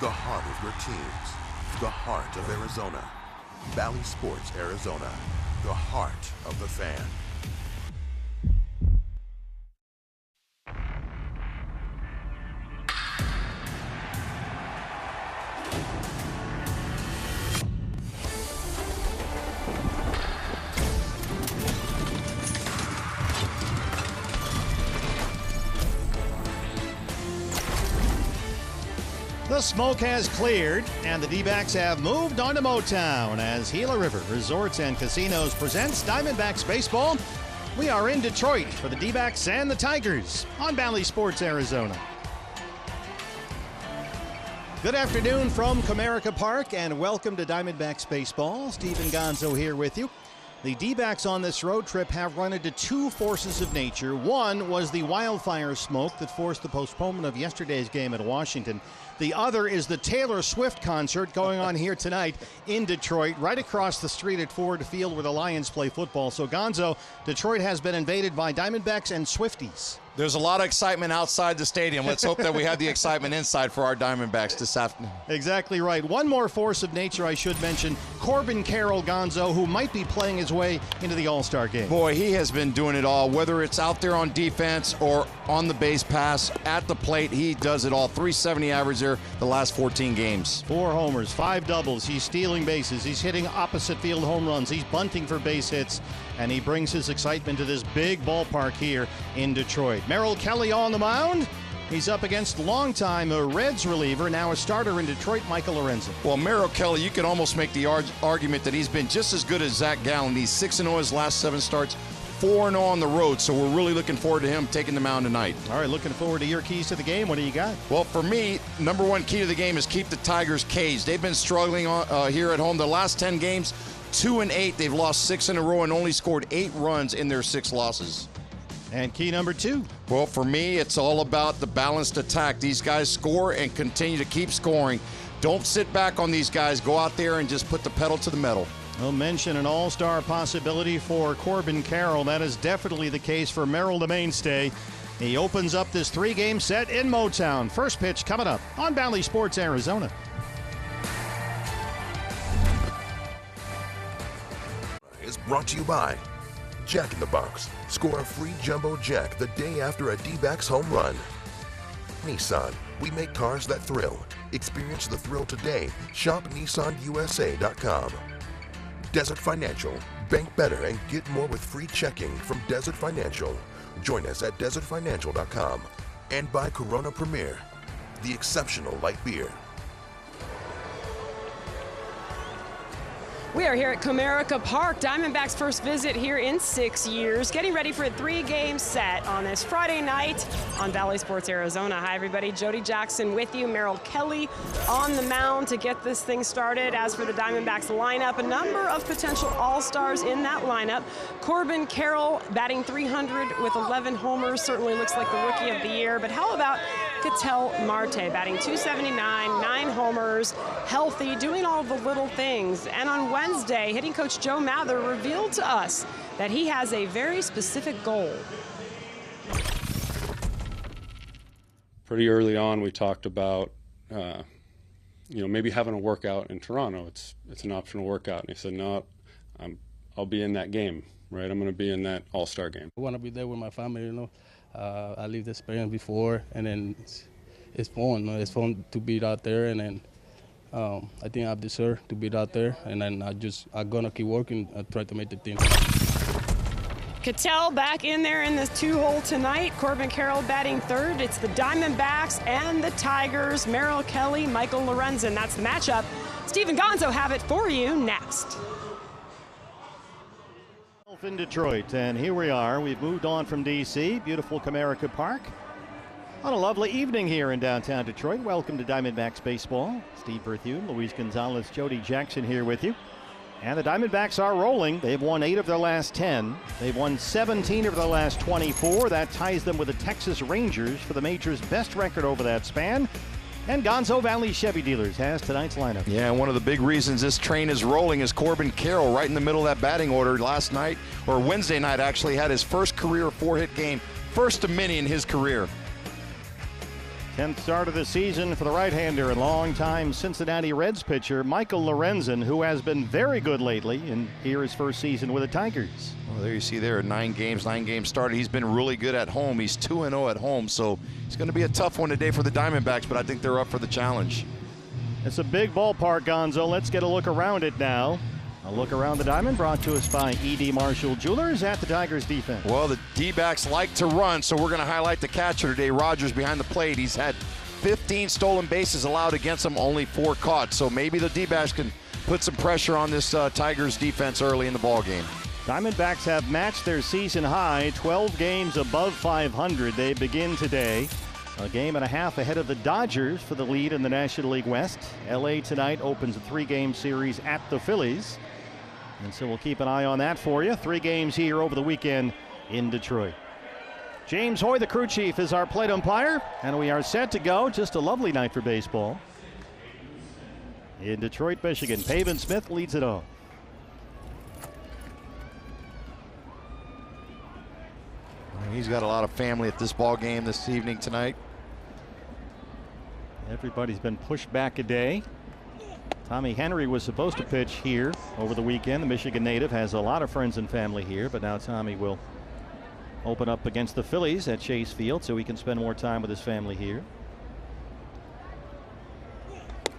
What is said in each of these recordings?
The heart of your teams. The heart of Arizona. Valley Sports Arizona. The heart of the fan. The smoke has cleared, and the D-backs have moved on to Motown as Gila River Resorts and Casinos presents Diamondbacks baseball. We are in Detroit for the D-backs and the Tigers on Valley Sports Arizona. Good afternoon from Comerica Park, and welcome to Diamondbacks baseball. Stephen Gonzo here with you. The D-backs on this road trip have run into two forces of nature. One was the wildfire smoke that forced the postponement of yesterday's game at Washington. The other is the Taylor Swift concert going on here tonight in Detroit, right across the street at Ford Field where the Lions play football. So, Gonzo, Detroit has been invaded by Diamondbacks and Swifties. There's a lot of excitement outside the stadium. Let's hope that we have the excitement inside for our Diamondbacks this afternoon. Exactly right. One more force of nature I should mention, Corbin Carroll, Gonzo, who might be playing his way into the All-Star game. Boy, he has been doing it all, whether it's out there on defense or on the base pass, at the plate. He does it all. 370 average there the last 14 games. 4 homers, 5 doubles. He's stealing bases. He's hitting opposite field home runs. He's bunting for base hits. And he brings his excitement to this big ballpark here in Detroit. Merrill Kelly on the mound. He's up against longtime Reds reliever, now a starter in Detroit, Michael Lorenzen. Well, Merrill Kelly, you could almost make the argument that he's been just as good as Zach Gallen. He's 6-0 his last 7 starts, 4-0 on the road, so we're really looking forward to him taking the mound tonight. All right, looking forward to your keys to the game. What do you got? Well, for me, number one key to the game is keep the Tigers caged. They've been struggling here at home. The last 10 games, 2-8. They've lost 6 in a row and only scored 8 runs in their 6 losses. And key number 2? Well, for me, it's all about the balanced attack. These guys score and continue to keep scoring. Don't sit back on these guys. Go out there and just put the pedal to the metal. We'll mention an all-star possibility for Corbin Carroll. That is definitely the case for Merrill, the mainstay. He opens up this 3-game set in Motown. First pitch coming up on Valley Sports Arizona. Is brought to you by Jack in the Box. Score a free jumbo jack the day after a D-backs home run. Nissan, we make cars that thrill. Experience the thrill today. Shop NissanUSA.com. Desert Financial, bank better and get more with free checking from Desert Financial. Join us at desertfinancial.com. And by Corona Premier, the exceptional light beer. We are here at Comerica Park, Diamondbacks' first visit here in 6 years, getting ready for a 3-game set on this Friday night on Valley Sports Arizona. Hi, everybody. Jody Jackson with you. Merrill Kelly on the mound to get this thing started. As for the Diamondbacks lineup, a number of potential all-stars in that lineup. Corbin Carroll batting .300 with 11 homers, certainly looks like the rookie of the year. But how about Ketel Marte batting .279, 9 homers, healthy, doing all the little things. And on Wednesday, hitting coach Joe Mather revealed to us that he has a very specific goal. Pretty early on, we talked about, maybe having a workout in Toronto. It's an optional workout. And he said, no, I'll be in that game, right? I'm going to be in that all-star game. I want to be there with my family, I lived the experience before, and then it's fun. It's fun to be out there, and then I think I deserve to be out there, and then I'm gonna keep working and try to make the team. Ketel back in there in this 2-hole tonight. Corbin Carroll batting third. It's the Diamondbacks and the Tigers. Merrill Kelly, Michael Lorenzen. That's the matchup. Stephen Gonzo have it for you next. In Detroit, and here we are. We've moved on from D.C., beautiful Comerica Park, on a lovely evening here in downtown Detroit. Welcome to Diamondbacks baseball. Steve Berthune, Luis Gonzalez, Jody Jackson here with you. And the Diamondbacks are rolling. They've won 8 of their last 10. They've won 17 of their last 24. That ties them with the Texas Rangers for the major's best record over that span. And Gonzo Valley Chevy Dealers has tonight's lineup. Yeah, and one of the big reasons this train is rolling is Corbin Carroll right in the middle of that batting order. Last night, or Wednesday night actually, had his first career 4-hit game. First of many in his career. 10th start of the season for the right-hander and longtime Cincinnati Reds pitcher Michael Lorenzen, who has been very good lately, and here his first season with the Tigers. Well, there you see there, 9 games started. He's been really good at home. He's 2-0 at home, so it's going to be a tough one today for the Diamondbacks, but I think they're up for the challenge. It's a big ballpark, Gonzo. Let's get a look around it now. A look around the diamond brought to us by E.D. Marshall Jewelers at the Tigers defense. Well, the D-backs like to run, so we're going to highlight the catcher today, Rogers, behind the plate. He's had 15 stolen bases allowed against him, only 4 caught. So maybe the D-backs can put some pressure on this Tigers defense early in the ball game. Diamondbacks have matched their season high, 12 games above 500. They begin today. A game and a half ahead of the Dodgers for the lead in the National League West. L.A. tonight opens a 3-game series at the Phillies. And so we'll keep an eye on that for you. 3 games here over the weekend in Detroit. James Hoy, the crew chief, is our plate umpire. And we are set to go. Just a lovely night for baseball in Detroit, Michigan. Pavin Smith leads it off. He's got a lot of family at this ball game this evening tonight. Everybody's been pushed back a day. Tommy Henry was supposed to pitch here over the weekend. The Michigan native has a lot of friends and family here, but now Tommy will open up against the Phillies at Chase Field so he can spend more time with his family here.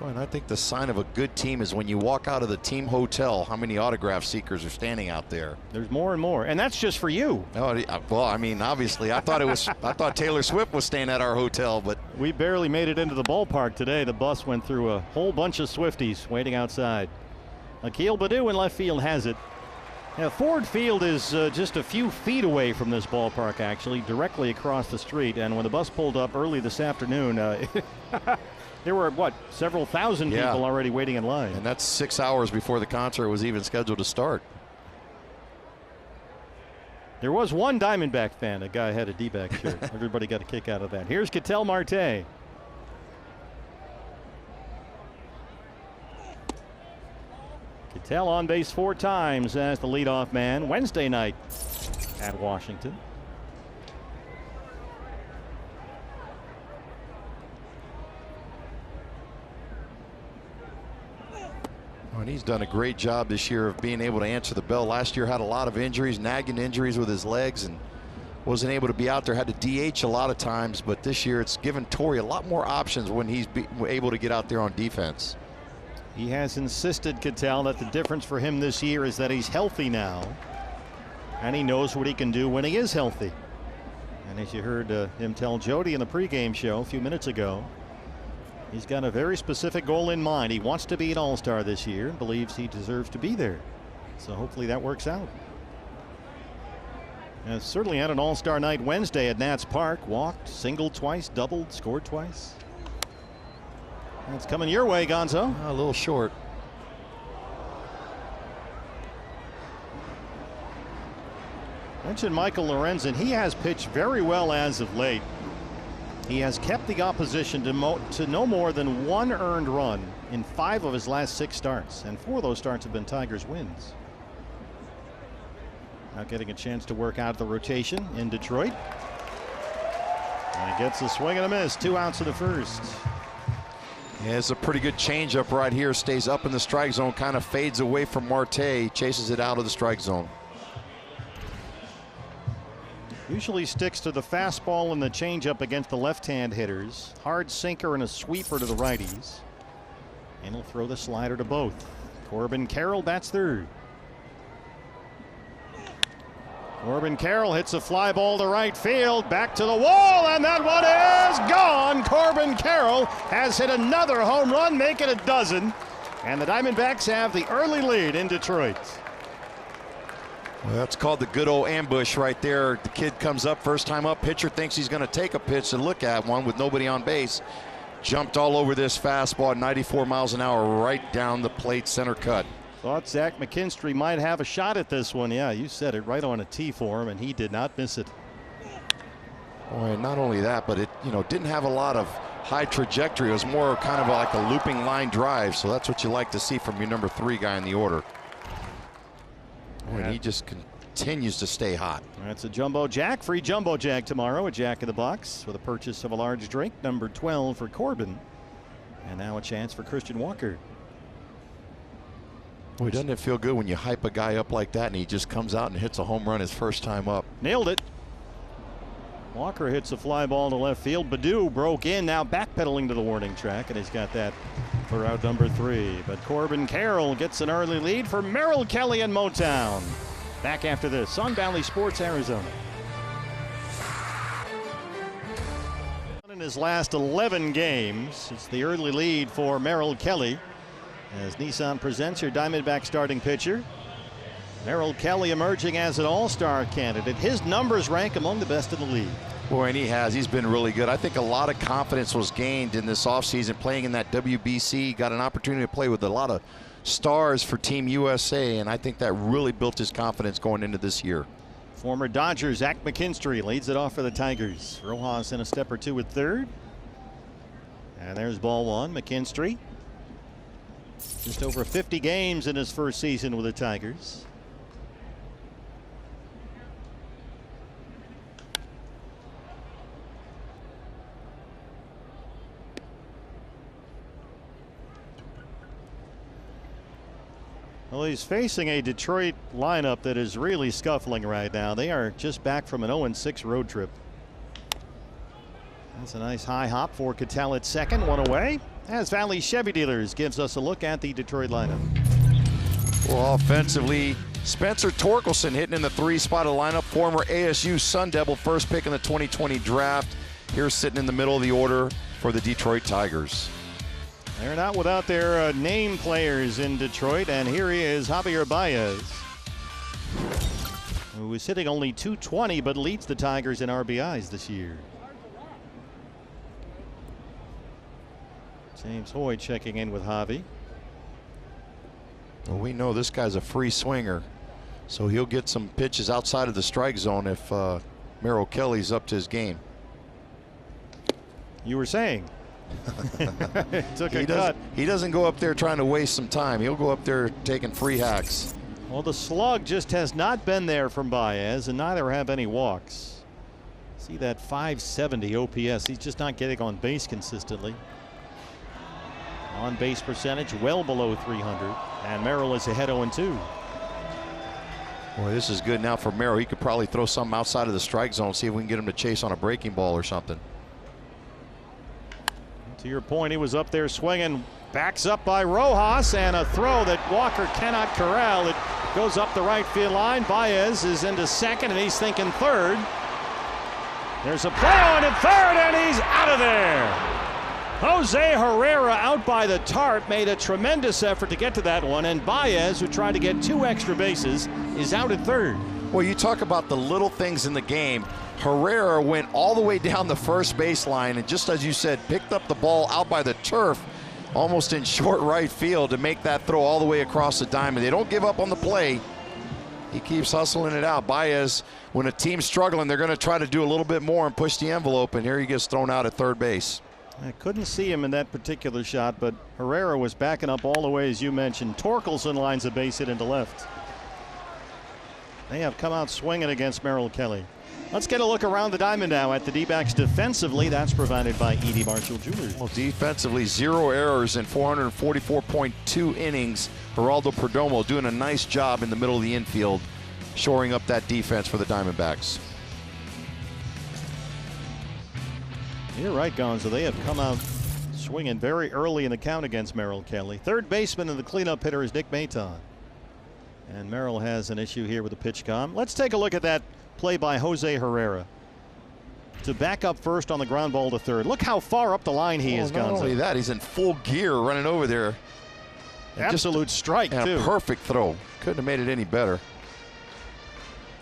And I think the sign of a good team is when you walk out of the team hotel, how many autograph seekers are standing out there. There's more and more, and that's just for you. Oh, well, I mean, obviously, I thought Taylor Swift was staying at our hotel, but we barely made it into the ballpark today. The bus went through a whole bunch of Swifties waiting outside. Akil Baddoo in left field has it. Now, Ford Field is just a few feet away from this ballpark, actually, directly across the street. And when the bus pulled up early this afternoon, there were, several thousand people already waiting in line. And that's 6 hours before the concert was even scheduled to start. There was one Diamondback fan. A guy had a D-back shirt. Everybody got a kick out of that. Here's Ketel Marte. Ketel on base 4 times as the leadoff man Wednesday night at Washington. And he's done a great job this year of being able to answer the bell. Last year had a lot of injuries, nagging injuries with his legs, and wasn't able to be out there. Had to DH a lot of times, but this year it's given Torrey a lot more options when he's able to get out there on defense. He has insisted, Ketel, that the difference for him this year is that he's healthy now, and he knows what he can do when he is healthy. And as you heard him tell Jody in the pregame show a few minutes ago, he's got a very specific goal in mind. He wants to be an all-star this year and believes he deserves to be there. So hopefully that works out. And certainly had an all-star night Wednesday at Nats Park. Walked, singled twice, doubled, scored twice. It's coming your way, Gonzo. A little short. Mentioned Michael Lorenzen. He has pitched very well as of late. He has kept the opposition to no more than 1 earned run in 5 of his last 6 starts, and 4 of those starts have been Tigers wins. Now getting a chance to work out the rotation in Detroit. And he gets a swing and a miss. 2 outs in the first. Yeah, it's a pretty good changeup right here. Stays up in the strike zone, kind of fades away from Marte, chases it out of the strike zone. Usually sticks to the fastball and the changeup against the left-hand hitters. Hard sinker and a sweeper to the righties. And he'll throw the slider to both. Corbin Carroll bats third. Corbin Carroll hits a fly ball to right field, back to the wall, and that one is gone. Corbin Carroll has hit another home run, making it 12. And the Diamondbacks have the early lead in Detroit. Well, that's called the good old ambush right there. The kid comes up, first time up, pitcher thinks he's going to take a pitch to look at one with nobody on base. Jumped all over this fastball at 94 miles an hour right down the plate, center cut. Thought Zach McKinstry might have a shot at this one. Yeah, you said it, right on a tee for him, and he did not miss it. Boy, not only that, but it didn't have a lot of high trajectory. It was more kind of like a looping line drive, so that's what you like to see from your number 3 guy in the order. And he just continues to stay hot. That's a Jumbo Jack. Free Jumbo Jack tomorrow. A Jack in the Box with a purchase of a large drink. Number 12 for Corbin. And now a chance for Christian Walker. Boy, doesn't it feel good when you hype a guy up like that and he just comes out and hits a home run his first time up? Nailed it. Walker hits a fly ball to left field. Baddoo broke in, now backpedaling to the warning track, and he's got that for out number 3. But Corbin Carroll gets an early lead for Merrill Kelly and Motown. Back after this on Valley Sports Arizona. In his last 11 games, it's the early lead for Merrill Kelly as Nissan presents your Diamondback starting pitcher. Merrill Kelly emerging as an all-star candidate. His numbers rank among the best in the league. Boy, and he has. He's been really good. I think a lot of confidence was gained in this offseason playing in that WBC. Got an opportunity to play with a lot of stars for Team USA, and I think that really built his confidence going into this year. Former Dodger Zach McKinstry leads it off for the Tigers. Rojas in a step or two at third. And there's ball 1. McKinstry. Just over 50 games in his first season with the Tigers. Well, he's facing a Detroit lineup that is really scuffling right now. They are just back from an 0-6 road trip. That's a nice high hop for Cattell at second. One away. As Valley Chevy Dealers gives us a look at the Detroit lineup. Well, offensively, Spencer Torkelson hitting in the 3-spot of the lineup. Former ASU Sun Devil, first pick in the 2020 draft. Here sitting in the middle of the order for the Detroit Tigers. They're not without their name players in Detroit, and here he is, Javier Baez, who is hitting only .220 but leads the Tigers in RBIs this year. James Hoy checking in with Javi. Well, we know this guy's a free swinger, so he'll get some pitches outside of the strike zone if Merrill Kelly's up to his game. You were saying. Took a cut. He doesn't go up there trying to waste some time. He'll go up there taking free hacks. Well, the slug just has not been there from Baez, and neither have any walks. See that 570 OPS. He's just not getting on base consistently. On base percentage well below 300, and Merrill is ahead 0-2. Boy, this is good now for Merrill. He could probably throw something outside of the strike zone, see if we can get him to chase on a breaking ball or something. To your point, he was up there swinging, backs up by Rojas, and a throw that Walker cannot corral. It goes up the right field line. Baez is into second, and he's thinking third. There's a play on at third, and he's out of there. Jose Herrera out by the tarp made a tremendous effort to get to that one, and Baez, who tried to get 2 extra bases, is out at third. Well, you talk about the little things in the game. Herrera went all the way down the first baseline and, just as you said, picked up the ball out by the turf almost in short right field to make that throw all the way across the diamond. They don't give up on the play. He keeps hustling it out. Baez, when a team's struggling, they're going to try to do a little bit more and push the envelope, and here he gets thrown out at third base. I couldn't see him in that particular shot, but Herrera was backing up all the way, as you mentioned. Torkelson lines a base hit into left. They have come out swinging against Merrill Kelly. Let's get a look around the diamond now at the D-backs defensively. That's provided by E.D. Marshall Jewelers. Well, defensively, 0 errors in 444.2 innings. Geraldo Perdomo doing a nice job in the middle of the infield, shoring up that defense for the Diamondbacks. You're right, Gonzo. They have come out swinging very early in the count against Merrill Kelly. Third baseman and the cleanup hitter is Nick Maton. And Merrill has an issue here with the pitch com. Let's take a look at that play by Jose Herrera to back up first on the ground ball to third. Look how far up the line he is, Gonzo. Not only that, he's in full gear running over there. Absolute strike, too. A perfect throw. Couldn't have made it any better.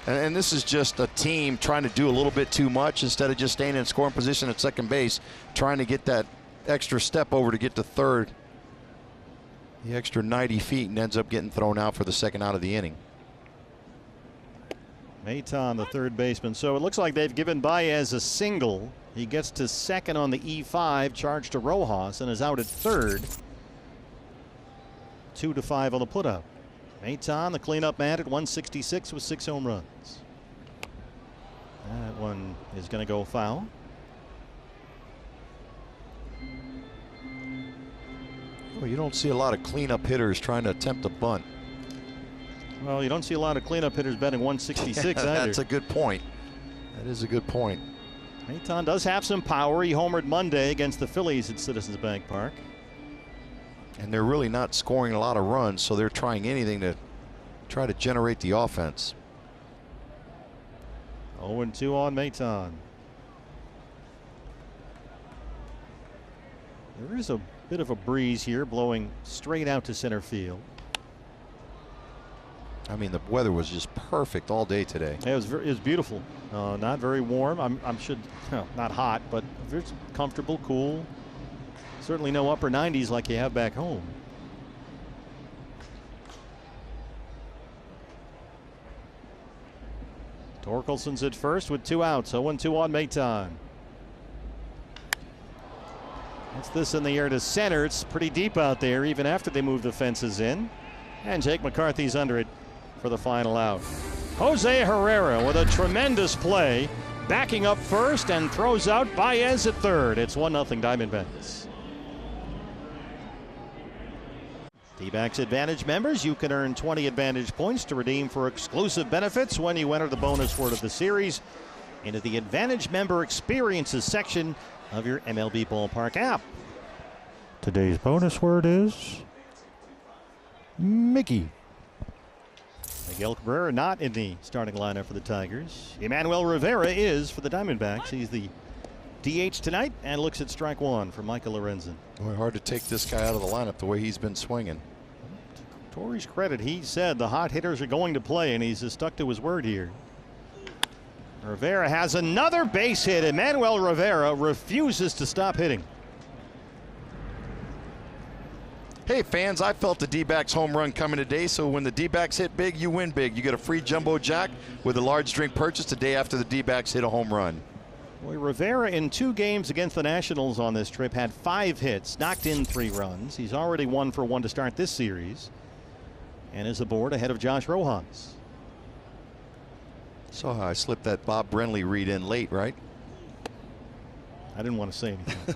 And this is just a team trying to do a little bit too much instead of just staying in scoring position at second base, trying to get that extra step over to get to third. The extra 90 feet, and ends up getting thrown out for the second out of the inning. Maton, the third baseman. So it looks like they've given Baez a single. He gets to second on the E5, charged to Rojas, and is out at third. 2-5 on the putout. Maton, the cleanup man, at 166 with 6 home runs. That one is going to go foul. Well, you don't see a lot of cleanup hitters trying to attempt a bunt. Well, you don't see a lot of cleanup hitters batting 166 either. That's a good point. That is a good point. Maton does have some power. He homered Monday against the Phillies at Citizens Bank Park. And they're really not scoring a lot of runs, so they're trying anything to try to generate the offense. 0-2 on Maton. There is a bit of a breeze here blowing straight out to center field. I mean, the weather was just perfect all day today. It was beautiful. Not very warm. Not hot, but very comfortable, cool. Certainly no upper 90s like you have back home. Torkelson's at first with 2 outs. 0-2 on Maton. That's this in the air to center. It's pretty deep out there even after they move the fences in. And Jake McCarthy's under it for the final out. Jose Herrera with a tremendous play, backing up first and throws out Baez at third. It's 1-0 Diamondbacks. D-backs Advantage members, you can earn 20 Advantage points to redeem for exclusive benefits when you enter the bonus word of the series into the Advantage member experiences section of your MLB Ballpark app. Today's bonus word is Mickey. Miguel Cabrera not in the starting lineup for the Tigers. Emmanuel Rivera is for the Diamondbacks. He's the DH tonight and looks at strike one for Michael Lorenzen. Boy, hard to take this guy out of the lineup the way he's been swinging. To Torey's credit, he said the hot hitters are going to play, and he's stuck to his word here. Rivera has another base hit. Emmanuel Rivera refuses to stop hitting. Hey fans, I felt the D-backs home run coming today, so when the D-backs hit big, you win big. You get a free jumbo jack with a large drink purchase the day after the D-backs hit a home run. Boy, Rivera in 2 games against the Nationals on this trip had 5 hits, knocked in 3 runs. He's already 1 for 1 to start this series and is aboard ahead of Josh Rojas. Saw how I slipped that Bob Brenly read in late, right? I didn't want to say anything.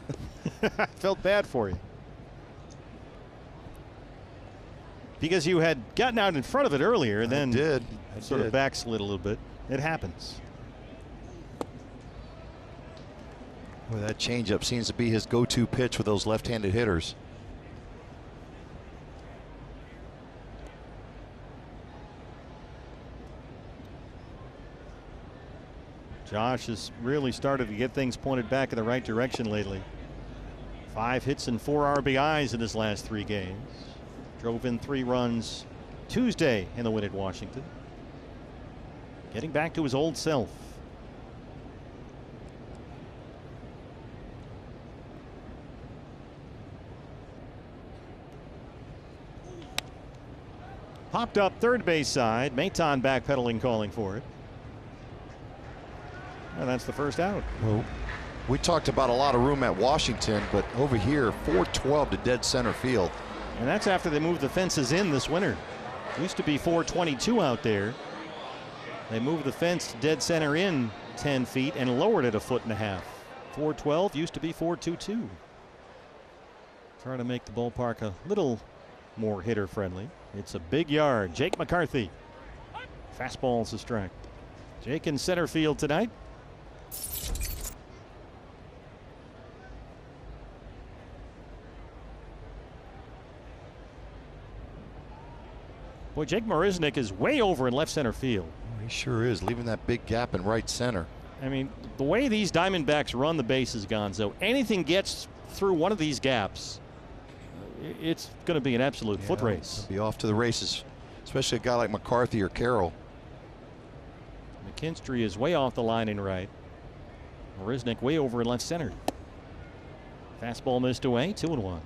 I felt bad for you. Because you had gotten out in front of it earlier, and then I sort of backslid a little bit. It happens. Well, that changeup seems to be his go-to pitch with those left-handed hitters. Josh has really started to get things pointed back in the right direction lately. 5 hits and 4 RBIs in his last 3 games. Drove in 3 runs Tuesday in the win at Washington. Getting back to his old self. Popped up third base side. Maton backpedaling, calling for it. And that's the first out. Well, we talked about a lot of room at Washington, but over here, 412 to dead center field. And that's after they moved the fences in this winter. Used to be 422 out there. They moved the fence to dead center in 10 feet and lowered it 1.5 feet. 412 used to be 422. Trying to make the ballpark a little more hitter friendly. It's a big yard. Jake McCarthy. Fastball's a strike. Jake in center field tonight. Boy, Jake Marisnick is way over in left center field. He sure is, leaving that big gap in right center. I mean, the way these Diamondbacks run the bases, Gonzo, anything gets through one of these gaps, it's going to be an absolute foot race. Be off to the races, especially a guy like McCarthy or Carroll. McKinstry is way off the line in right. Marisnick way over in left center. Fastball missed away, 2-1.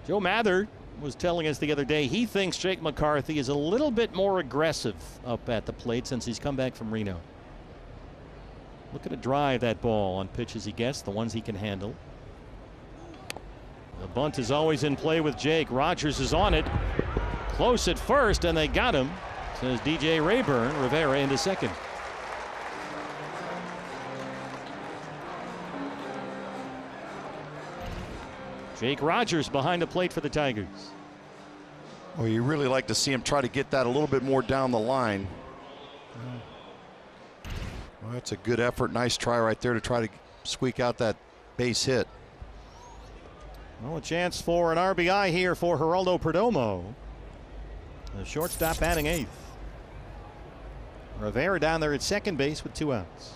Joe Mather was telling us the other day he thinks Jake McCarthy is a little bit more aggressive up at the plate since he's come back from Reno. Looking to drive that ball on pitches he gets, the ones he can handle. The bunt is always in play with Jake. Rogers is on it. Close at first, and they got him, says DJ Rayburn. Rivera into second. Jake Rogers behind the plate for the Tigers. Well, you really like to see him try to get that a little bit more down the line. Well, that's a good effort. Nice try right there to try to squeak out that base hit. Well, a chance for an RBI here for Geraldo Perdomo. The shortstop batting eighth. Rivera down there at second base with 2 outs.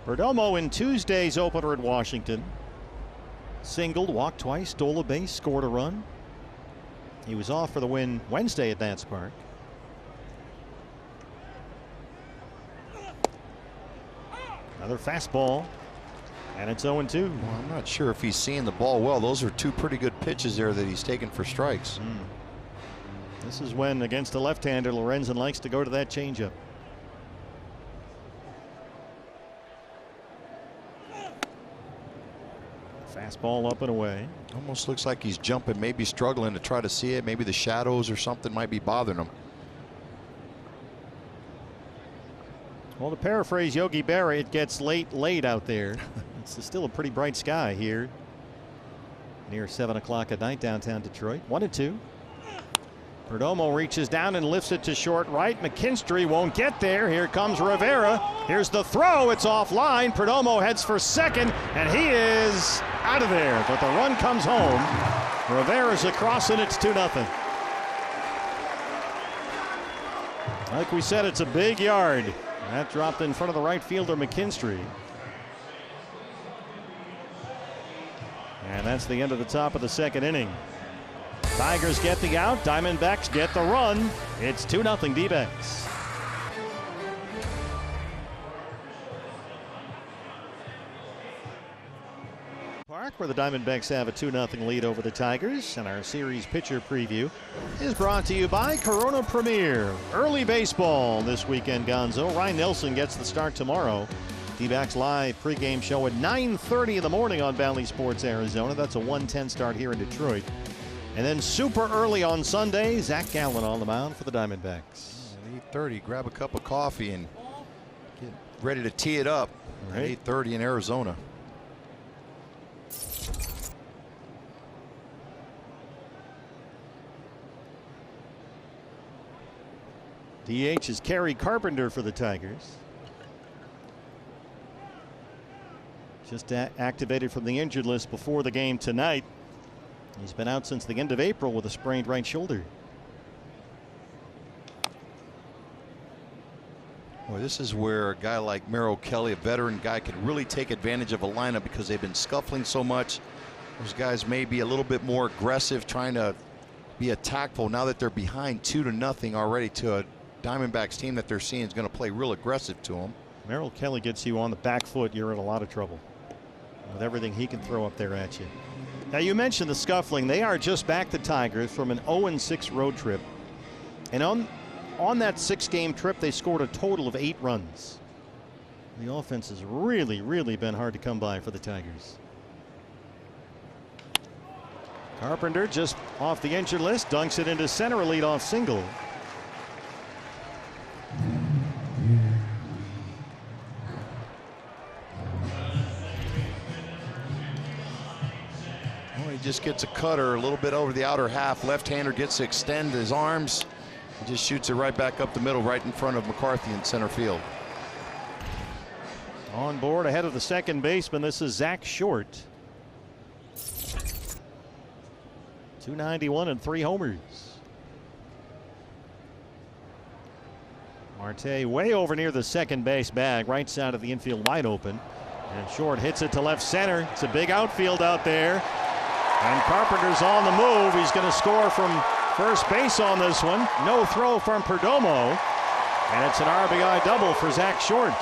Perdomo in Tuesday's opener at Washington. Singled, walked twice, stole a base, scored a run. He was off for the win Wednesday at Nats Park. Another fastball, and it's 0-2. Well, I'm not sure if he's seeing the ball well. Those are 2 pretty good pitches there that he's taken for strikes. This is when, against a left-hander, Lorenzen likes to go to that changeup. Fastball up and away. Almost looks like he's jumping, maybe struggling to try to see it. Maybe the shadows or something might be bothering him. Well, to paraphrase Yogi Berra, it gets late out there. It's still a pretty bright sky here. Near 7 o'clock at night downtown Detroit. 1-2. Perdomo reaches down and lifts it to short right. McKinstry won't get there. Here comes Rivera. Here's the throw. It's offline. Perdomo heads for second, and he is out of there. But the run comes home. Rivera's across, and it's 2-0. Like we said, it's a big yard. That dropped in front of the right fielder, McKinstry. And that's the end of the top of the second inning. Tigers get the out. Diamondbacks get the run. It's 2-0 D-backs. Park, where the Diamondbacks have a 2-0 lead over the Tigers, and our series pitcher preview is brought to you by Corona Premier. Early baseball this weekend, Gonzo. Ryan Nelson gets the start tomorrow. D-backs live pregame show at 9:30 in the morning on Valley Sports Arizona. That's a 1:10 start here in Detroit. And then super early on Sunday, Zach Gallen on the mound for the Diamondbacks. At 8:30, grab a cup of coffee and get ready to tee it up at 8:30 in Arizona. DH is Kerry Carpenter for the Tigers. Just activated from the injured list before the game tonight. He's been out since the end of April with a sprained right shoulder. Boy, this is where a guy like Merrill Kelly, a veteran guy, could really take advantage of a lineup because they've been scuffling so much. Those guys may be a little bit more aggressive, trying to be attackful now that they're behind 2-0 already to a Diamondbacks team that they're seeing is going to play real aggressive to them. Merrill Kelly gets you on the back foot, you're in a lot of trouble with everything he can throw up there at you. Now, you mentioned the scuffling. They are just back, the Tigers, from an 0-6 road trip. And on that 6-game trip, they scored a total of 8 runs. The offense has really, really been hard to come by for the Tigers. Carpenter just off the injured list, dunks it into center, a leadoff single. Just gets a cutter a little bit over the outer half. Left-hander gets to extend his arms. He just shoots it right back up the middle, right in front of McCarthy in center field. On board ahead of the second baseman, this is Zach Short. 291 and 3 homers. Marte way over near the second base bag, right side of the infield wide open. And Short hits it to left center. It's a big outfield out there. And Carpenter's on the move. He's going to score from first base on this one. No throw from Perdomo. And it's an RBI double for Zach Short.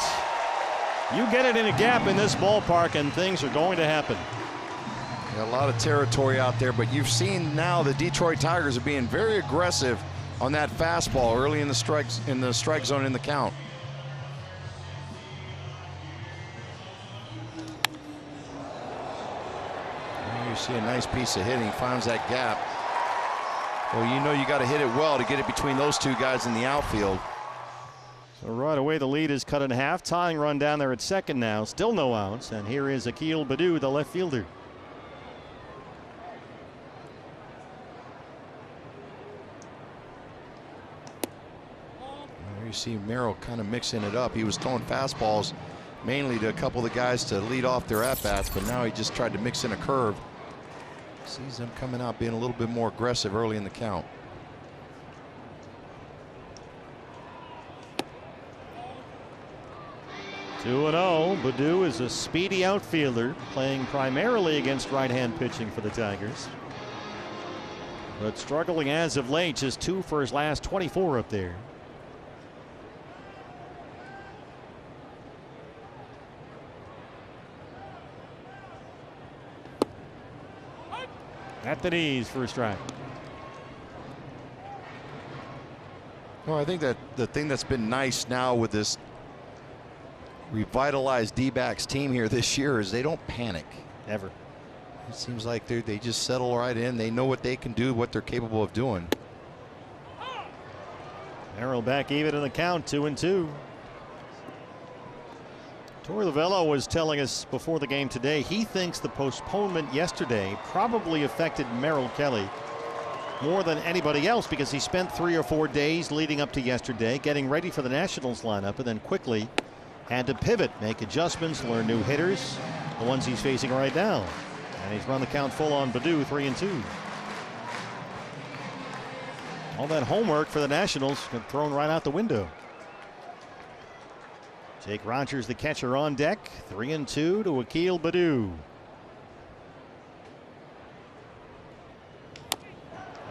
You get it in a gap in this ballpark and things are going to happen. A lot of territory out there, but you've seen now the Detroit Tigers are being very aggressive on that fastball early in the strike zone in the count. You see a nice piece of hitting, finds that gap. Well, you know you got to hit it well to get it between those two guys in the outfield. So right away the lead is cut in half. Tying run down there at second now. Still no outs. And here is Akil Baddoo, the left fielder. There you see Merrill kind of mixing it up. He was throwing fastballs mainly to a couple of the guys to lead off their at-bats, but now he just tried to mix in a curve. Sees them coming out being a little bit more aggressive early in the count. Two 2-0. Baddoo is a speedy outfielder playing primarily against right-hand pitching for the Tigers, but struggling as of late. Just 2 for his last 24 up there. At the knees for a strike. Well, I think that the thing that's been nice now with this revitalized D-backs team here this year is they don't panic. Ever. It seems like they just settle right in. They know what they can do, what they're capable of doing. Merrill back even in the count, 2-2. Torey Lovullo was telling us before the game today he thinks the postponement yesterday probably affected Merrill Kelly more than anybody else, because he spent 3 or 4 days leading up to yesterday getting ready for the Nationals lineup and then quickly had to pivot, make adjustments, learn new hitters, the ones he's facing right now. And he's run the count full on Baddoo, 3-2. All that homework for the Nationals got thrown right out the window. Jake Rogers, the catcher, on deck. 3-2 to Akil Baddoo.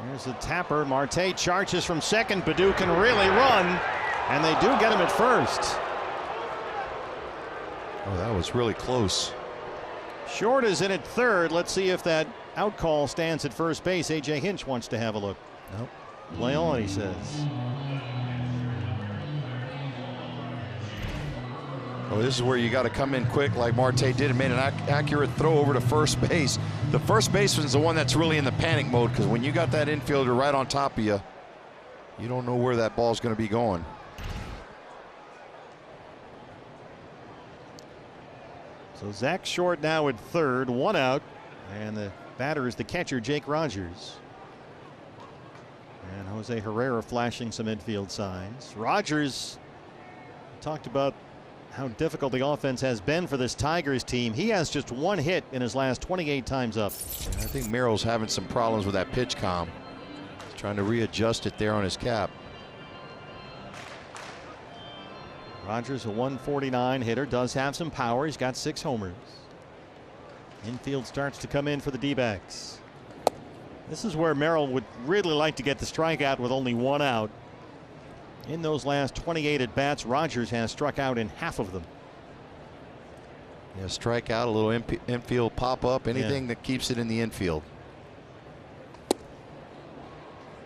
There's the tapper. Marte charges from second. Baddoo can really run, and they do get him at first. Oh, that was really close. Short is in at third. Let's see if that out call stands at first base. A.J. Hinch wants to have a look. Nope. Play on, he says. Oh, this is where you got to come in quick like Marte did and made an accurate throw over to first base. The first baseman's the one that's really in the panic mode, because when you got that infielder right on top of you, you don't know where that ball's going to be going. So Zach Short now at third, 1 out, and the batter is the catcher, Jake Rogers. And Jose Herrera flashing some infield signs. Rogers talked about how difficult the offense has been for this Tigers team. He has just 1 hit in his last 28 times up. I think Merrill's having some problems with that pitch comm. He's trying to readjust it there on his cap. Rogers, a 149 hitter, does have some power. He's got 6 homers. Infield starts to come in for the D-backs. This is where Merrill would really like to get the strikeout with only 1 out. In those last 28 at bats, Rogers has struck out in half of them. Yeah, strike out, a little infield pop up, anything that keeps it in the infield.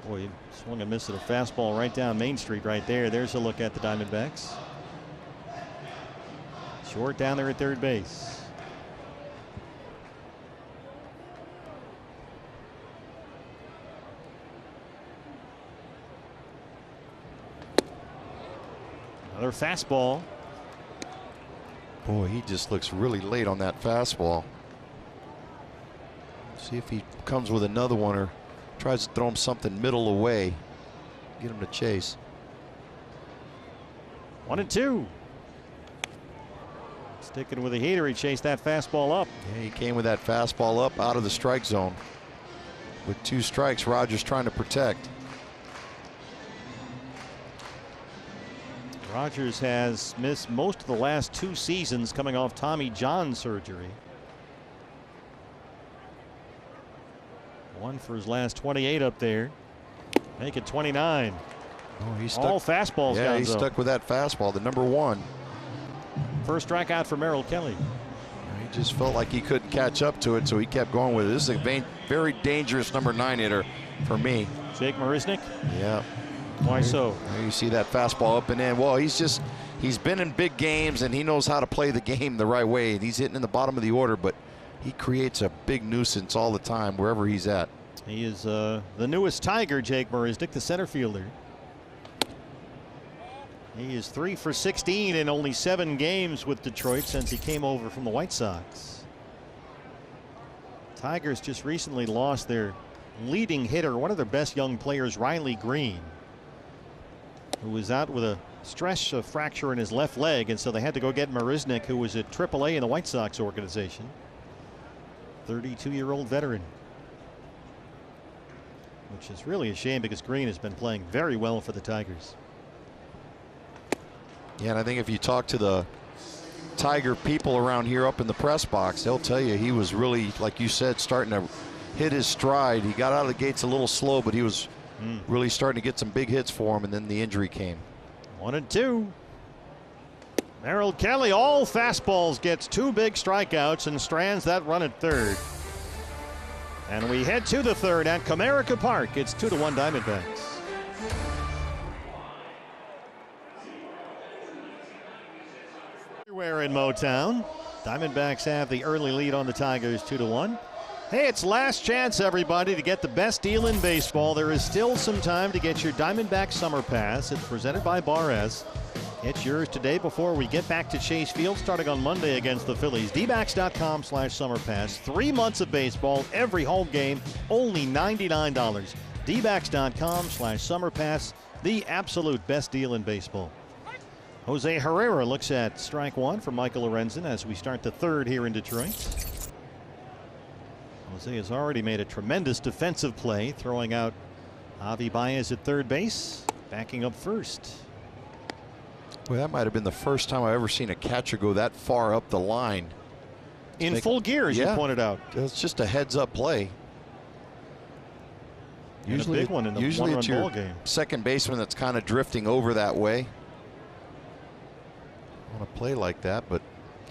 Boy, he swung and missed at a fastball right down Main Street right there. There's a look at the Diamondbacks. Short down there at third base. Another fastball. Boy, he just looks really late on that fastball. See if he comes with another one or tries to throw him something middle away. Get him to chase. 1-2. Sticking with a heater, he chased that fastball up. Yeah, he came with that fastball up out of the strike zone. With 2 strikes, Rogers trying to protect. Rogers has missed most of the last 2 seasons coming off Tommy John surgery. 1 for his last 28 up there. Make it 29. Oh, he's stuck. All fastballs. Yeah, he's Gonzo. stuck with that fastball, the number 1. First strikeout for Merrill Kelly. He just felt like he couldn't catch up to it, so he kept going with it. This is a very dangerous number 9 hitter for me. Jake Marisnik. Yeah. Why so? There you see that fastball up and in. Well, he's been in big games, and he knows how to play the game the right way. And he's hitting in the bottom of the order, but he creates a big nuisance all the time wherever he's at. He is the newest Tiger, Jake Marisnick, the center fielder. He is 3 for 16 in only 7 games with Detroit since he came over from the White Sox. Tigers just recently lost their leading hitter, one of their best young players, Riley Green, who was out with a stress fracture in his left leg, and so they had to go get Marisnick, who was at AAA in the White Sox organization. 32-year-old veteran. Which is really a shame because Green has been playing very well for the Tigers. Yeah, and I think if you talk to the Tiger people around here up in the press box, they'll tell you he was really, like you said, starting to hit his stride. He got out of the gates a little slow, but he was really starting to get some big hits for him, and then the injury came. 1-2. Merrill Kelly, all fastballs, gets 2 big strikeouts and strands that run at third. And we head to the third at Comerica Park. It's 2-1 Diamondbacks. Everywhere in Motown, Diamondbacks have the early lead on the Tigers 2-1. Hey, it's last chance, everybody, to get the best deal in baseball. There is still some time to get your Diamondback Summer Pass. It's presented by Bar S. Get yours today before we get back to Chase Field starting on Monday against the Phillies. Dbacks.com/Summer Pass. 3 months of baseball, every home game, only $99. Dbacks.com/Summer Pass, the absolute best deal in baseball. Jose Herrera looks at strike one for Michael Lorenzen as we start the third here in Detroit. Jose has already made a tremendous defensive play, throwing out Javi Baez at third base, backing up first. Well, that might have been the first time I've ever seen a catcher go that far up the line. In full gear, as you pointed out. It's just a heads-up play. Usually, a big one in the usually it's your ball game. Second baseman that's kind of drifting over that way on a play like that, but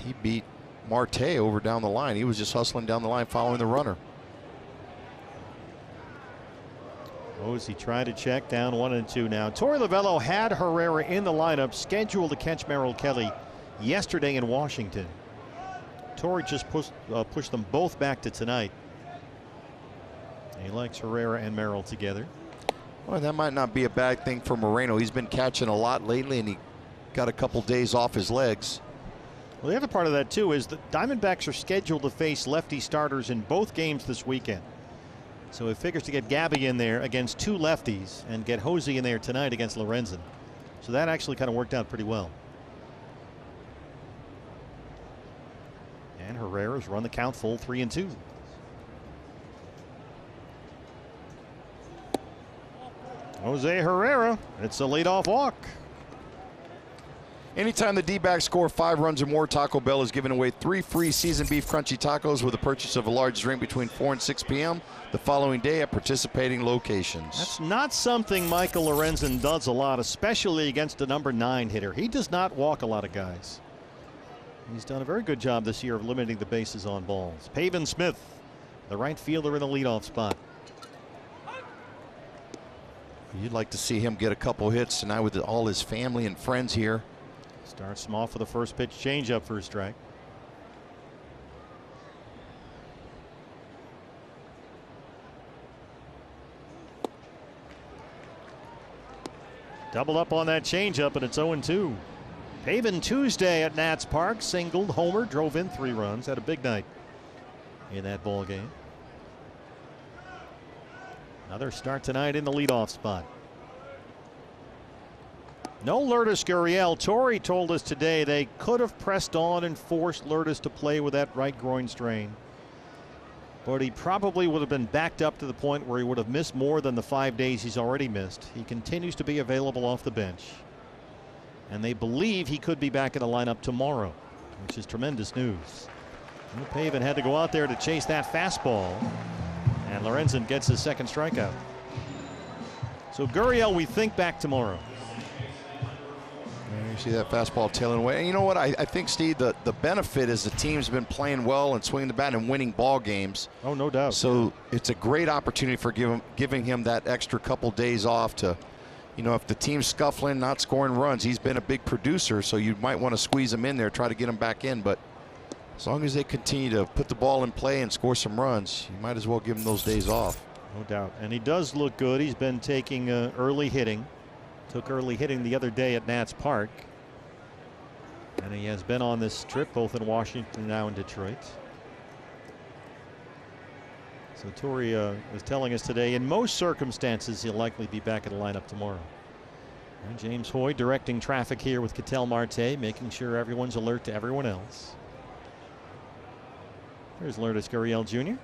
he beat Marte over down the line. He was just hustling down the line following the runner. He tried to check, down 1-2 now. Torey Lovullo had Herrera in the lineup, scheduled to catch Merrill Kelly yesterday in Washington. Torey just pushed them both back to tonight. He likes Herrera and Merrill together. Well, that might not be a bad thing for Moreno. He's been catching a lot lately, and he got a couple days off his legs. Well, the other part of that, too, is the Diamondbacks are scheduled to face lefty starters in both games this weekend. So it figures to get Gabby in there against 2 lefties and get Jose in there tonight against Lorenzen. So that actually kind of worked out pretty well. And Herrera's run the count full 3-2. Jose Herrera, it's a leadoff walk. Anytime the D-backs score 5 runs or more, Taco Bell is giving away 3 free seasoned beef crunchy tacos with the purchase of a large drink between 4 and 6 p.m. the following day at participating locations. That's not something Michael Lorenzen does a lot, especially against a number 9 hitter. He does not walk a lot of guys. He's done a very good job this year of limiting the bases on balls. Pavin Smith, the right fielder in the leadoff spot. You'd like to see him get a couple hits tonight with all his family and friends here. Starts him off with a first pitch changeup for a strike. Double up on that changeup, and it's 0-2. Pavin Tuesday at Nats Park singled, homer, drove in 3 runs, had a big night in that ball game. Another start tonight in the leadoff spot. No Lourdes Gurriel. Torey told us today they could have pressed on and forced Lourdes to play with that right groin strain. But he probably would have been backed up to the point where he would have missed more than the 5 days he's already missed. He continues to be available off the bench. And they believe he could be back in the lineup tomorrow, which is tremendous news. Pavin had to go out there to chase that fastball. And Lorenzen gets his second strikeout. So Gurriel, we think, back tomorrow. You see that fastball tailing away. And you know what? I think, Steve, the benefit is the team's been playing well and swinging the bat and winning ball games. Oh, no doubt. So it's a great opportunity for giving him that extra couple days off to you know, if the team's scuffling, not scoring runs, he's been a big producer, so you might want to squeeze him in there, try to get him back in. But as long as they continue to put the ball in play and score some runs, you might as well give him those days off. No doubt. And he does look good. He's been taking early hitting. Took early hitting the other day at Nats Park. And he has been on this trip both in Washington and now in Detroit. So Torrey was telling us today, in most circumstances, he'll likely be back in the lineup tomorrow. And James Hoy directing traffic here with Ketel Marte, making sure everyone's alert to everyone else. There's Lourdes Gurriel Jr.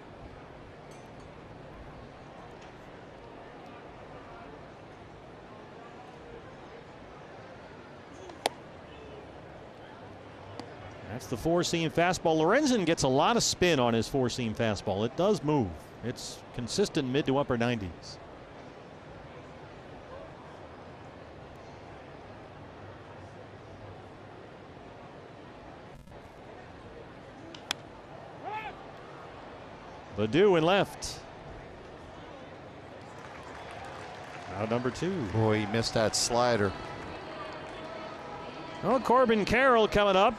That's the four-seam fastball. Lorenzen gets a lot of spin on his four-seam fastball. It does move. It's consistent mid to upper 90s. Baddoo in left. Now number 2. Boy, he missed that slider. Oh, Corbin Carroll coming up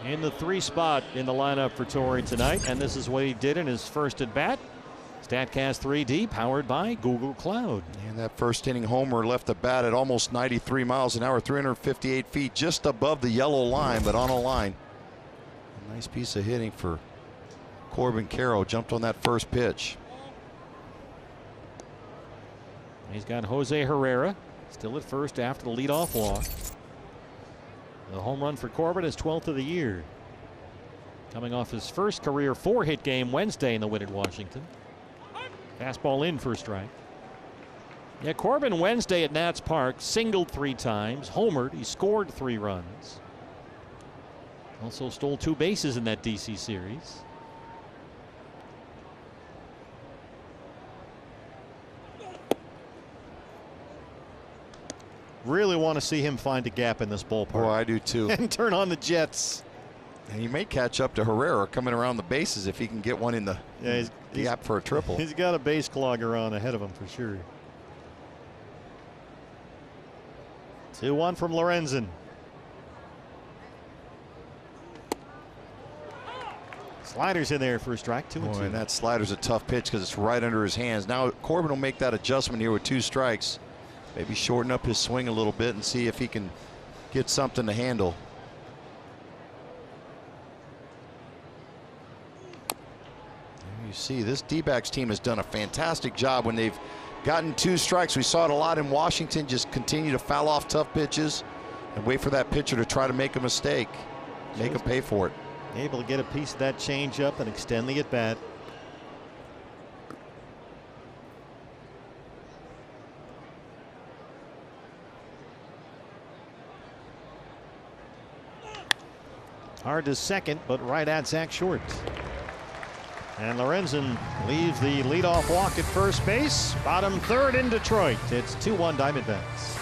in the 3 spot in the lineup for Torrey tonight. And this is what he did in his first at bat. StatCast 3D powered by Google Cloud. And that first inning homer left the bat at almost 93 miles an hour, 358 feet, just above the yellow line, but on a line. A nice piece of hitting for Corbin Carroll. Jumped on that first pitch. He's got Jose Herrera still at first after the leadoff walk. The home run for Corbin is 12th of the year. Coming off his first career 4-hit game Wednesday in the win at Washington. Fastball in for a strike. Yeah, Corbin Wednesday at Nats Park singled 3 times, homered. He scored 3 runs. Also stole 2 bases in that DC series. Really want to see him find a gap in this ballpark. Oh, I do too. And turn on the Jets. And he may catch up to Herrera coming around the bases if he can get one in the gap for a triple. He's got a base clogger on ahead of him for sure. 2-1 from Lorenzen. Sliders in there for a strike, 2-2. And that slider's a tough pitch because it's right under his hands. Now Corbin will make that adjustment here with 2 strikes. Maybe shorten up his swing a little bit and see if he can get something to handle. You see, this D-backs team has done a fantastic job when they've gotten 2 strikes. We saw it a lot in Washington. Just continue to foul off tough pitches and wait for that pitcher to try to make a mistake. Make him pay for it. Able to get a piece of that changeup and extend the at-bat. Hard to second, but right at Zach Short. And Lorenzen leaves the leadoff walk at first base. Bottom third in Detroit. It's 2-1 Diamondbacks.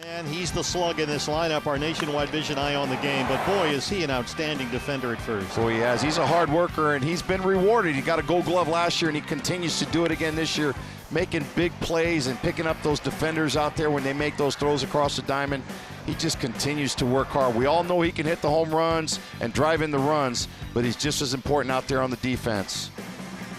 Man, he's the slug in this lineup. Our nationwide vision eye on the game. But boy, is he an outstanding defender at first. Boy, he has. He's a hard worker, and he's been rewarded. He got a Gold Glove last year, and he continues to do it again this year, making big plays and picking up those defenders out there when they make those throws across the diamond. He just continues to work hard. We all know he can hit the home runs and drive in the runs, but he's just as important out there on the defense.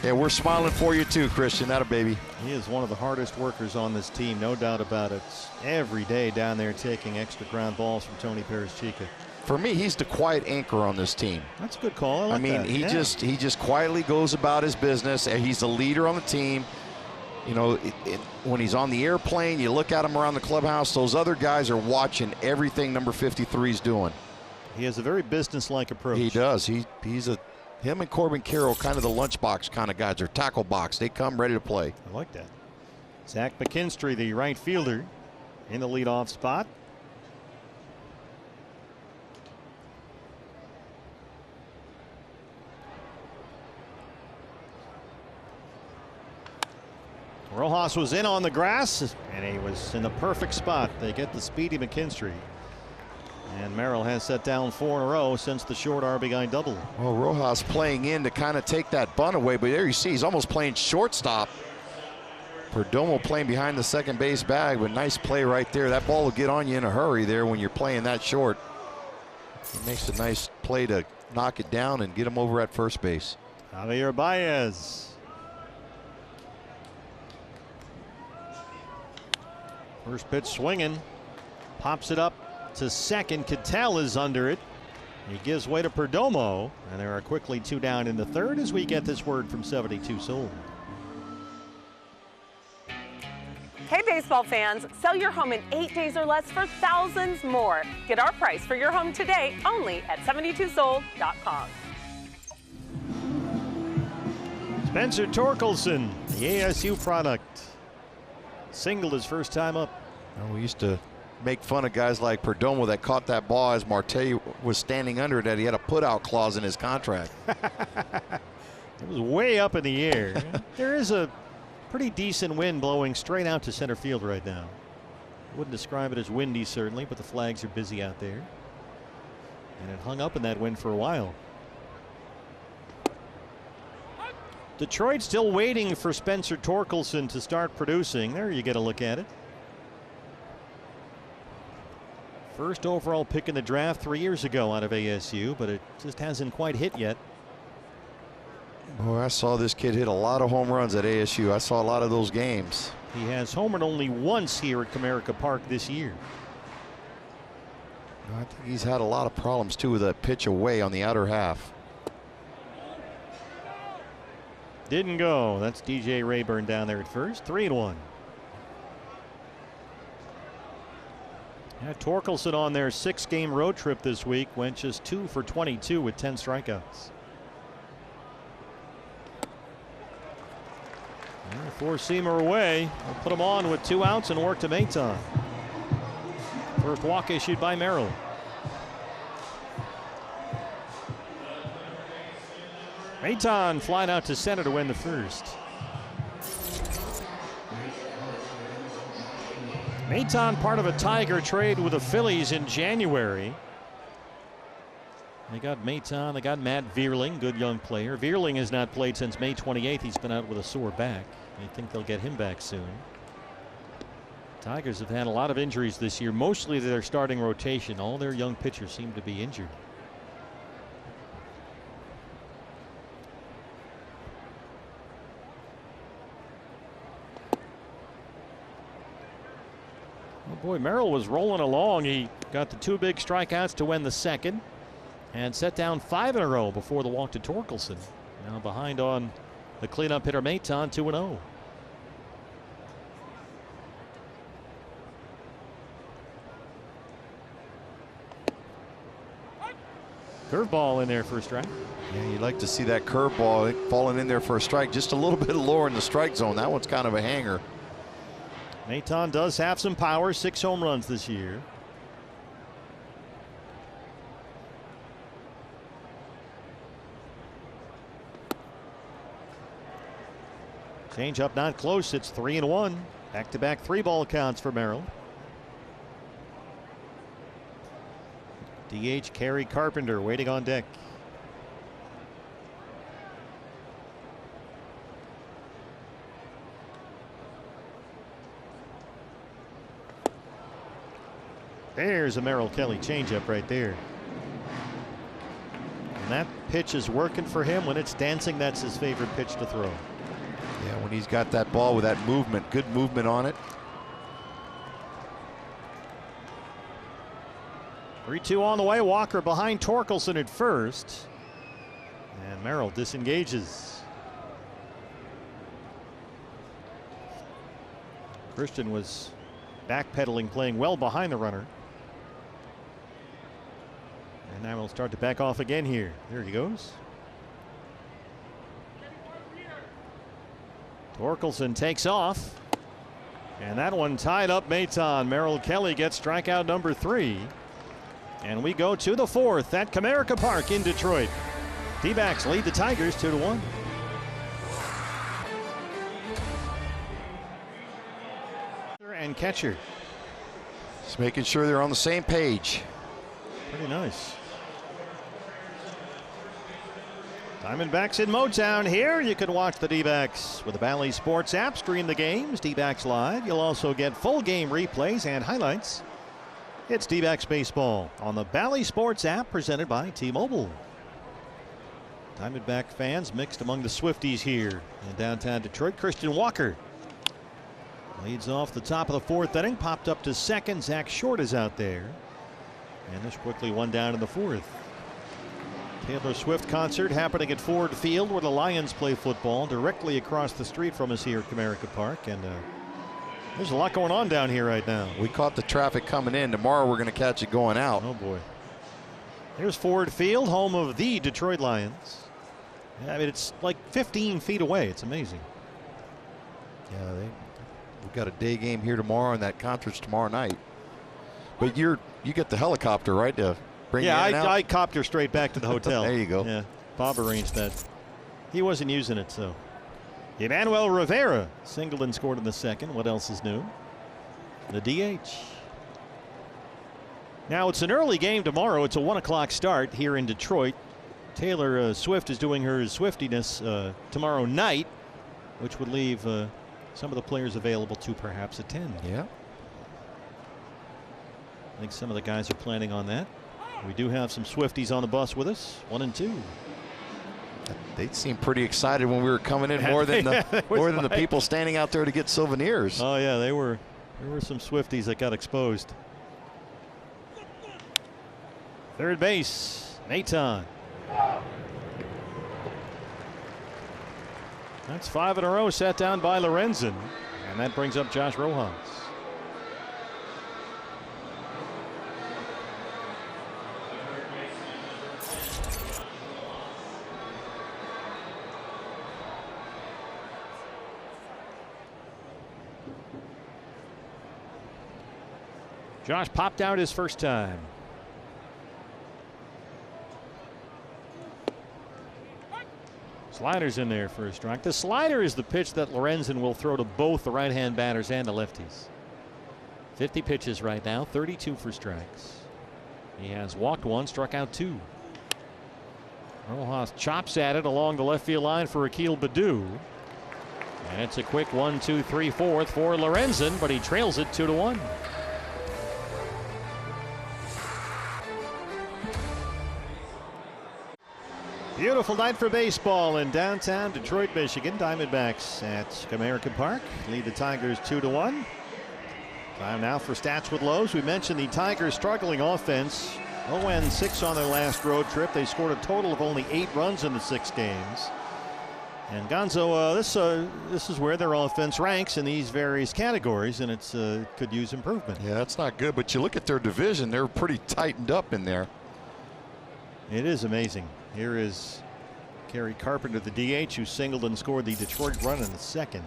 Yeah, we're smiling for you too, Christian. That a baby. He is one of the hardest workers on this team, no doubt about it. Every day down there taking extra ground balls from Tony Perez-Chica. For me, he's the quiet anchor on this team. That's a good call. I mean, he just quietly goes about his business, and he's the leader on the team. You know, when he's on the airplane, you look at him around the clubhouse, those other guys are watching everything number 53 is doing. He has a very business-like approach. He does. Him and Corbin Carroll, kind of the lunchbox kind of guys, or tackle box. They come ready to play. I like that. Zach McKinstry, the right fielder, in the leadoff spot. Rojas was in on the grass, and he was in the perfect spot. They get the speedy McKinstry. And Merrill has set down 4 in a row since the short RBI double. Well, Rojas playing in to kind of take that bunt away, but there you see he's almost playing shortstop. Perdomo playing behind the second base bag, but nice play right there. That ball will get on you in a hurry there when you're playing that short. He makes a nice play to knock it down and get him over at first base. Javier Baez. First pitch swinging. Pops it up to second. Cattell is under it. He gives way to Perdomo. And there are quickly 2 down in the third as we get this word from 72 Sold. Hey baseball fans, sell your home in 8 days or less for thousands more. Get our price for your home today only at 72sold.com. Spencer Torkelson, the ASU product. Singled his first time up. Well, we used to make fun of guys like Perdomo that caught that ball as Marte was standing under it, that he had a put-out clause in his contract. It was way up in the air. There is a pretty decent wind blowing straight out to center field right now. Wouldn't describe it as windy certainly, but the flags are busy out there. And it hung up in that wind for a while. Detroit still waiting for Spencer Torkelson to start producing. There you get a look at it. First overall pick in the draft 3 years ago out of ASU, but it just hasn't quite hit yet. Boy, I saw this kid hit a lot of home runs at ASU. I saw a lot of those games. He has homered only once here at Comerica Park this year. I think he's had a lot of problems too with that pitch away on the outer half. Didn't go. That's DJ Rayburn down there at first. 3-1. Torkelson on their 6-game road trip this week went just 2 for 22 with 10 strikeouts. And a 4-seamer away. We'll put him on with 2 outs and work to Maton. First walk issued by Merrill. Maton flying out to center to win the first. Maton part of a Tiger trade with the Phillies in January. They got Maton, they got Matt Vierling, good young player. Vierling has not played since May 28th. He's been out with a sore back. I think they'll get him back soon. Tigers have had a lot of injuries this year, mostly to their starting rotation. All their young pitchers seem to be injured. Oh boy, Merrill was rolling along. He got the 2 big strikeouts to win the second and set down 5 in a row before the walk to Torkelson. Now behind on the cleanup hitter Maton, 2-0. Curveball in there for a strike. Yeah, you'd like to see that curveball falling in there for a strike, just a little bit lower in the strike zone. That one's kind of a hanger. Maton does have some power, 6 home runs this year. Change up not close. It's 3-1. Back-to-back 3-ball counts for Merrill. DH Kerry Carpenter waiting on deck. There's a Merrill Kelly changeup right there. And that pitch is working for him. When it's dancing, that's his favorite pitch to throw. Yeah, when he's got that ball with that movement, good movement on it. 3-2 on the way. Walker behind Torkelson at first. And Merrill disengages. Christian was backpedaling, playing well behind the runner. And now we'll start to back off again here. There he goes. Torkelson takes off. And that one tied up Maton. Merrill Kelly gets strikeout number 3. And we go to the 4th at Comerica Park in Detroit. D-backs lead the Tigers 2-1. And catcher. Just making sure they're on the same page. Pretty nice. Diamondbacks in Motown here. You can watch the D-backs with the Bally Sports app. Stream the games, D-backs Live. You'll also get full game replays and highlights. It's D-backs baseball on the Bally Sports app, presented by T-Mobile. Diamondback fans mixed among the Swifties here in downtown Detroit. Christian Walker leads off the top of the 4th inning. Popped up to second. Zach Short is out there. And there's quickly one down in the 4th. Taylor Swift concert happening at Ford Field, where the Lions play football, directly across the street from us here at Comerica Park. And there's a lot going on down here right now. We caught the traffic coming in. Tomorrow we're going to catch it going out. Oh boy. There's Ford Field, home of the Detroit Lions. I mean, it's like 15 feet away. It's amazing. Yeah, we've got a day game here tomorrow and that concert's tomorrow night. But you get the helicopter, right, to bring you in and out? I copter straight back to the hotel. There you go. Yeah, Bob arranged that. He wasn't using it, so. Emmanuel Rivera singled and scored in the 2nd. What else is new? The DH. Now, it's an early game tomorrow. It's a 1 o'clock start here in Detroit. Taylor Swift is doing her Swiftiness tomorrow night, which would leave some of the players available to perhaps attend. Yeah. I think some of the guys are planning on that. We do have some Swifties on the bus with us, 1 and 2. They seemed pretty excited when we were coming in, more than the people standing out there to get souvenirs. Oh yeah, there were some Swifties that got exposed. Third base, Naton. That's 5 in a row set down by Lorenzen, and that brings up Josh Rojas. Josh popped out his first time. Slider's in there for a strike. The slider is the pitch that Lorenzen will throw to both the right-hand batters and the lefties. 50 pitches right now, 32 for strikes. He has walked 1, struck out 2. Rojas chops at it along the left field line for Akil Baddoo. And it's a quick 1-2-3 4th for Lorenzen, but he trails it 2-1. Beautiful night for baseball in downtown Detroit, Michigan. Diamondbacks at Comerica Park lead the Tigers 2-1. Time now for Stats with Lowe's. We mentioned the Tigers' struggling offense. 0-6 on their last road trip. They scored a total of only 8 runs in the 6 games. And Gonzo, this is where their offense ranks in these various categories, and it's could use improvement. Yeah, that's not good. But you look at their division; they're pretty tightened up in there. It is amazing. Here is Kerry Carpenter, the DH, who singled and scored the Detroit run in the 2nd.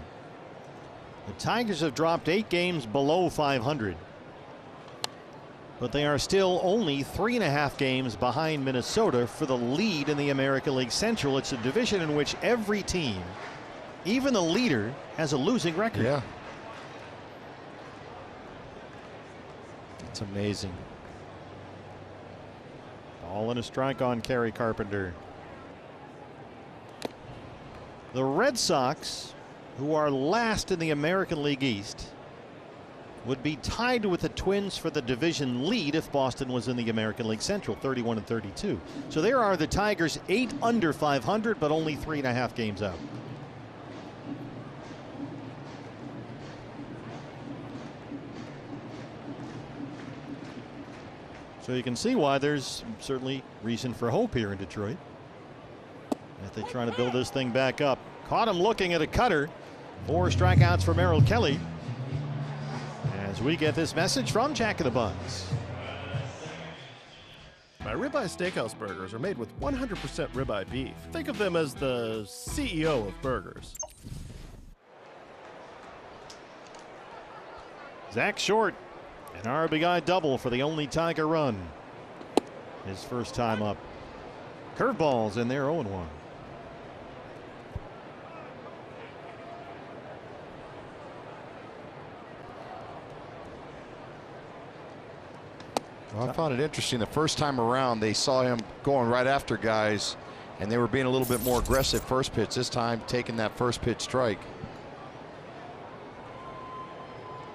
The Tigers have dropped 8 games below 500. But they are still only 3.5 games behind Minnesota for the lead in the American League Central. It's a division in which every team, even the leader, has a losing record. Yeah. It's amazing. All in a strike on Kerry Carpenter. The Red Sox, who are last in the American League East, would be tied with the Twins for the division lead if Boston was in the American League Central, 31-32. So there are the Tigers 8 under 500, but only 3.5 games out. So you can see why there's certainly reason for hope here in Detroit, if they try to build this thing back up. Caught him looking at a cutter. 4 strikeouts for Merrill Kelly. As we get this message from Jack in the Box. My Ribeye Steakhouse burgers are made with 100% ribeye beef. Think of them as the CEO of burgers. Zach Short, an RBI double for the only Tiger run. His first time up. Curveballs in there, 0-1. Well, I found it interesting. The first time around, they saw him going right after guys, and they were being a little bit more aggressive first pitch. This time, taking that first pitch strike.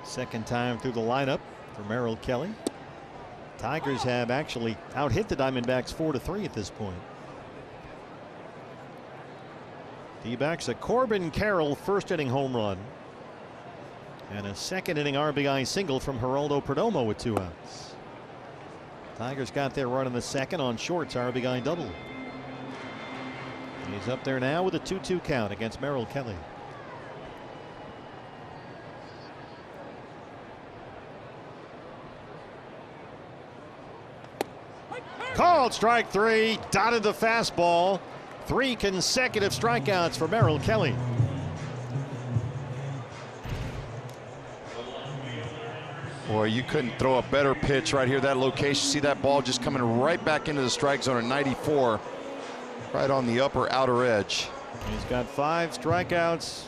Second time through the lineup for Merrill Kelly. Tigers have actually out-hit the Diamondbacks 4-3 at this point. D-backs a Corbin Carroll first inning home run. And a second inning RBI single from Geraldo Perdomo with 2 outs. Tigers got their run in the second on Short's RBI double. He's up there now with a 2-2 count against Merrill Kelly. Called strike 3, dotted the fastball. 3 consecutive strikeouts for Merrill Kelly. Boy, you couldn't throw a better pitch right here. That location, see that ball just coming right back into the strike zone at 94, right on the upper outer edge. He's got 5 strikeouts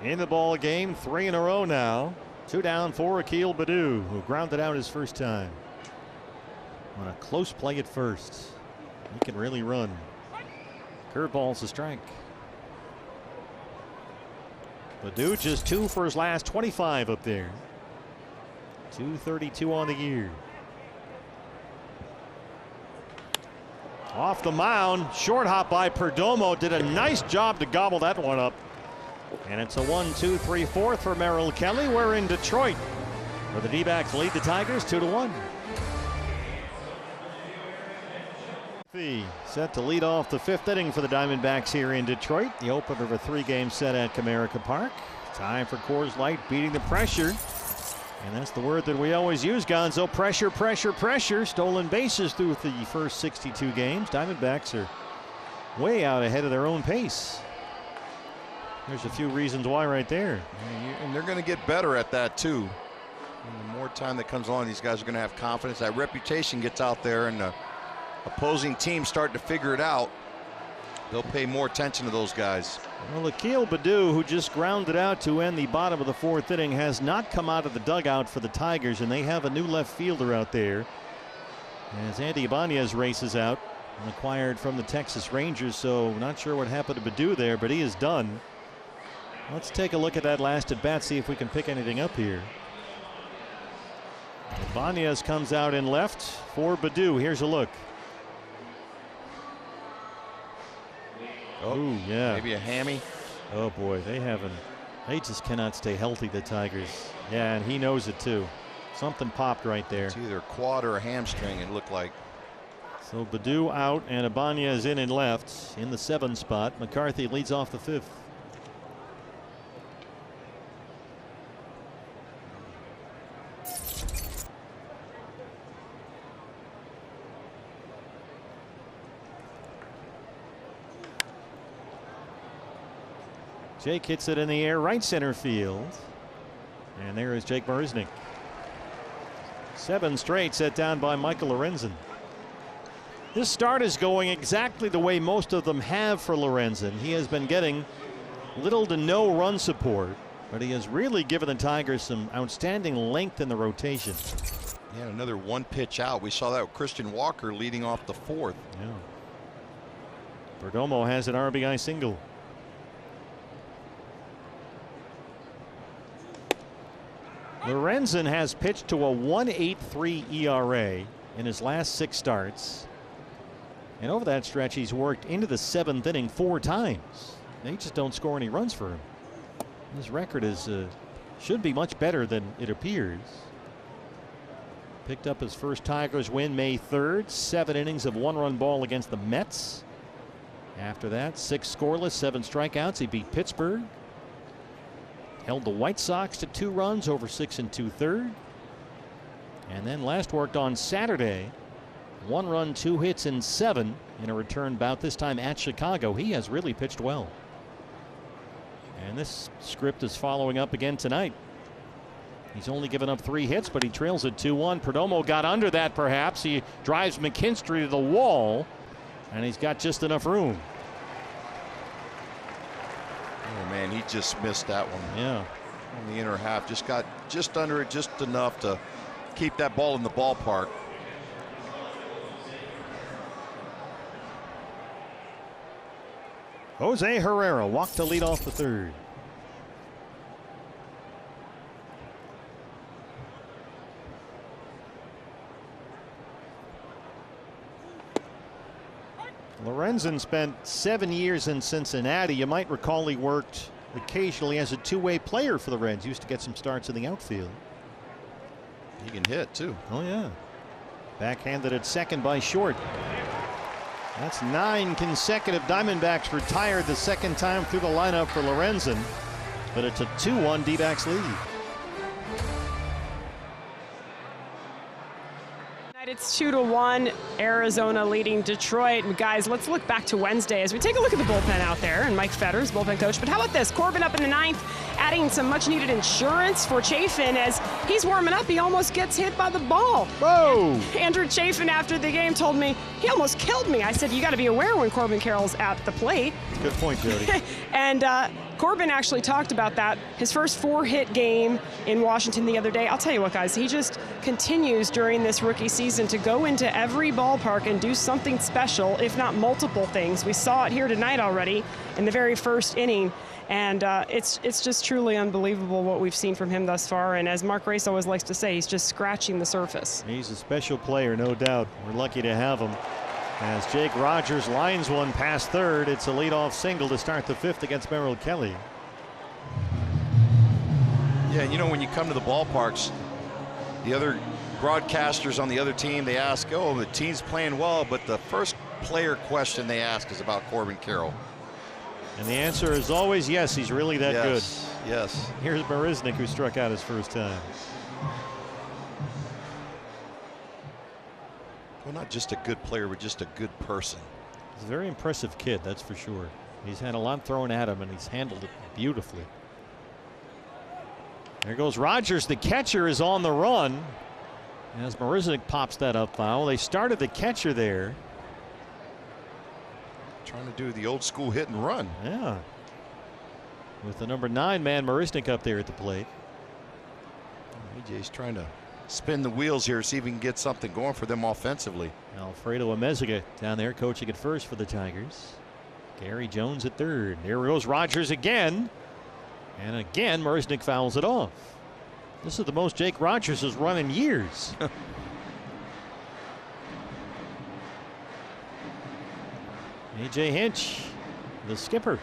in the ball game, 3 in a row now. 2 down for Akil Baddoo, who grounded out his first time on a close play at first. He can really run. Curveball's a strike. Baddoo just 2 for his last 25 up there. 232 on the year. Off the mound, short hop by Perdomo, did a nice job to gobble that one up. And it's a 1-2-3-4 for Merrill Kelly. We're in Detroit, where the D-backs lead the Tigers 2-1. Set to lead off the 5th inning for the Diamondbacks here in Detroit. The opener of a 3-game set at Comerica Park. Time for Coors Light beating the pressure. And that's the word that we always use, Gonzo. Pressure, pressure, pressure. Stolen bases through the first 62 games. Diamondbacks are way out ahead of their own pace. There's a few reasons why right there. And they're going to get better at that, too. And the more time that comes along, these guys are going to have confidence. That reputation gets out there, and the opposing teams start to figure it out. They'll pay more attention to those guys. Well, Akil Baddoo, who just grounded out to end the bottom of the 4th inning, has not come out of the dugout for the Tigers, and they have a new left fielder out there as Andy Ibanez races out, acquired from the Texas Rangers. So not sure what happened to Baddoo there, but he is done. Let's take a look at that last at bat, see if we can pick anything up here. Ibanez comes out in left for Baddoo. Here's a look. Oh, yeah. Maybe a hammy. Oh boy, they just cannot stay healthy, the Tigers. Yeah, and he knows it too. Something popped right there. It's either a quad or a hamstring, it looked like. So Baddoo out and Ibanez in and left in the 7 spot. McCarthy leads off the 5th. Jake hits it in the air, right center field. And there is Jake Marisnick. 7 straight set down by Michael Lorenzen. This start is going exactly the way most of them have for Lorenzen. He has been getting little to no run support, but he has really given the Tigers some outstanding length in the rotation. Yeah, another 1 pitch out. We saw that with Christian Walker leading off the 4th. Yeah. Perdomo has an RBI single. Lorenzen has pitched to a 1.83 ERA in his last 6 starts. And over that stretch, he's worked into the 7th inning 4 times. They just don't score any runs for him. His record is should be much better than it appears. Picked up his first Tigers win May 3rd. 7 innings of 1-run ball against the Mets. After that, 6 scoreless, 7 strikeouts. He beat Pittsburgh. Held the White Sox to 2 runs over 6 2/3. And then last worked on Saturday. 1 run, 2 hits, and 7 in a return bout, this time at Chicago. He has really pitched well. And this script is following up again tonight. He's only given up 3 hits, but he trails at 2-1. Perdomo got under that perhaps. He drives McKinstry to the wall, and he's got just enough room. Oh man, he just missed that one. Yeah. On the inner half, just got just under it, just enough to keep that ball in the ballpark. Jose Herrera walked to lead off the third. Lorenzen spent 7 years in Cincinnati. You might recall he worked occasionally as a two-way player for the Reds. Used to get some starts in the outfield. He can hit too. Oh yeah. Backhanded at second by Short. That's 9 consecutive. Diamondbacks retired the second time through the lineup for Lorenzen. But it's a 2-1 D-backs lead. It's 2-1, Arizona leading Detroit. And guys, let's look back to Wednesday as we take a look at the bullpen out there, and Mike Fetters, bullpen coach. But how about this? Corbin up in the ninth, adding some much-needed insurance for Chafin as he's warming up. He almost gets hit by the ball. Whoa! Andrew Chafin after the game told me, he almost killed me. I said, you got to be aware when Corbin Carroll's at the plate. Good point, Jody. And Corbin actually talked about that. His first 4-hit game in Washington the other day. I'll tell you what, guys, he just continues during this rookie season to go into every ballpark and do something special, if not multiple things. We saw it here tonight already in the very first inning. And it's just truly unbelievable what we've seen from him thus far. And as Mark Race always likes to say, he's just scratching the surface. He's a special player, no doubt. We're lucky to have him. As Jake Rogers lines one past third, it's a leadoff single to start the fifth against Merrill Kelly. Yeah, you know, when you come to the ballparks, the other broadcasters on the other team, they ask, oh, the team's playing well, but the first player question they ask is about Corbin Carroll. And the answer is always yes, he's really that good. Yes. Here's Marisnik, who struck out his first time. Well, not just a good player, but just a good person. He's a very impressive kid, that's for sure. He's had a lot thrown at him, and he's handled it beautifully. There goes Rogers. The catcher is on the run. As Marisnik pops that up foul. They started the catcher there. Trying to do the old school hit and run. Yeah. With the number 9 man, Marisnik, up there at the plate. AJ's trying to spin the wheels here, see if he can get something going for them offensively. Alfredo Amezaga down there coaching at first for the Tigers. Gary Jones at third. There goes Rogers again. And again, Marisnik fouls it off. This is the most Jake Rogers has run in years. A.J. Hinch, the skipper.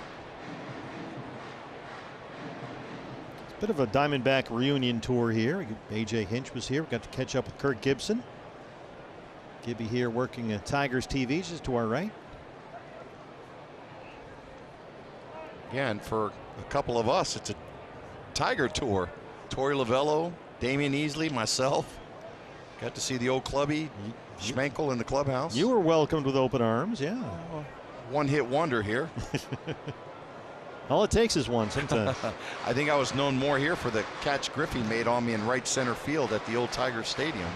It's a bit of a Diamondback reunion tour here. A.J. Hinch was here. We got to catch up with Kirk Gibson. Gibby here working at Tigers TV just to our right. Again, for a couple of us, it's a Tiger tour. Torey Lovello, Damian Easley, myself. Got to see the old clubby, Schmenkel in the clubhouse. You were welcomed with open arms, yeah. One-hit wonder here. All it takes is one sometimes. I think I was known more here for the catch Griffey made on me in right center field at the old Tiger Stadium.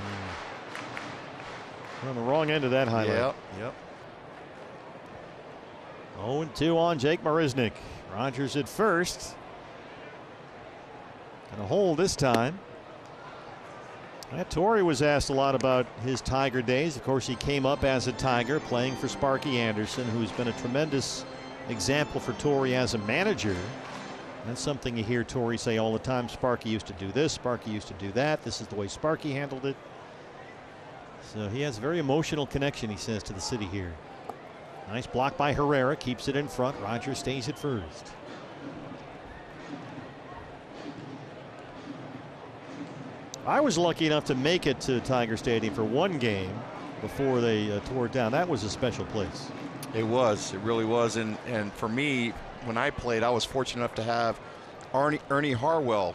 We're on the wrong end of that highlight. Yep. 0-2 on Jake Marisnik. Rogers at first. Gonna hold this time. Torrey was asked a lot about his Tiger days. Of course, he came up as a Tiger playing for Sparky Anderson, who's been a tremendous example for Torrey as a manager. That's something you hear Torrey say all the time. Sparky used to do this, Sparky used to do that. This is the way Sparky handled it. So he has a very emotional connection, he says, to the city here. Nice block by Herrera, keeps it in front. Rogers stays at first. I was lucky enough to make it to Tiger Stadium for one game before they tore it down. That was a special place. It was. It really was. And for me, when I played, I was fortunate enough to have Ernie Harwell,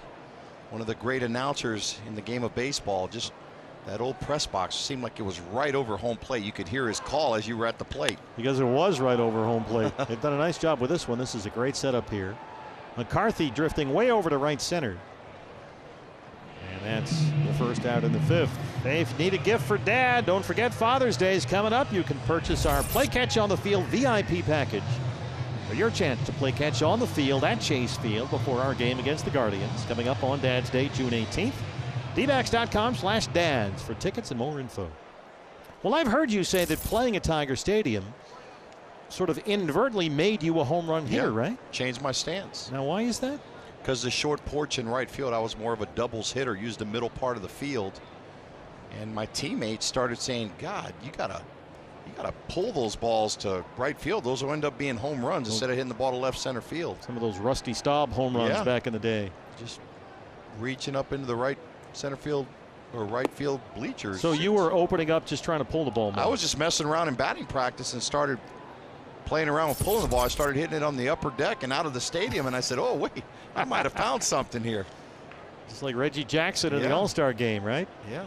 one of the great announcers in the game of baseball. Just that old press box seemed like it was right over home plate. You could hear his call as you were at the plate. Because it was right over home plate. They've done a nice job with this one. This is a great setup here. McCarthy drifting way over to right center. And that's the first out in the fifth. Hey, if you need a gift for Dad, don't forget Father's Day is coming up. You can purchase our Play Catch on the Field VIP package for your chance to play catch on the field at Chase Field before our game against the Guardians coming up on Dad's Day, June 18th. DBacks.com/dads for tickets and more info. Well, I've heard you say that playing at Tiger Stadium sort of inadvertently made you a home run hitter, right? Changed my stance. Now, why is that? Because the short porch in right field, I was more of a doubles hitter, used the middle part of the field. And my teammates started saying, God, you gotta pull those balls to right field. Those will end up being home runs instead of hitting the ball to left center field. Some of those Rusty Staub home runs back in the day. Just reaching up into the right center field or right field bleachers. So you were opening up just trying to pull the ball more. I was just messing around in batting practice and started playing around with pulling the ball. I started hitting it on the upper deck and out of the stadium, and I said, oh, wait, I might have found something here. Just like Reggie Jackson in the All-Star game, right? Yeah.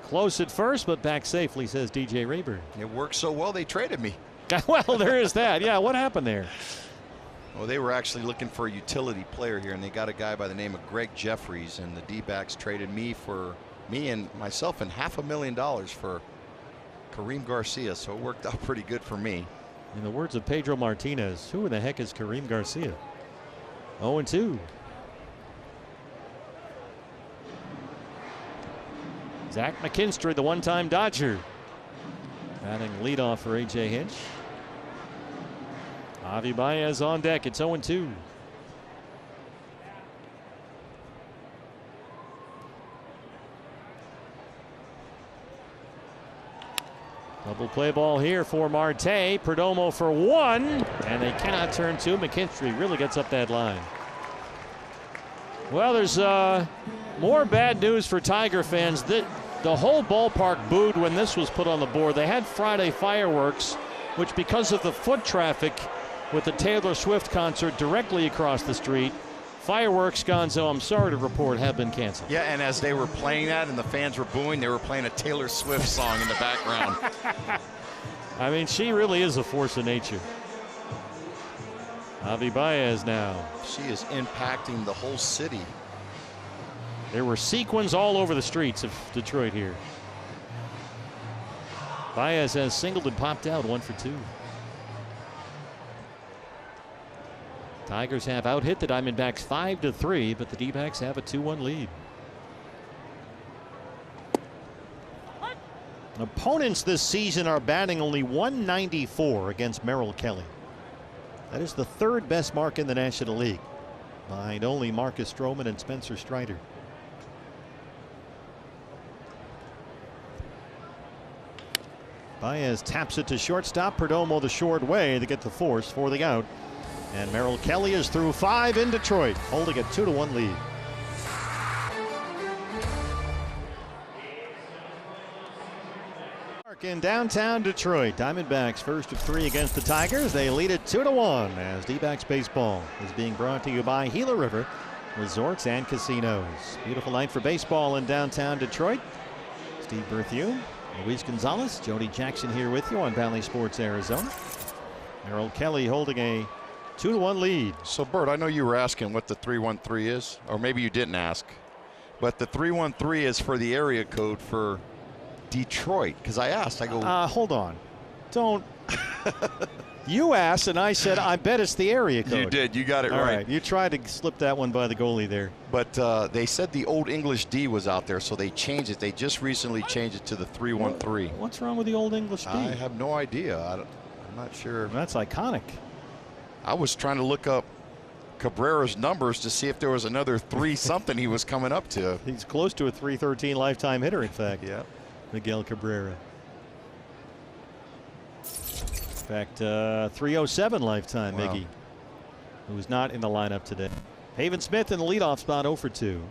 Close at first, but back safely, says DJ Rayburn. It worked so well, they traded me. Well, there is that. Yeah, what happened there? Well, they were actually looking for a utility player here, and they got a guy by the name of Greg Jeffries, and the D-backs traded me and myself and $500,000 for Kareem Garcia, so it worked out pretty good for me. In the words of Pedro Martinez, who in the heck is Kareem Garcia? 0-2. Zach McKinstry, the one-time Dodger, batting leadoff for A.J. Hinch. Javi Baez on deck. It's 0-2. Double play ball here for Marte. Perdomo for one, and they cannot turn two. McKinstry really gets up that line. Well, there's more bad news for Tiger fans. The whole ballpark booed when this was put on the board. They had Friday fireworks, which because of the foot traffic with the Taylor Swift concert directly across the street, fireworks, Gonzo, I'm sorry to report, have been canceled. Yeah, and as they were playing that and the fans were booing, they were playing a Taylor Swift song in the background. I mean, she really is a force of nature. Javi Baez now. She is impacting the whole city. There were sequins all over the streets of Detroit here. Baez has singled and popped out 1 for 2. Tigers have out-hit the Diamondbacks 5-3, but the D-backs have a 2-1 lead. Opponents this season are batting only .194 against Merrill Kelly. That is the third best mark in the National League, behind only Marcus Stroman and Spencer Strider. Baez taps it to shortstop. Perdomo the short way to get the force for the out. And Merrill Kelly is through 5 in Detroit, holding a 2-1 lead. In downtown Detroit, Diamondbacks first of 3 against the Tigers. They lead it 2-1 as D-backs baseball is being brought to you by Gila River Resorts and Casinos. Beautiful night for baseball in downtown Detroit. Steve Berthiaume, Luis Gonzalez, Jody Jackson here with you on Valley Sports Arizona. Merrill Kelly holding a 2-1 lead. So, Bert, I know you were asking what the 313 is, or maybe you didn't ask, but the 313 is for the area code for Detroit, because I asked. I go, hold on. Don't. You asked, and I said, I bet it's the area code. You did. You got it All right. You tried to slip that one by the goalie there. But they said the old English D was out there, so they changed it. They just recently changed it to the 313. What's wrong with the old English D? I have no idea. I'm not sure. That's iconic. I was trying to look up Cabrera's numbers to see if there was another 3-something he was coming up to. He's close to a 313 lifetime hitter, in fact. Yeah. Miguel Cabrera. In fact, 307 lifetime, wow. Miggy, who's not in the lineup today. Haven Smith in the leadoff spot, 0 for 2.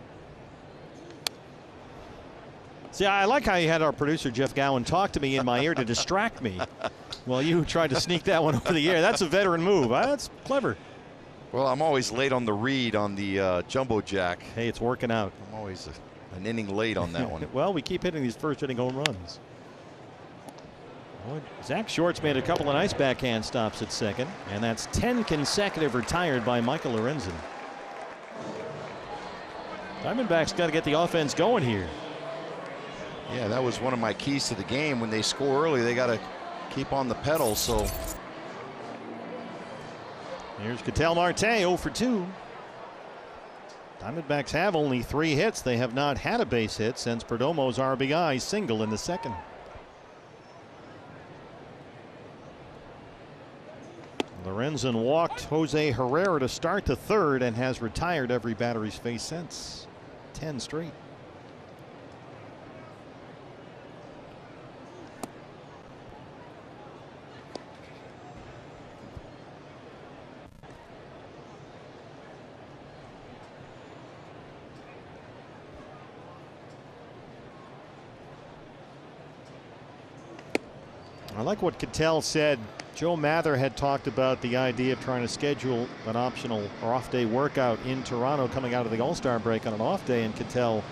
See, I like how you had our producer, Jeff Gowen, talk to me in my ear to distract me while you tried to sneak that one over the air. That's a veteran move. That's clever. Well, I'm always late on the read on the Jumbo Jack. Hey, it's working out. I'm always an inning late on that one. Well, we keep hitting these first inning home runs. Zach Short's made a couple of nice backhand stops at second, and that's 10 consecutive retired by Michael Lorenzen. Diamondbacks got to get the offense going here. Yeah, that was one of my keys to the game. When they score early, they got to keep on the pedal. So here's Ketel Marte, 0 for 2. Diamondbacks have only 3 hits. They have not had a base hit since Perdomo's RBI single in the second. Lorenzen walked Jose Herrera to start the third and has retired every batter he's faced since. 10 straight. I like what Cattell said. Joe Mather had talked about the idea of trying to schedule an optional or off-day workout in Toronto coming out of the All-Star break on an off day, and Cattell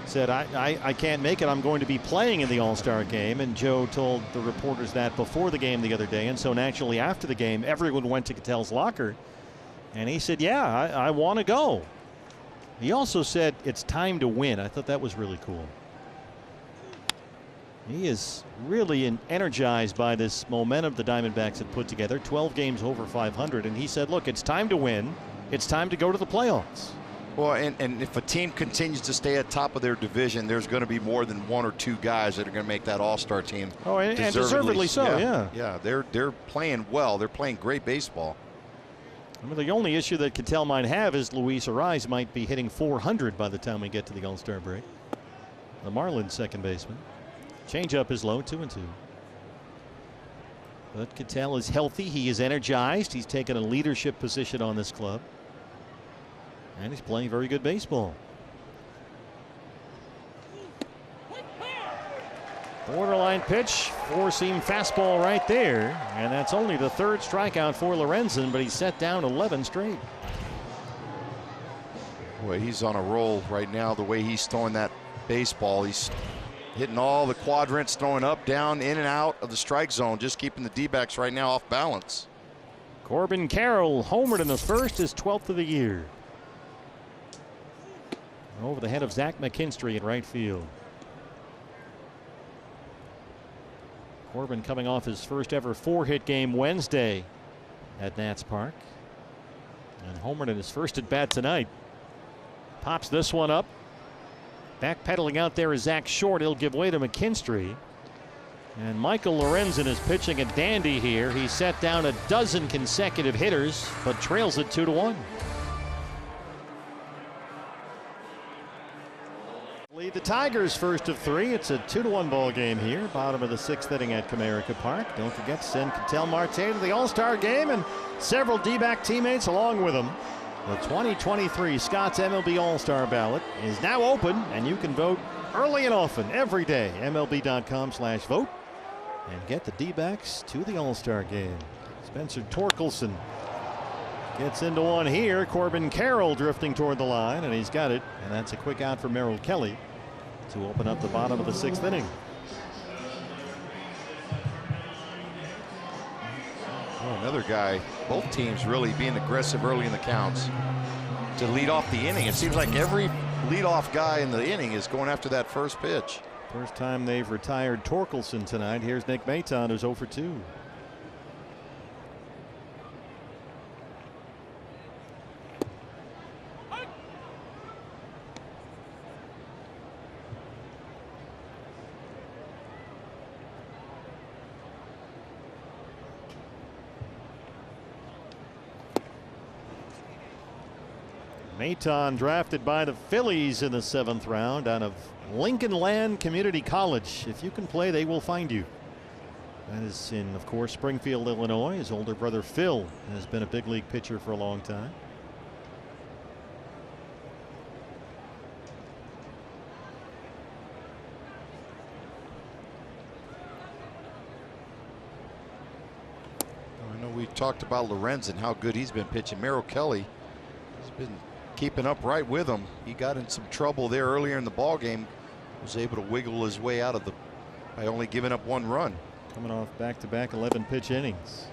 said, I can't make it. I'm going to be playing in the All-Star game. And Joe told the reporters that before the game the other day. And so naturally after the game, everyone went to Cattell's locker. And he said, yeah, I want to go. He also said it's time to win. I thought that was really cool. He is really energized by this momentum the Diamondbacks have put together. 12 games over 500. And he said, look, it's time to win. It's time to go to the playoffs. Well, and if a team continues to stay at top of their division, there's going to be more than one or two guys that are going to make that all-star team. Oh, and deservedly so, yeah. Yeah, they're playing well. They're playing great baseball. I mean, the only issue that Cattell might have is Luis Ariz might be hitting 400 by the time we get to the All-Star break. The Marlins second baseman. Changeup is low, 2-2. But Cattell is healthy. He is energized. He's taken a leadership position on this club. And he's playing very good baseball. Borderline pitch, four-seam fastball right there. And that's only the third strikeout for Lorenzen, but he's set down 11 straight. Boy, he's on a roll right now. The way he's throwing that baseball, he's hitting all the quadrants, throwing up, down, in and out of the strike zone, just keeping the D-backs right now off balance. Corbin Carroll homered in the first, his 12th of the year. Over the head of Zach McKinstry in right field. Corbin coming off his first ever 4-hit game Wednesday at Nats Park. And homered in his first at bat tonight. Pops this one up. Backpedaling out there is Zach Short. He'll give way to McKinstry. And Michael Lorenzen is pitching a dandy here. He set down a dozen consecutive hitters, but trails it 2-1. Lead the Tigers first of three. It's a 2-1 ball game here. Bottom of the 6th inning at Comerica Park. Don't forget to send Cattell Marte to the All-Star game and several D-back teammates along with him. The 2023 Scott's MLB All-Star ballot is now open, and you can vote early and often every day. MLB.com/vote and get the D-backs to the All-Star game. Spencer Torkelson gets into one here. Corbin Carroll drifting toward the line, and he's got it. And that's a quick out for Merrill Kelly to open up the bottom of the 6th inning. Oh, another guy, both teams really being aggressive early in the counts to lead off the inning. It seems like every leadoff guy in the inning is going after that first pitch. First time they've retired Torkelson tonight. Here's Nick Maton, who's 0 for 2. Maton drafted by the Phillies in the 7th round out of Lincoln Land Community College. If you can play, they will find you. That is in, of course, Springfield, Illinois. His older brother Phil has been a big league pitcher for a long time. I know we talked about Lorenzen, how good he's been pitching. Merrill Kelly has been keeping up right with him. He got in some trouble there earlier in the ball game. Was able to wiggle his way out of the by only giving up 1 run. Coming off back-to-back 11 pitch innings.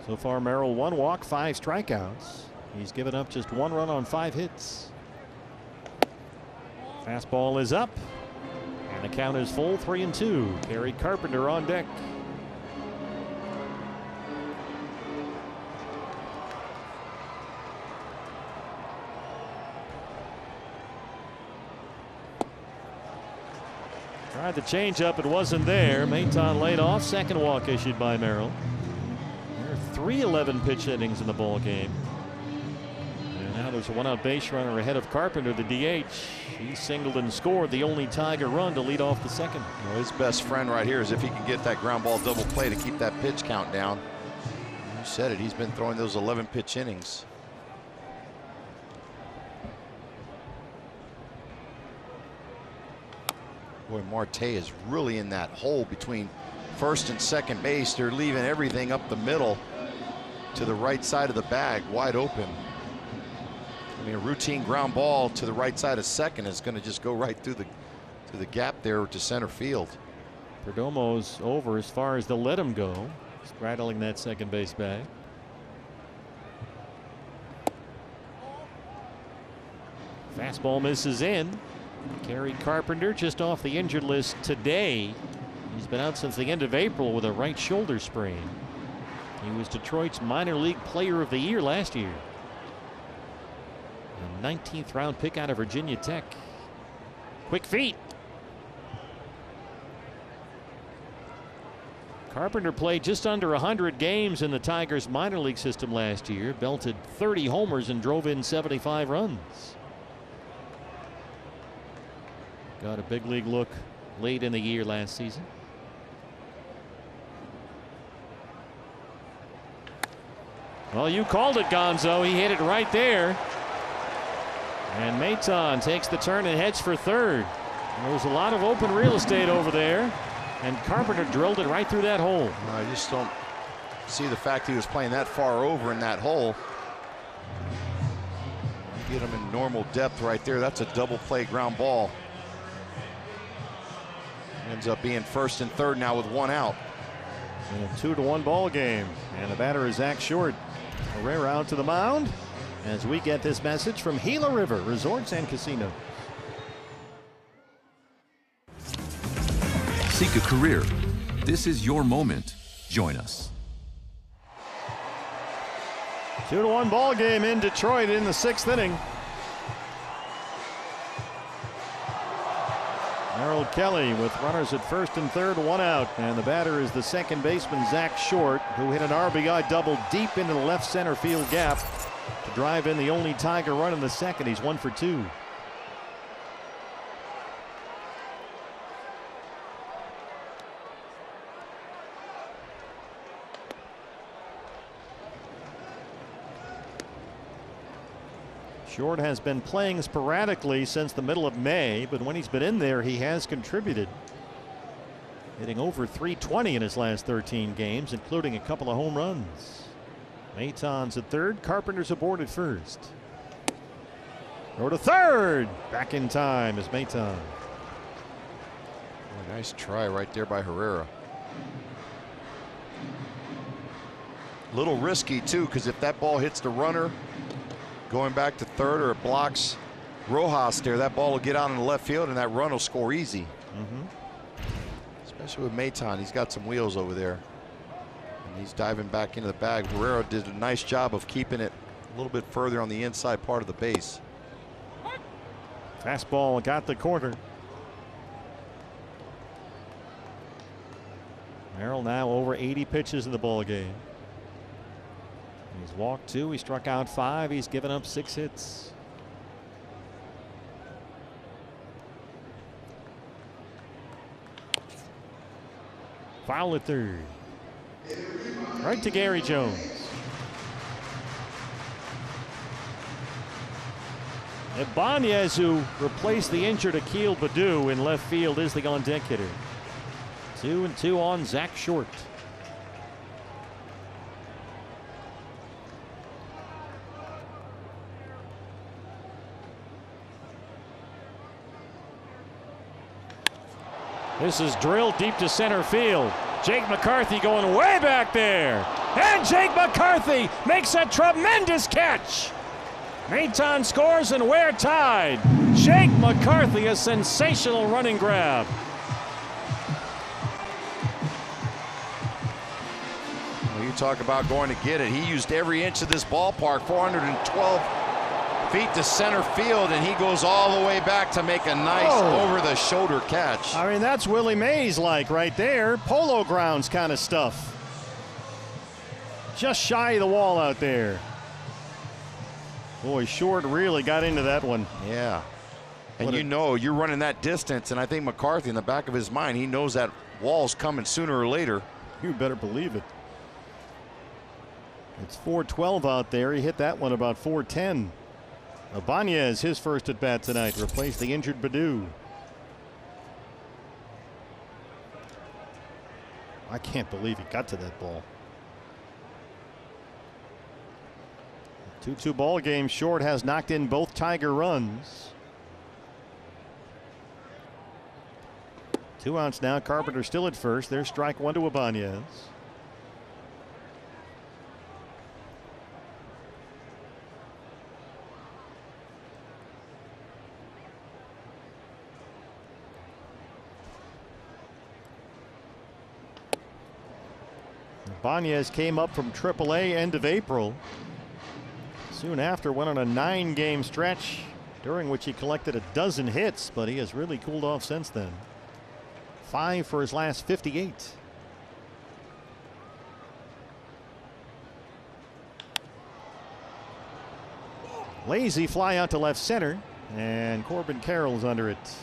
So far, Merrill 1 walk, 5 strikeouts. He's given up just 1 run on 5 hits. Fastball is up. And the count is full, 3-2. Gary Carpenter on deck. Tried the changeup, it wasn't there. Maton laid off. Second walk issued by Merrill. There are 3 11-pitch innings in the ball game. And now there's a one-out base runner ahead of Carpenter, the DH. He singled and scored the only Tiger run to lead off the second. Well, his best friend right here is if he can get that ground ball double play to keep that pitch count down. You said it, he's been throwing those 11-pitch innings. Boy, Marte is really in that hole between first and second base. They're leaving everything up the middle to the right side of the bag, wide open. I mean, a routine ground ball to the right side of second is going to just go right through the gap there to center field. Perdomo's over as far as they'll let him go, straddling that second base bag. Fastball misses in. Kerry Carpenter just off the injured list today. He's been out since the end of April with a right shoulder sprain. He was Detroit's minor league player of the year last year. A 19th round pick out of Virginia Tech. Quick feet. Carpenter played just under 100 games in the Tigers minor league system last year, belted 30 homers and drove in 75 runs. Got a big league look late in the year last season. Well, you called it, Gonzo. He hit it right there. And Maton takes the turn and heads for third. There was a lot of open real estate over there, and Carpenter drilled it right through that hole. I just don't see the fact he was playing that far over in that hole. Get him in normal depth right there. That's a double play ground ball. Ends up being first and third now with one out. And a 2-1 ball game. And the batter is Zach Short. Herrera out to the mound as we get this message from Gila River Resorts and Casinos. Seek a career. This is your moment. Join us. 2-1 ball game in Detroit in the 6th inning. Merrill Kelly with runners at first and third, one out. And the batter is the second baseman, Zach Short, who hit an RBI double deep into the left center field gap to drive in the only Tiger run in the second. He's 1 for 2. Short has been playing sporadically since the middle of May, but when he's been in there, he has contributed. Hitting over .320 in his last 13 games, including a couple of home runs. Maton's at third, Carpenter's aboard at first. Go to third. Back in time is Maton. Nice try right there by Herrera. A little risky too, because if that ball hits the runner going back to third, or it blocks Rojas there, that ball will get out in the left field and that run will score easy. Especially with Maton, he's got some wheels over there. And he's diving back into the bag. Herrera did a nice job of keeping it a little bit further on the inside part of the base. Fastball got the corner. Merrill now over 80 pitches in the ball game. He's walked 2, he struck out 5, he's given up 6 hits. Foul at third. Right to Gary Jones. Ibanez, who replaced the injured Akil Baddoo in left field, is the on-deck hitter. 2-2 on Zach Short. This is drilled deep to center field. Jake McCarthy going way back there. And Jake McCarthy makes a tremendous catch. Maton scores and we're tied. Jake McCarthy, a sensational running grab. Well, you talk about going to get it. He used every inch of this ballpark, 412 feet to center field, and he goes all the way back to make a nice over-the-shoulder catch. I mean, that's Willie Mays like right there. Polo grounds kind of stuff. Just shy of the wall out there. Boy, Short really got into that one. Yeah. And you know, you're running that distance, and I think McCarthy, in the back of his mind, he knows that wall's coming sooner or later. You better believe it. It's 412 out there. He hit that one about 410. Ibanez, his first at bat tonight, replaced the injured Baddoo. I can't believe he got to that ball. 2-2 ball game. Short has knocked in both Tiger runs. 2 outs now. Carpenter still at first. There's strike 1 to Ibanez. Ibanez came up from AAA end of April. Soon after went on a 9-game stretch during which he collected a dozen hits, but he has really cooled off since then. 5 for his last 58. Lazy fly out to left center, and Corbin Carroll's under it.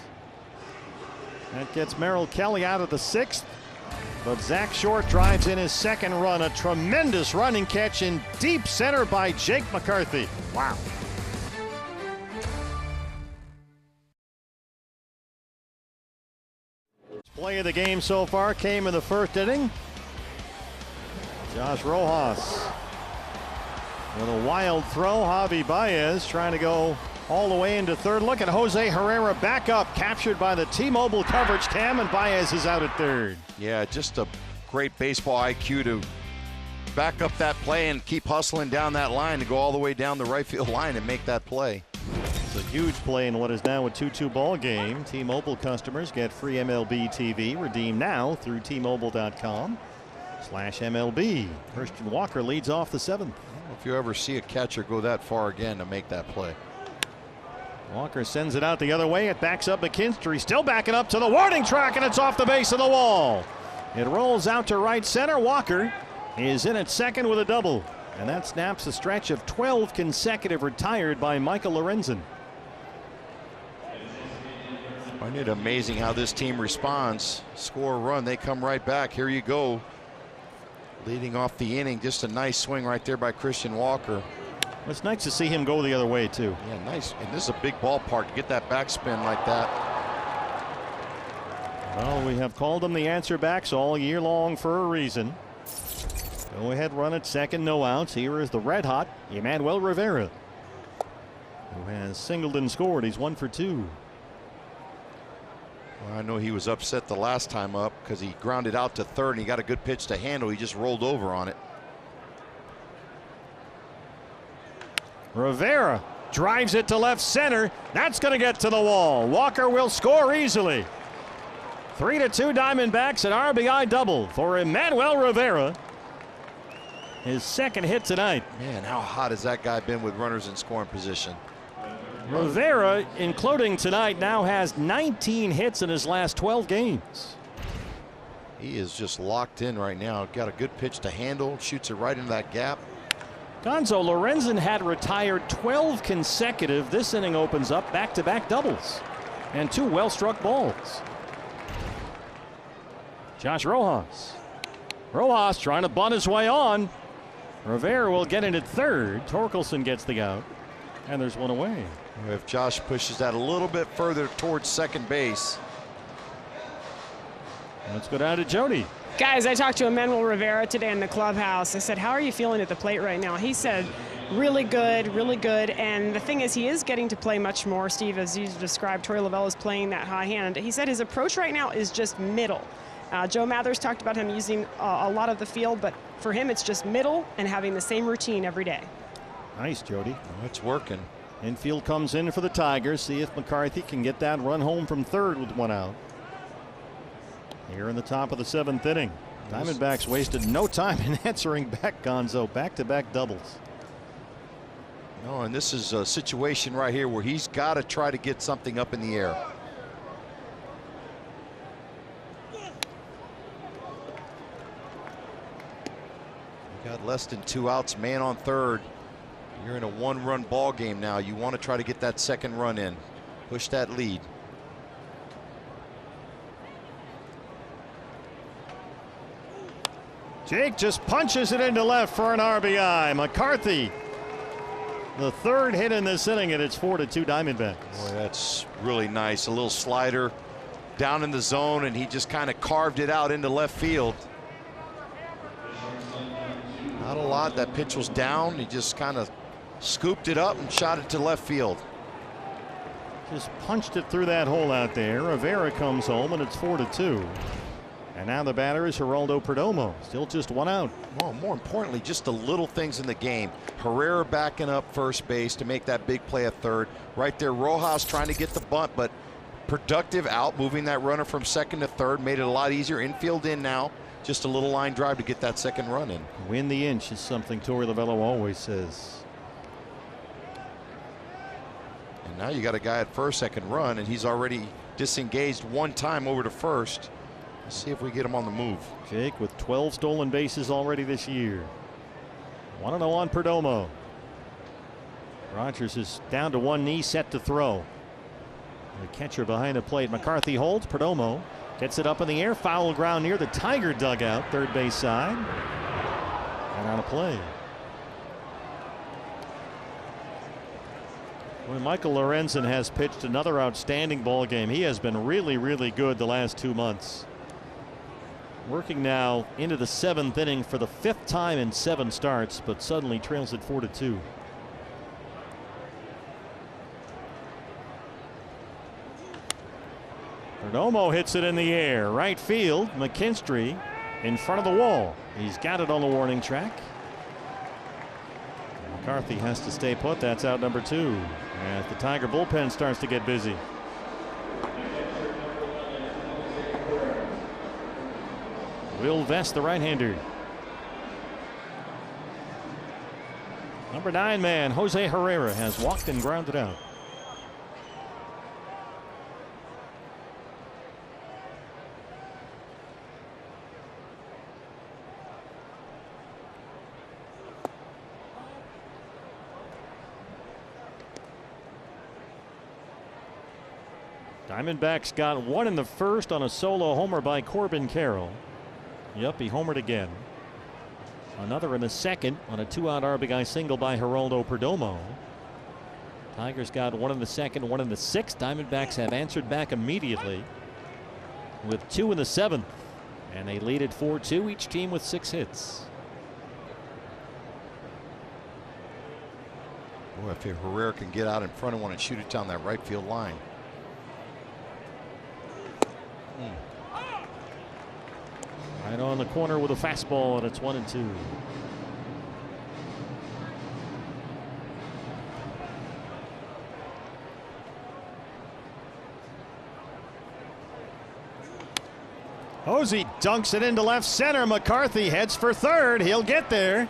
That gets Merrill Kelly out of the 6th. But Zach Short drives in his second run. A tremendous running catch in deep center by Jake McCarthy. Wow. Play of the game so far came in the first inning. Josh Rojas with a wild throw. Javi Baez trying to go all the way into third. Look at Jose Herrera back up, captured by the T-Mobile coverage cam, and Baez is out at third. Yeah, just a great baseball IQ to back up that play and keep hustling down that line to go all the way down the right field line and make that play. It's a huge play in what is now a 2-2 ball game. T-Mobile customers get free MLB TV. Redeem now through T-Mobile.com/MLB. Christian Walker leads off the 7th. If you ever see a catcher go that far again to make that play. Walker sends it out the other way. It backs up McKinstry. He's still backing up to the warning track, and it's off the base of the wall. It rolls out to right center. Walker is in at second with a double. And that snaps a stretch of 12 consecutive retired by Michael Lorenzen. I find it amazing how this team responds. Score a run, they come right back. Here you go. Leading off the inning, just a nice swing right there by Christian Walker. It's nice to see him go the other way, too. Yeah, nice. And this is a big ballpark to get that backspin like that. Well, we have called them the answer backs all year long for a reason. Go ahead run at second, no outs. Here is the red hot Emmanuel Rivera, who has singled and scored. He's 1 for 2. Well, I know he was upset the last time up because he grounded out to third and he got a good pitch to handle. He just rolled over on it. Rivera drives it to left center. That's going to get to the wall. Walker will score easily. 3-2 Diamondbacks, an RBI double for Emmanuel Rivera. His second hit tonight. Man, how hot has that guy been with runners in scoring position? Rivera, including tonight, now has 19 hits in his last 12 games. He is just locked in right now. Got a good pitch to handle, shoots it right into that gap. Gonzo, Lorenzen had retired 12 consecutive. This inning opens up back-to-back doubles and 2 well-struck balls. Josh Rojas. Rojas trying to bunt his way on. Rivera will get in at third. Torkelson gets the out, and there's one away. If Josh pushes that a little bit further towards second base. Let's go down to Jody. Guys, I talked to Emmanuel Rivera today in the clubhouse. I said, how are you feeling at the plate right now? He said, really good, really good. And the thing is, he is getting to play much more. Steve, as you described, Torey Lovell is playing that high hand. He said his approach right now is just middle. Joe Mathers talked about him using a lot of the field, but for him, it's just middle and having the same routine every day. Nice, Jody. Oh, it's working. Infield comes in for the Tigers. See if McCarthy can get that run home from third with 1 out. Here in the top of the 7th inning. Diamondbacks wasted no time in answering back, Gonzo. Back-to-back doubles. Oh, and this is a situation right here where he's got to try to get something up in the air. You got less than 2 outs, man on third. You're in a 1-run ball game now. You want to try to get that second run in, push that lead. Jake just punches it into left for an RBI. McCarthy, the third hit in this inning, and it's 4-2 Diamondbacks. Boy, that's really nice. A little slider down in the zone, and he just kind of carved it out into left field. Not a lot. That pitch was down. He just kind of scooped it up and shot it to left field. Just punched it through that hole out there. Rivera comes home, and it's 4-2. And now the batter is Geraldo Perdomo. Still just 1 out. Well, more importantly, just the little things in the game. Herrera backing up first base to make that big play at third. Right there, Rojas trying to get the bunt, but productive out, moving that runner from second to third, made it a lot easier. Infield in now. Just a little line drive to get that second run in. Win the inch is something Torey Lovello always says. And now you got a guy at first that can run, and he's already disengaged 1 time over to first. Let's see if we get him on the move. Jake with 12 stolen bases already this year. 1-0 on Perdomo. Rogers is down to 1 knee, set to throw. The catcher behind the plate. McCarthy holds. Perdomo gets it up in the air. Foul ground near the Tiger dugout, third base side. And on a play. Well, Michael Lorenzen has pitched another outstanding ball game. He has been really, really good the last 2 months. Working now into the 7th inning for the 5th time in 7 starts, but suddenly trails at 4-2. Perdomo hits it in the air. Right field. McKinstry in front of the wall. He's got it on the warning track. McCarthy has to stay put. That's out number 2. As the Tiger bullpen starts to get busy. Will Vest, the right-hander. Number 9 man, Jose Herrera, has walked and grounded out. Diamondbacks got 1 in the first on a solo homer by Corbin Carroll. Yep, he homered again. Another in the second on a 2-out RBI single by Geraldo Perdomo. Tigers got 1 in the second, 1 in the 6th. Diamondbacks have answered back immediately with 2 in the 7th. And they lead at 4-2, each team with 6 hits. Boy, if Herrera can get out in front of one and shoot it down that right field line. Right on the corner with a fastball, and it's 1-2. Hosey dunks it into left center. McCarthy heads for third. He'll get there.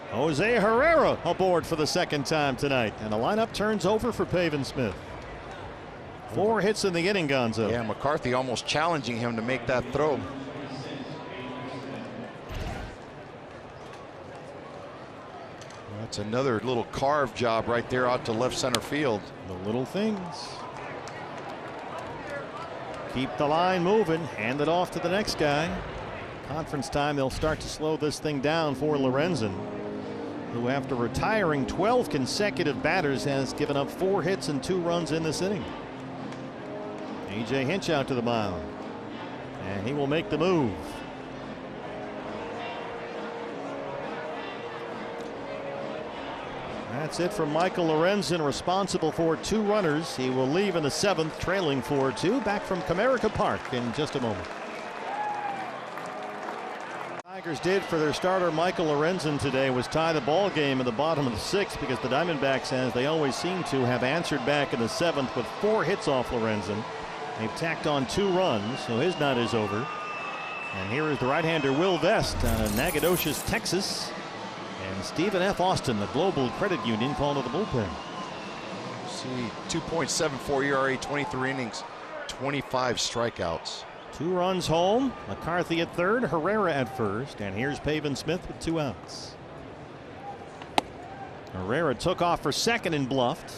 Jose Herrera aboard for the 2nd time tonight, and the lineup turns over for Pavin Smith. 4 hits in the inning, Gonzo. Yeah, McCarthy almost challenging him to make that throw. That's another little carve job right there out to left center field. The little things. Keep the line moving. Hand it off to the next guy. Conference time, they'll start to slow this thing down for Lorenzen, who after retiring 12 consecutive batters has given up 4 hits and 2 runs in this inning. A.J. Hinch out to the mound, and he will make the move. That's it from Michael Lorenzen, responsible for 2 runners. He will leave in the 7th, trailing 4-2. Back from Comerica Park in just a moment. Tigers did for their starter Michael Lorenzen today was tie the ball game in the bottom of the 6th, because the Diamondbacks, as they always seem to, have answered back in the 7th with 4 hits off Lorenzen. They've tacked on 2 runs, so his night is over. And here is the right-hander Will Vest out of Nacogdoches, Texas. And Stephen F. Austin, the Global Credit Union, called to the bullpen. See, 2.74 ERA, 23 innings, 25 strikeouts. 2 runs home. McCarthy at third, Herrera at first, and here's Pavin Smith with 2 outs. Herrera took off for second and bluffed.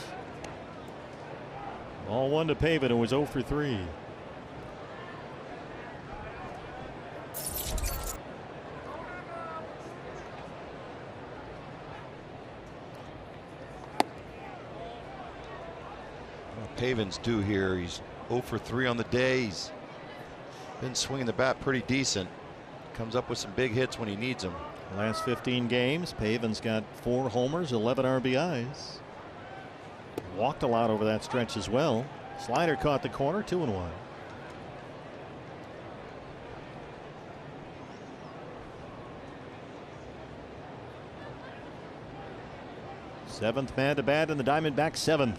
Ball 1 to Pavin, who was 0 for 3. Pavin's due here. He's 0 for 3 on the day. He's been swinging the bat pretty decent. Comes up with some big hits when he needs them. Last 15 games, Pavin's got 4 homers, 11 RBIs. Walked a lot over that stretch as well. Slider caught the corner, 2-1. Seventh man to bat in the Diamondbacks, 7th.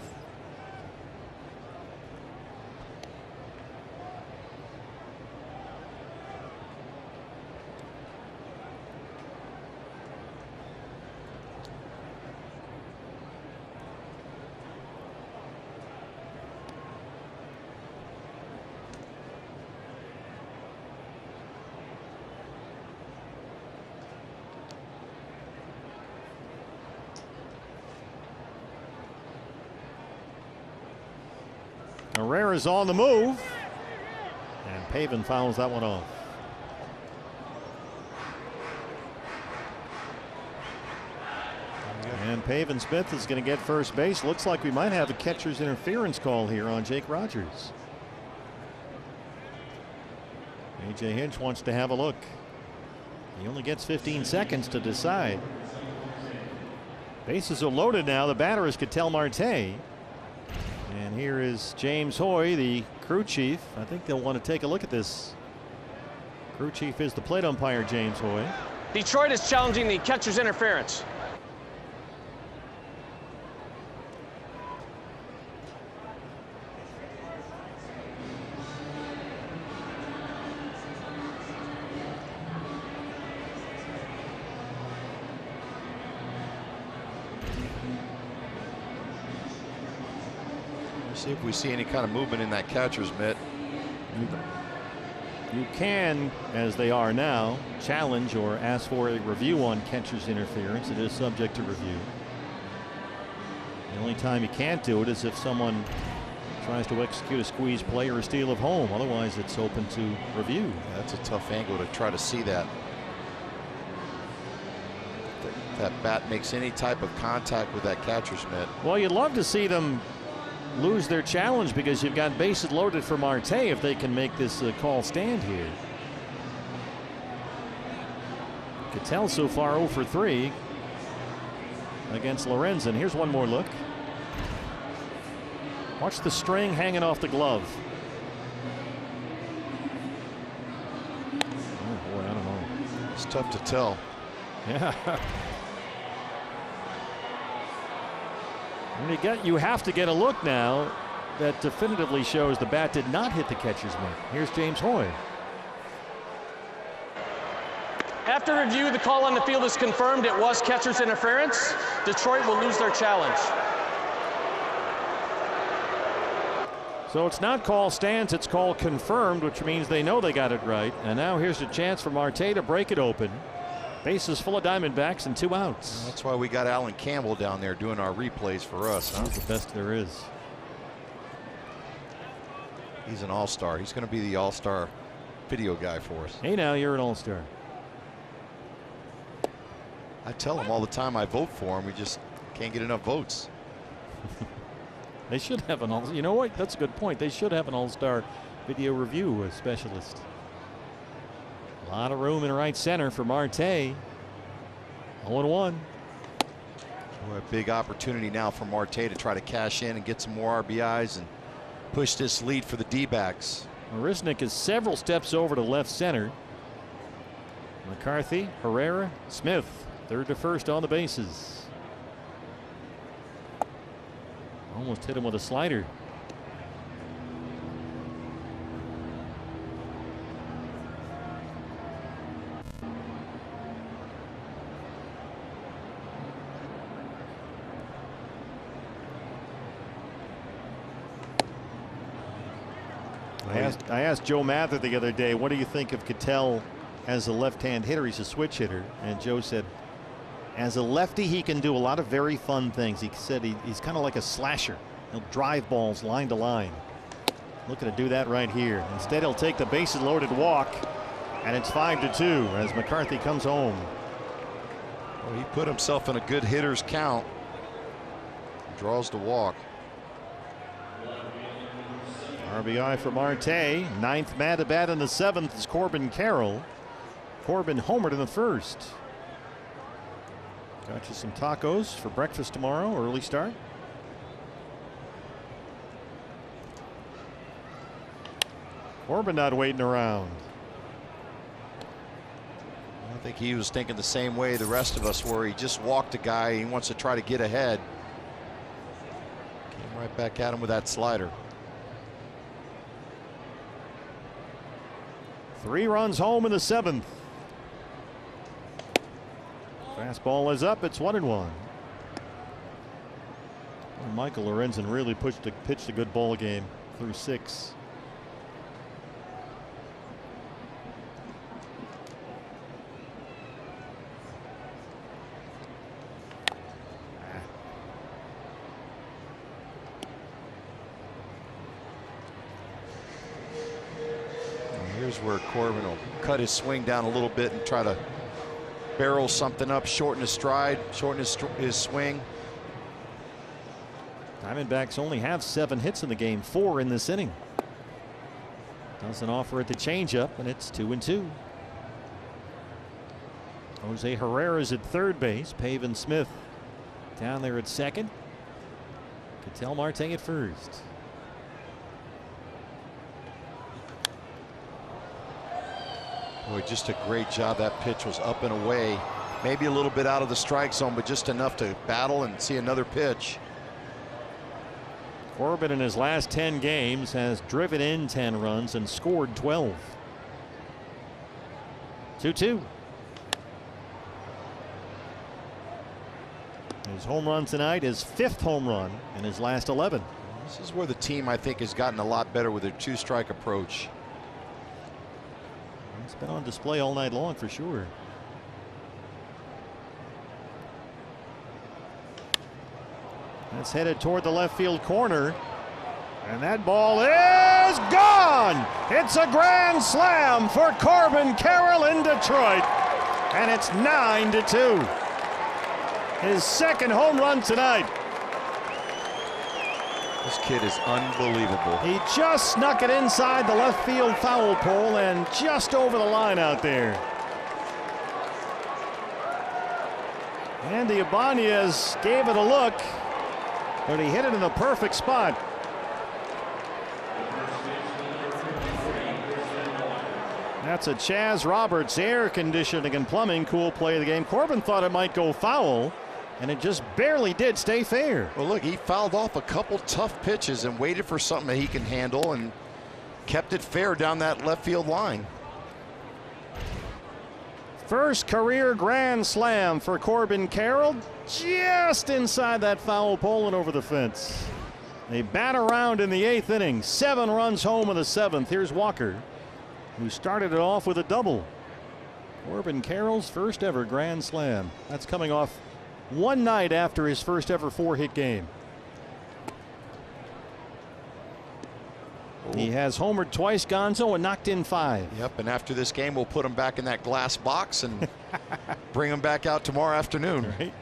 Herrera's on the move, and Pavin fouls that one off. And Pavin Smith is going to get first base. Looks like we might have a catcher's interference call here on Jake Rogers. A.J. Hinch wants to have a look. He only gets 15 seconds to decide. Bases are loaded now. The batter is Ketel Marte. And here is James Hoy, the crew chief. I think they'll want to take a look at this. Crew chief is the plate umpire, James Hoy. Detroit is challenging the catcher's interference. See if we see any kind of movement in that catcher's mitt. You can, as they are now, challenge or ask for a review on catcher's interference. It is subject to review. The only time you can't do it is if someone tries to execute a squeeze play or a steal of home. Otherwise, it's open to review. Yeah, that's a tough angle to try to see that. If that bat makes any type of contact with that catcher's mitt. Well, you'd love to see them lose their challenge because you've got bases loaded for Marte if they can make this call stand here. Ketel so far 0 for 3 against Lorenzen. Here's one more look. Watch the string hanging off the glove. Oh boy, I don't know. It's tough to tell. Yeah. You have to get a look now that definitively shows the bat did not hit the catcher's mitt. Here's James Hoy. After review, the call on the field is confirmed. It was catcher's interference. Detroit will lose their challenge. So it's not call stands, it's call confirmed, which means they know they got it right. And now here's a chance for Marte to break it open. Bases full of Diamondbacks and 2 outs. That's why we got Alan Campbell down there doing our replays for us. Huh? He's the best there is. He's an all-star. He's going to be the all-star video guy for us. Hey, now you're an all-star. I tell him all the time I vote for him. We just can't get enough votes. They should have an all. You know what? That's a good point. They should have an all-star video review specialist. A lot of room in right center for Marte. 0-1. A big opportunity now for Marte to try to cash in and get some more RBIs and push this lead for the D-backs. Marisnik is several steps over to left center. McCarthy, Herrera, Smith, third to first on the bases. Almost hit him with a slider. I asked Joe Mather the other day, what do you think of Cattell as a left-hand hitter? He's a switch hitter. And Joe said, as a lefty, he can do a lot of very fun things. He said he's kind of like a slasher. He'll drive balls line to line. Looking to do that right here. Instead, he'll take the bases loaded walk, and it's 5-2 as McCarthy comes home. Well, he put himself in a good hitter's count. Draws the walk. RBI for Marte. 9th man to bat in the 7th is Corbin Carroll. Corbin homered in the 1st. Got you some tacos for breakfast tomorrow. Early start. Corbin not waiting around. I think he was thinking the same way the rest of us were. He just walked a guy. He wants to try to get ahead. Came right back at him with that slider. 3 runs home in the 7th. Fastball is up. It's 1-1. Well, Michael Lorenzen really pitched a good ball game through 6. Here's where Corbin will cut his swing down a little bit and try to barrel something up, shorten his stride, shorten his swing. Diamondbacks only have 7 hits in the game, 4 in this inning. Doesn't offer at the changeup, and it's 2-2. Jose Herrera's at third base. Pavin Smith down there at second. Cattell Marte at first. Boy, just a great job. That pitch was up and away. Maybe a little bit out of the strike zone, but just enough to battle and see another pitch. Corbin in his last 10 games has driven in 10 runs and scored 12. 2-2. His home run tonight, his 5th home run in his last 11. This is where the team, I think, has gotten a lot better with their 2-strike approach. It's been on display all night long for sure. That's headed toward the left field corner. And that ball is gone. It's a grand slam for Corbin Carroll in Detroit. And it's 9-2. His 2nd home run tonight. This kid is unbelievable. He just snuck it inside the left field foul pole and just over the line out there. Andy Ibanez gave it a look, but he hit it in the perfect spot. That's a Chaz Roberts air conditioning and plumbing cool play of the game. Corbin thought it might go foul, and it just barely did stay fair. Well, look, he fouled off a couple tough pitches and waited for something that he can handle and kept it fair down that left field line. First career grand slam for Corbin Carroll, just inside that foul pole and over the fence. They bat around in the 8th inning. 7 runs home in the 7th. Here's Walker, who started it off with a double. Corbin Carroll's first ever grand slam. That's coming off one night after his first ever 4-hit game. He has homered twice, Gonzo, and knocked in 5. Yep, and after this game, we'll put him back in that glass box and bring him back out tomorrow afternoon. Right.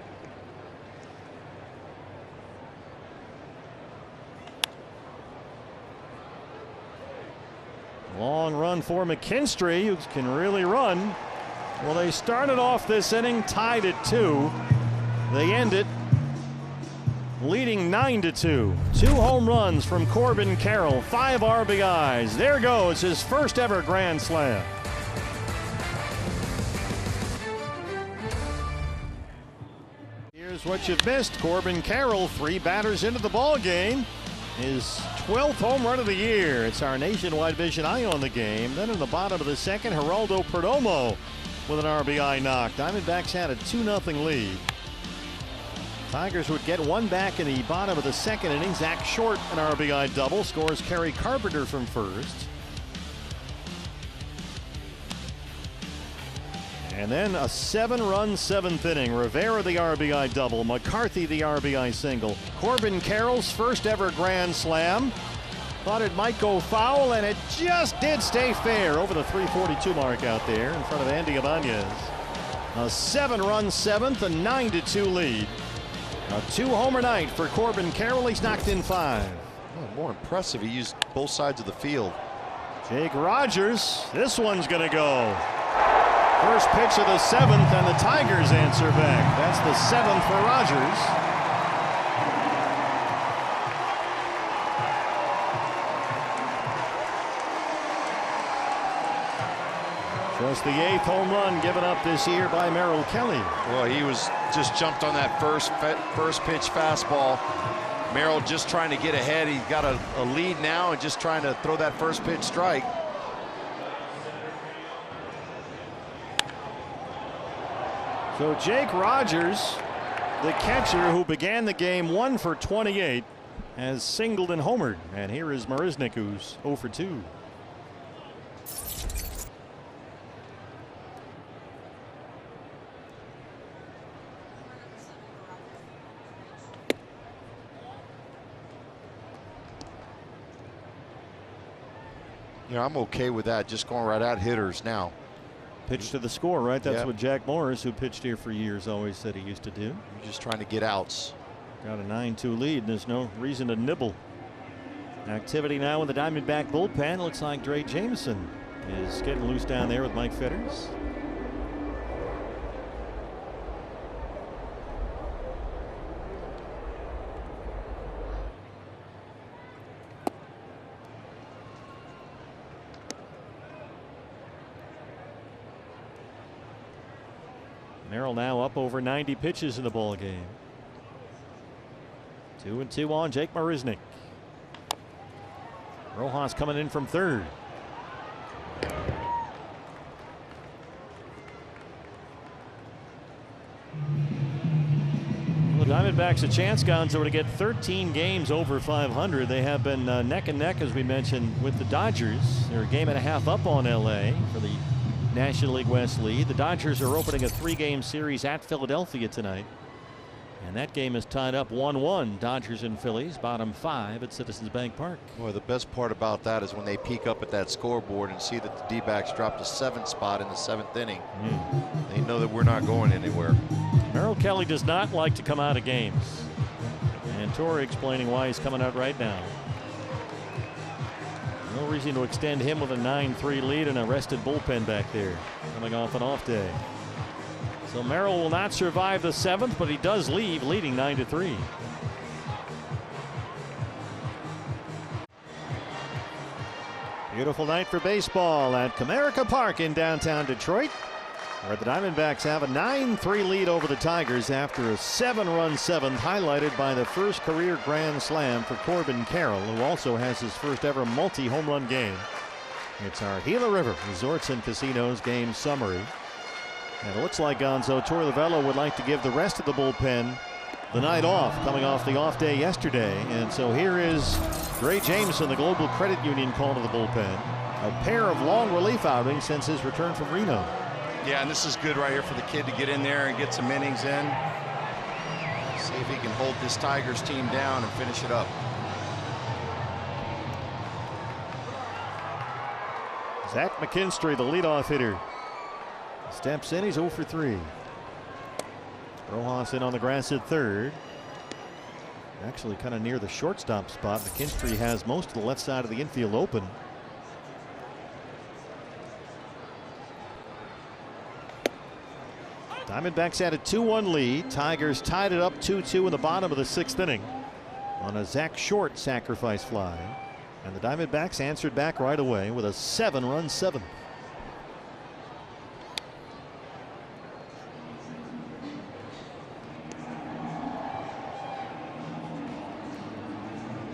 Long run for McKinstry, who can really run. Well, they started off this inning tied at 2. They end it leading 9-2. 2 home runs from Corbin Carroll, 5 RBIs. There goes his first ever grand slam. Here's what you've missed. Corbin Carroll, 3 batters into the ball game. His 12th home run of the year. It's our nationwide vision eye on the game. Then in the bottom of the 2nd, Geraldo Perdomo with an RBI knock. Diamondbacks had a 2-0 lead. Tigers would get 1 back in the bottom of the 2nd inning. Zach Short, an RBI double, scores Kerry Carpenter from first. And then a 7-run 7th inning. Rivera the RBI double, McCarthy the RBI single. Corbin Carroll's first ever grand slam. Thought it might go foul, and it just did stay fair over the 342 mark out there in front of Andy Ibanez. A 7-run 7th, a 9-2 lead. A 2-homer night for Corbin Carroll. He's knocked in 5. Oh, more impressive, he used both sides of the field. Jake Rogers, this one's going to go. First pitch of the 7th, and the Tigers answer back. That's the 7th for Rogers. Just the 8th home run given up this year by Merrill Kelly. Well, he was just jumped on that first pitch fastball. Merrill just trying to get ahead. He's got a lead now and just trying to throw that first pitch strike. So Jake Rogers, the catcher who began the game 1 for 28, has singled and homered. And here is Marisnick, who's 0 for 2. You know, I'm okay with that, just going right at hitters now. Pitch to the score, right? That's what Jack Morris, who pitched here for years, always said he used to do. You're just trying to get outs. Got a 9-2 lead, and there's no reason to nibble. Activity now in the Diamondback bullpen. Looks like Dre Jameson is getting loose down there with Mike Fetters. Merrill now up over 90 pitches in the ball game. 2-2 on Jake Marisnick. Rojas coming in from third. Well, the Diamondbacks a chance, Gonzo, to get 13 games over 500. They have been neck and neck, as we mentioned, with the Dodgers. They're a game and a half up on LA for the National League West lead. The Dodgers are opening a 3-game series at Philadelphia tonight. And that game is tied up 1-1. Dodgers and Phillies, bottom 5 at Citizens Bank Park. Boy, the best part about that is when they peek up at that scoreboard and see that the D-backs dropped a 7th spot in the 7th inning. They know that we're not going anywhere. Merrill Kelly does not like to come out of games. And Torrey explaining why he's coming out right now. No reason to extend him with a 9-3 lead and a rested bullpen back there, coming off an off day. So Merrill will not survive the 7th, but he does leave, leading 9-3. Beautiful night for baseball at Comerica Park in downtown Detroit, where the Diamondbacks have a 9-3 lead over the Tigers after a 7-run 7th, highlighted by the first career grand slam for Corbin Carroll, who also has his first ever multi-home run game. It's our Gila River Resorts and Casinos game summary. And it looks like, Gonzo, Torey Lovullo would like to give the rest of the bullpen the night off, coming off the off day yesterday. And so here is Dre Jameson, the Global Credit Union, call to the bullpen. A pair of long relief outings since his return from Reno. Yeah, and this is good right here for the kid to get in there and get some innings in. See if he can hold this Tigers team down and finish it up. Zach McKinstry, the leadoff hitter, steps in. He's 0 for 3. Rojas in on the grass at third. Actually kind of near the shortstop spot. McKinstry has most of the left side of the infield open. Diamondbacks had a 2-1 lead. Tigers tied it up 2-2 in the bottom of the 6th inning on a Zach Short sacrifice fly. And the Diamondbacks answered back right away with a 7-run 7th.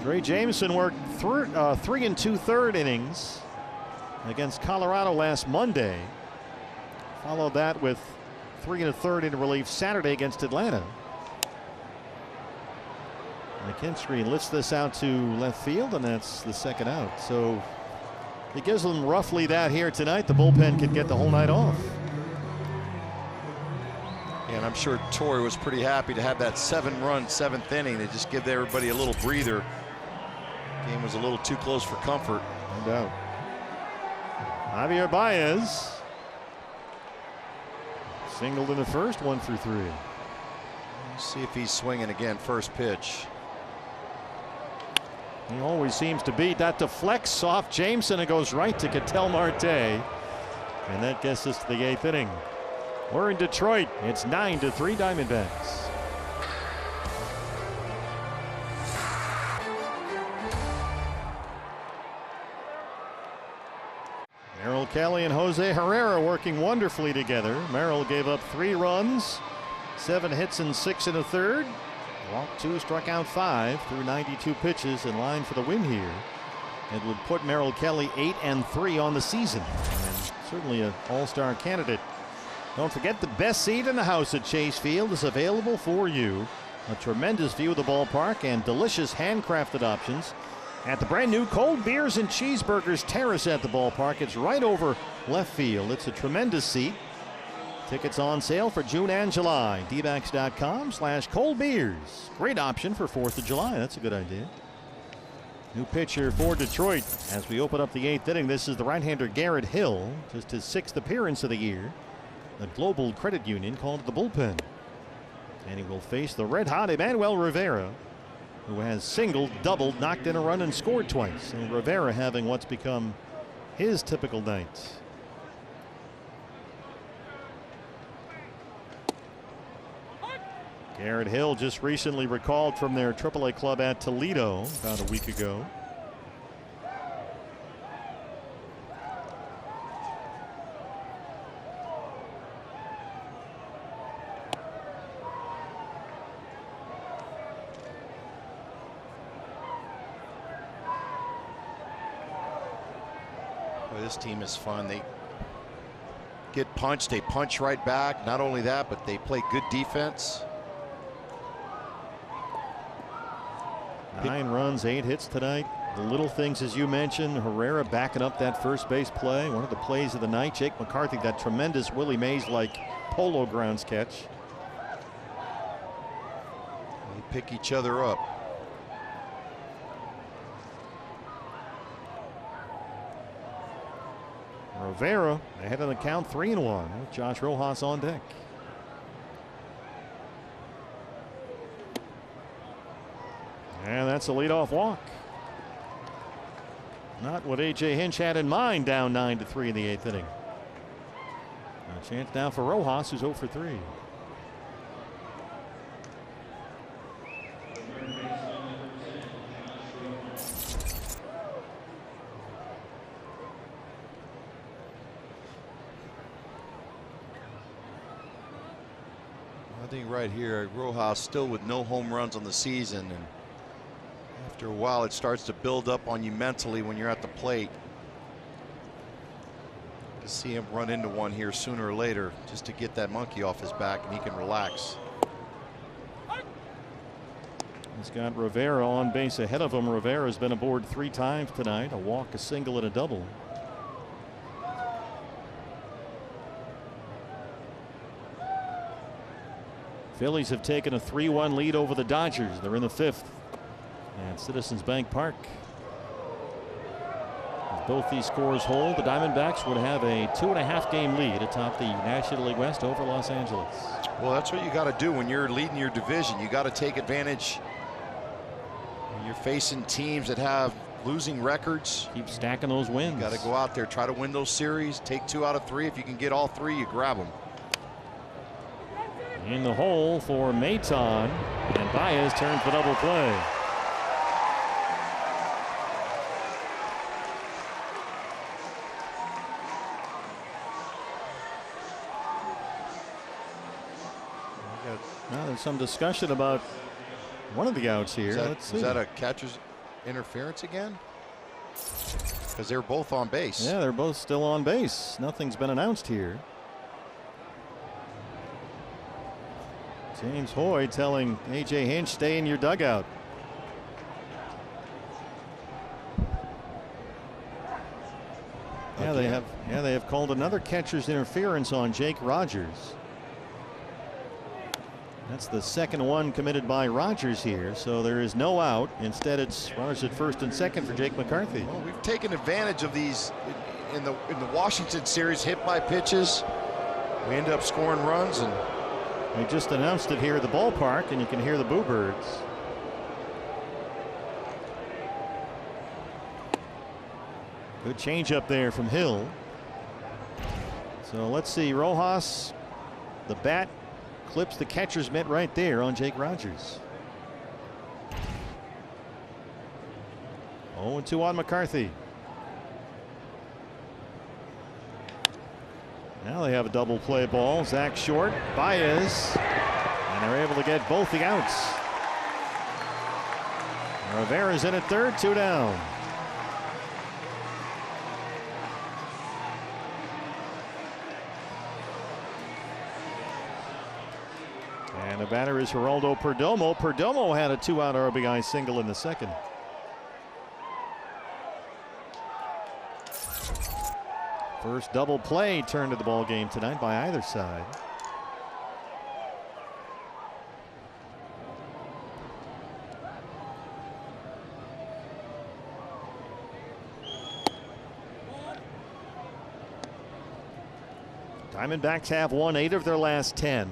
Dre Jameson worked 3 2/3 innings against Colorado last Monday. Followed that with 3 1/3 in relief Saturday against Atlanta. McKinstry lifts this out to left field, and that's the second out. So he gives them roughly that here tonight. The bullpen can get the whole night off. And I'm sure Torrey was pretty happy to have that 7-run 7th inning to just give everybody a little breather. Game was a little too close for comfort. No doubt. Javier Baez singled in the first, 1 for 3. Let's see if he's swinging again. First pitch. He always seems to be. That deflects off Jameson and goes right to Ketel Marte. And that gets us to the 8th inning. We're in Detroit. It's 9-3 Diamondbacks. Merrill Kelly and Jose Herrera working wonderfully together. Merrill gave up 3 runs, 7 hits and 6 1/3. Walked 2, struck out 5 through 92 pitches, in line for the win here. It would put Merrill Kelly 8-3 on the season, and certainly an all-star candidate. Don't forget, the best seat in the house at Chase Field is available for you. A tremendous view of the ballpark and delicious handcrafted options at the brand new Cold Beers and Cheeseburgers Terrace at the ballpark. It's right over left field. It's a tremendous seat. Tickets on sale for June and July. dbacks.com/cold beers. Great option for 4th of July. That's a good idea. New pitcher for Detroit as we open up the 8th inning. This is the right-hander Garrett Hill, just his 6th appearance of the year. The Global Credit Union called the bullpen. And he will face the red-hot Emmanuel Rivera, who has singled, doubled, knocked in a run, and scored twice. And Rivera having what's become his typical night. Garrett Hill just recently recalled from their AAA club at Toledo about a week ago. Boy, this team is fun. They get punched, they punch right back. Not only that, but they play good defense. 9 runs, 8 hits tonight. The little things, as you mentioned, Herrera backing up that first base play. One of the plays of the night. Jake McCarthy, that tremendous Willie Mays-like polo grounds catch. They pick each other up. Rivera ahead of the count, 3-1 with Josh Rojas on deck. And that's a leadoff walk. Not what A.J. Hinch had in mind, down 9-3 in the 8th inning. A chance now for Rojas, who's 0 for 3. I think right here, Rojas still with no home runs on the season, and after a while it starts to build up on you mentally when you're at the plate. To see him run into one here sooner or later, just to get that monkey off his back and he can relax. He's got Rivera on base ahead of him. Rivera's been aboard 3 times tonight, a walk, a single, and a double. Phillies have taken a 3-1 lead over the Dodgers. They're in the 5th at Citizens Bank Park. If both these scores hold, the Diamondbacks would have a 2.5 game lead atop the National League West over Los Angeles. Well, that's what you got to do when you're leading your division. You got to take advantage when you're facing teams that have losing records. Keep stacking those wins. You got to go out there, try to win those series, take 2 out of 3. If you can get all 3, you grab them. In the hole for Maton, and Baez turns the double play. Now there's some discussion about one of the outs here. Let's see. Is that a catcher's interference again? Because they're both on base. Yeah, they're both still on base. Nothing's been announced here. James Hoy telling A.J. Hinch, stay in your dugout. Yeah, they have called another catcher's interference on Jake Rogers. That's the second one committed by Rogers here, so there is no out. Instead, it's runners at first and second for Jake McCarthy. Well, we've taken advantage of these in the Washington series, hit by pitches. We end up scoring runs, and they just announced it here at the ballpark, and you can hear the Boo Birds. Good changeup there from Hill. So let's see, Rojas, the bat clips the catcher's mitt right there on Jake Rogers. 0-2 on McCarthy. Now they have a double play ball. Zach short, Baez, and they're able to get both the outs. Rivera's in at third, 2 down. And the batter is Geraldo Perdomo. Perdomo had a 2-out RBI single in the second. First double play turned to the ball game tonight by either side. Diamondbacks have won 8 of their last 10.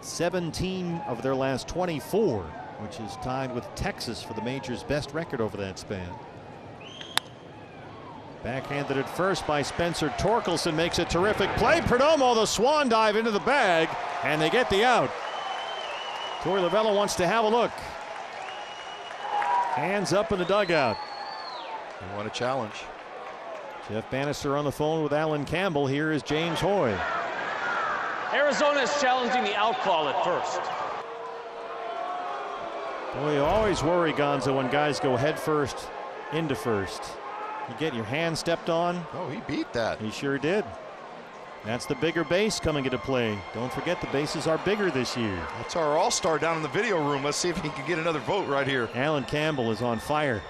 17 of their last 24, which is tied with Texas for the major's best record over that span. Backhanded at first by Spencer Torkelson, makes a terrific play. Perdomo, the swan dive into the bag, and they get the out. Torey Lovullo wants to have a look. Hands up in the dugout. They want a challenge. Jeff Bannister on the phone with Alan Campbell. Here is James Hoy. Arizona is challenging the out call at first. Boy, you always worry, Gonzo, when guys go head first into first. You get your hand stepped on. Oh, he beat that. He sure did. That's the bigger base coming into play. Don't forget the bases are bigger this year. That's our all-star down in the video room. Let's see if he can get another vote right here. Alan Campbell is on fire.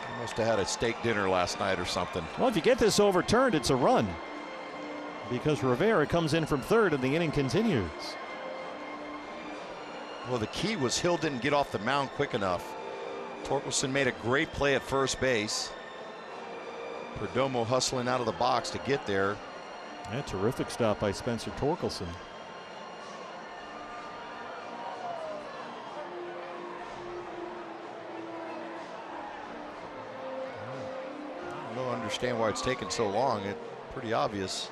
He must have had a steak dinner last night or something. Well, if you get this overturned, it's a run, because Rivera comes in from third and the inning continues. Well, the key was Hill didn't get off the mound quick enough. Torkelson made a great play at first base. Perdomo hustling out of the box to get there. A terrific stop by Spencer Torkelson. I don't understand why it's taken so long. It's pretty obvious.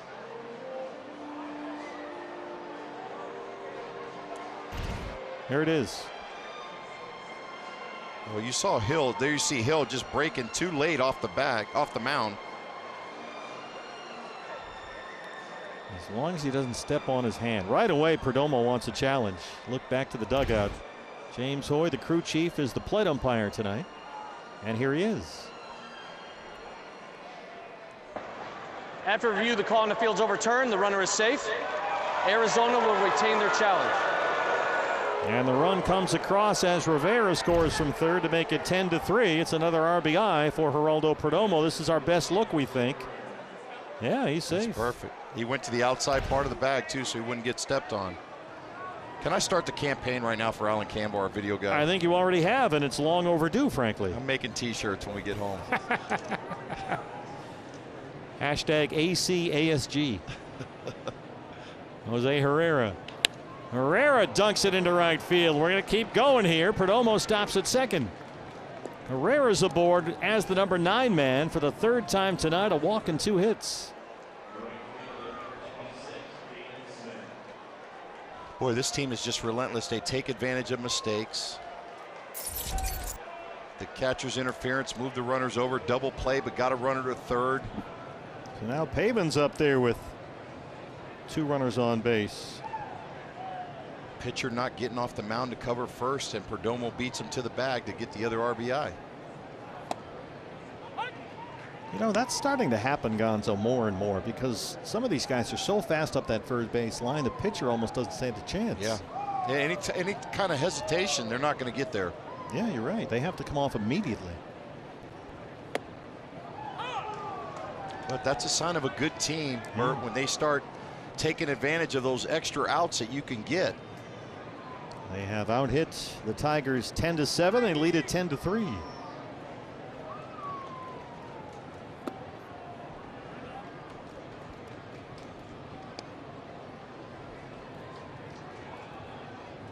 Here it is. Well, you saw Hill. There you see Hill just breaking too late off the mound. As long as he doesn't step on his hand. Right away, Perdomo wants a challenge. Look back to the dugout. James Hoy, the crew chief, is the plate umpire tonight. And here he is. After review, the call on the field's overturned. The runner is safe. Arizona will retain their challenge. And the run comes across as Rivera scores from third to make it 10-3. It's another RBI for Geraldo Perdomo. This is our best look, we think. Yeah, he's safe. That's perfect. He went to the outside part of the bag, too, so he wouldn't get stepped on. Can I start the campaign right now for Alan Campbell, our video guy? I think you already have, and it's long overdue, frankly. I'm making T-shirts when we get home. Hashtag ACASG. Jose Herrera. Herrera dunks it into right field. We're going to keep going here. Perdomo stops at second. Herrera's aboard as the number 9 man for the third time tonight. A walk and 2 hits. Boy, this team is just relentless. They take advantage of mistakes. The catcher's interference moved the runners over. Double play, but got a runner to third. So now Pavin's up there with 2 runners on base. Pitcher not getting off the mound to cover first, and Perdomo beats him to the bag to get the other RBI. You know, that's starting to happen, Gonzo, more and more, because some of these guys are so fast up that first base line, the pitcher almost doesn't stand a chance. Yeah. Any kind of hesitation, they're not going to get there. Yeah, you're right. They have to come off immediately. But that's a sign of a good team, Mert, when they start taking advantage of those extra outs that you can get. They have out-hit the Tigers 10-7. They lead it 10-3.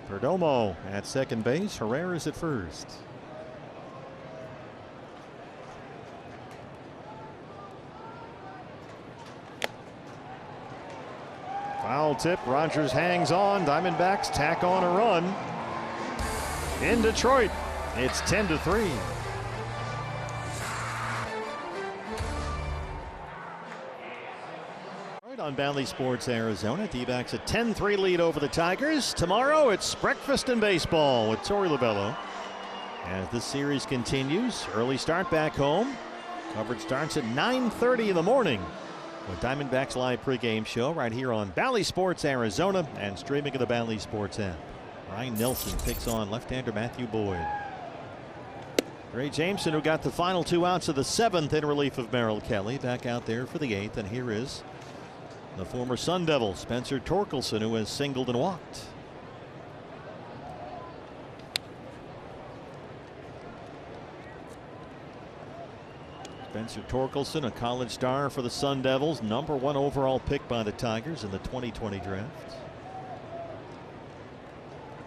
Perdomo at second base. Herrera's at first. Foul tip. Rogers hangs on. Diamondbacks tack on a run. In Detroit, it's 10-3. On Bally Sports Arizona, D-backs a 10-3 lead over the Tigers. Tomorrow it's breakfast and baseball with Tori Labello. As this series continues, early start back home. Coverage starts at 9:30 in the morning with Diamondbacks live pregame show right here on Bally Sports Arizona and streaming of the Bally Sports app. Ryan Nelson picks on left-hander Matthew Boyd. Ray Jameson, who got the final 2 outs of the 7th in relief of Merrill Kelly, back out there for the 8th, and here is the former Sun Devil, Spencer Torkelson, who has singled and walked. Spencer Torkelson, a college star for the Sun Devils, #1 overall pick by the Tigers in the 2020 draft.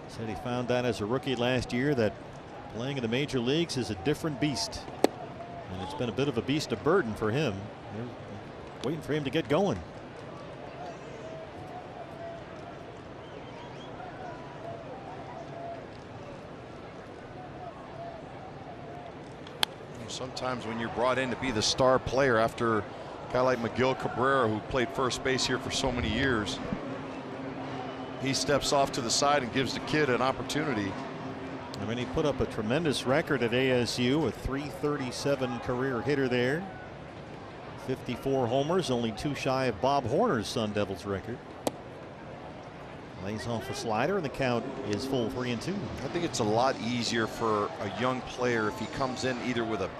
Said he found out as a rookie last year that playing in the major leagues is a different beast. And it's been a bit of a beast of burden for him. They're waiting for him to get going. Sometimes when you're brought in to be the star player after a guy like Miguel Cabrera, who played first base here for so many years, he steps off to the side and gives the kid an opportunity. I mean, he put up a tremendous record at ASU, a .337 career hitter there. 54 homers, only 2 shy of Bob Horner's Sun Devils record. Lays off a slider and the count is full 3-2. I think it's a lot easier for a young player if he comes in either with a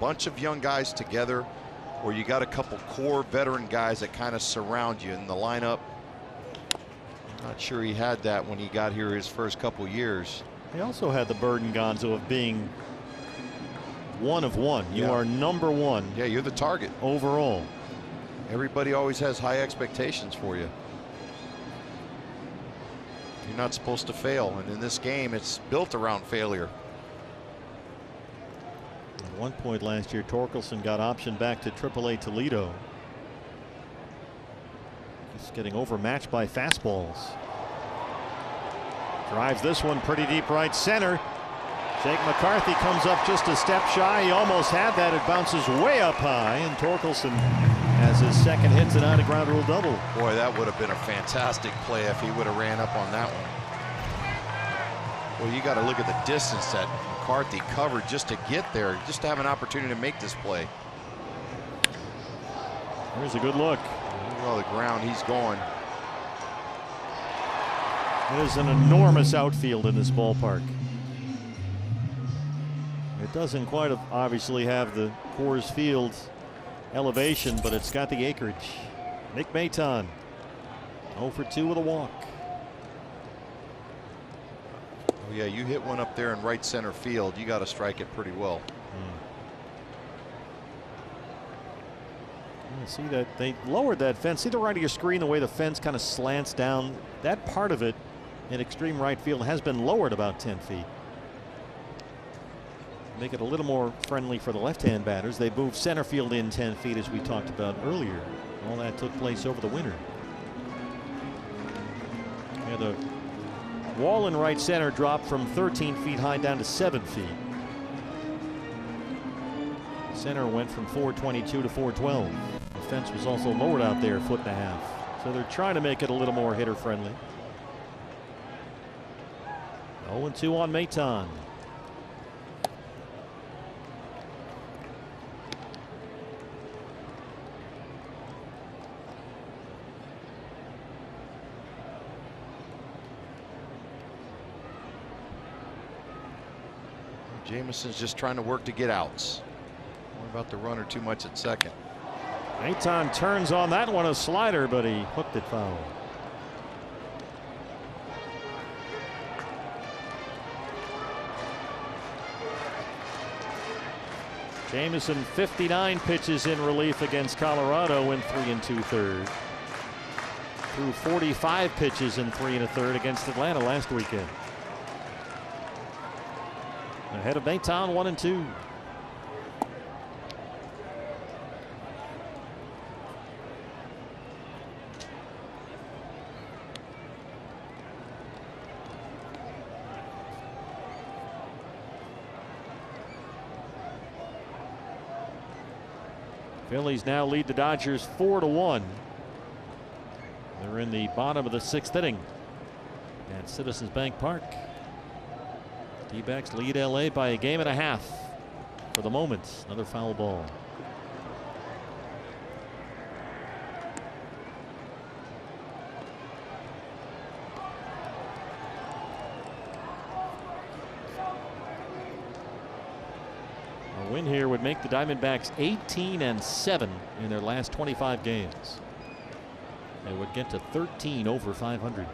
bunch of young guys together, or you got a couple core veteran guys that kind of surround you in the lineup. I'm not sure he had that when he got here his first couple years. He also had the burden, Gonzo, of being one of one. You are #1. Yeah, you're the target overall. Everybody always has high expectations for you. You're not supposed to fail, and in this game it's built around failure. At one point last year, Torkelson got optioned back to AAA Toledo. Just getting overmatched by fastballs. Drives this one pretty deep right center. Jake McCarthy comes up just a step shy. He almost had that. It bounces way up high, and Torkelson has his second hit tonight, a ground rule double. Boy, that would have been a fantastic play if he would have ran up on that one. Well, you got to look at the distance that McCarthy covered just to get there, just to have an opportunity to make this play. Here's a good look. Look at the ground he's going. It is an enormous outfield in this ballpark. It doesn't quite obviously have the Coors Field elevation, but it's got the acreage. Nick Maton 0 for 2 with a walk. Oh yeah, you hit one up there in right center field, you got to strike it pretty well. See that they lowered that fence. See the right of your screen, the way the fence kind of slants down. That part of it in extreme right field has been lowered about 10 feet. Make it a little more friendly for the left-hand batters. They moved center field in 10 feet, as we talked about earlier. All that took place over the winter. Yeah, the wall in right center dropped from 13 feet high down to 7 feet. Center went from 422 to 412. The fence was also lowered out there a foot and a half. So they're trying to make it a little more hitter friendly. 0-2 on Maton. Jameson's just trying to work to get outs. More about the runner too much at second. Ayton turns on that one, a slider, but he hooked it foul. Jamison 59 pitches in relief against Colorado in 3 2/3. Threw 45 pitches in 3 1/3 against Atlanta last weekend. Ahead of Baytown 1-2. Phillies now lead the Dodgers 4-1. They're in the bottom of the 6th inning at Citizens Bank Park. D-backs lead LA by a game and a half for the moment. Another foul ball. A win here would make the Diamondbacks 18-7 in their last 25 games. They would get to 13 over 500.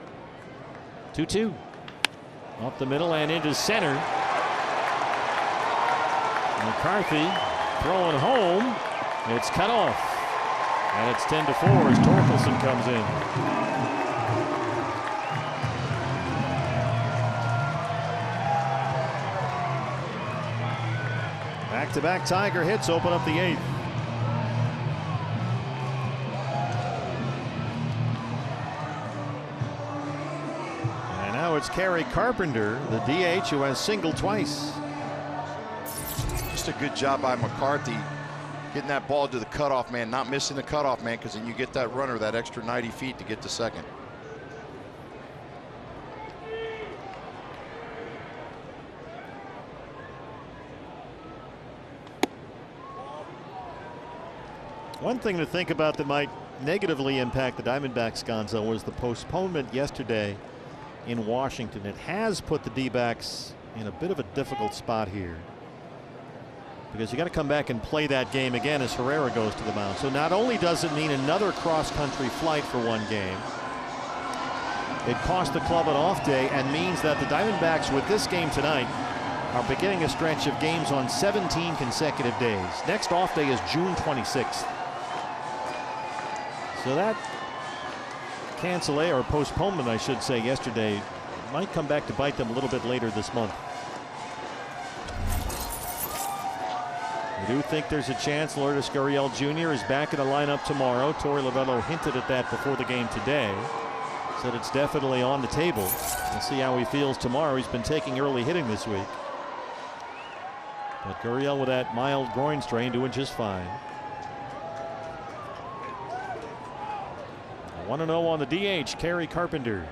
2-2. Off the middle and into center. McCarthy throwing home. It's cut off. And it's 10-4 as Torkelson comes in. Back-to-back Tiger hits open up the 8th. And now it's Kerry Carpenter, the DH, who has singled twice. Just a good job by McCarthy getting that ball to the cutoff man, not missing the cutoff man, because then you get that runner that extra 90 feet to get to second. One thing to think about that might negatively impact the Diamondbacks, Gonzo, was the postponement yesterday in Washington. It has put the D-backs in a bit of a difficult spot here, because you got to come back and play that game again as Herrera goes to the mound. So not only does it mean another cross-country flight for one game, it cost the club an off day and means that the Diamondbacks with this game tonight are beginning a stretch of games on 17 consecutive days. Next off day is June 26th. So that cancellation, or postponement I should say, yesterday might come back to bite them a little bit later this month. We do think there's a chance Lourdes Gurriel Jr. is back in the lineup tomorrow. Torey Lovullo hinted at that before the game today. Said it's definitely on the table. We'll see how he feels tomorrow. He's been taking early hitting this week. But Gurriel with that mild groin strain doing just fine. 1-0 on the DH, Kerry Carpenter.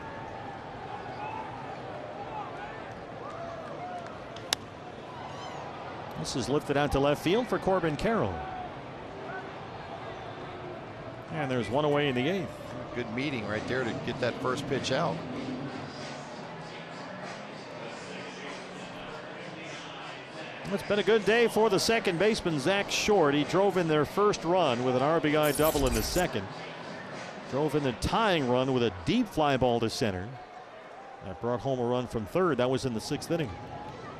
This is lifted out to left field for Corbin Carroll. And there's one away in the 8th. Good meeting right there to get that first pitch out. It's been a good day for the second baseman, Zach Short. He drove in their first run with an RBI double in the second. Drove in the tying run with a deep fly ball to center. That brought home a run from third. That was in the 6th inning.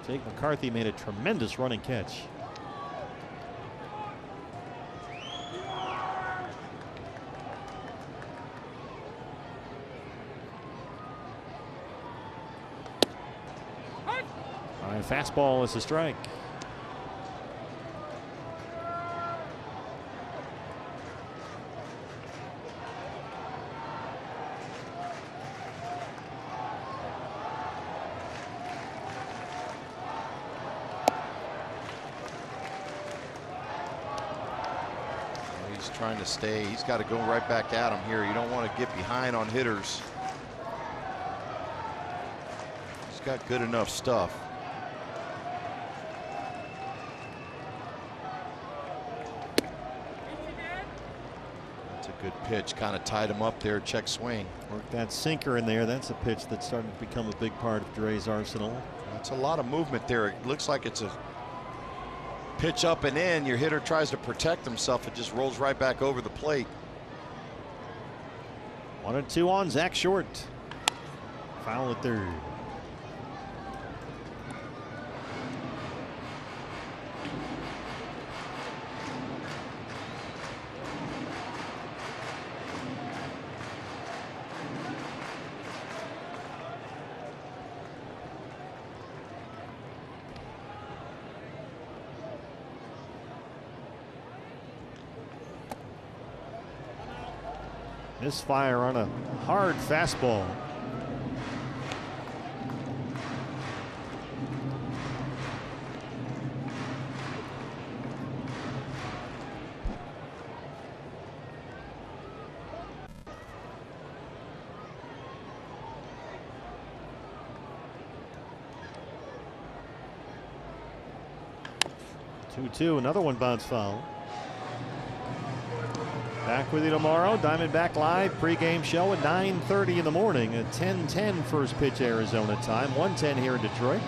Jake McCarthy made a tremendous running catch. High fastball is a strike. Trying to stay. He's got to go right back at him here. You don't want to get behind on hitters. He's got good enough stuff. That's a good pitch. Kind of tied him up there. Check swing. Work that sinker in there. That's a pitch that's starting to become a big part of Dre's arsenal. That's a lot of movement there. It looks like it's a pitch up and in, your hitter tries to protect himself. It just rolls right back over the plate. 1-2 on Zach Short. Foul at third. Misfire on a hard fastball. Two, another one bounce foul. Back with you tomorrow. Diamondback Live pregame show at 9:30 in the morning. At 10:10 first pitch Arizona time. 1:10 here in Detroit.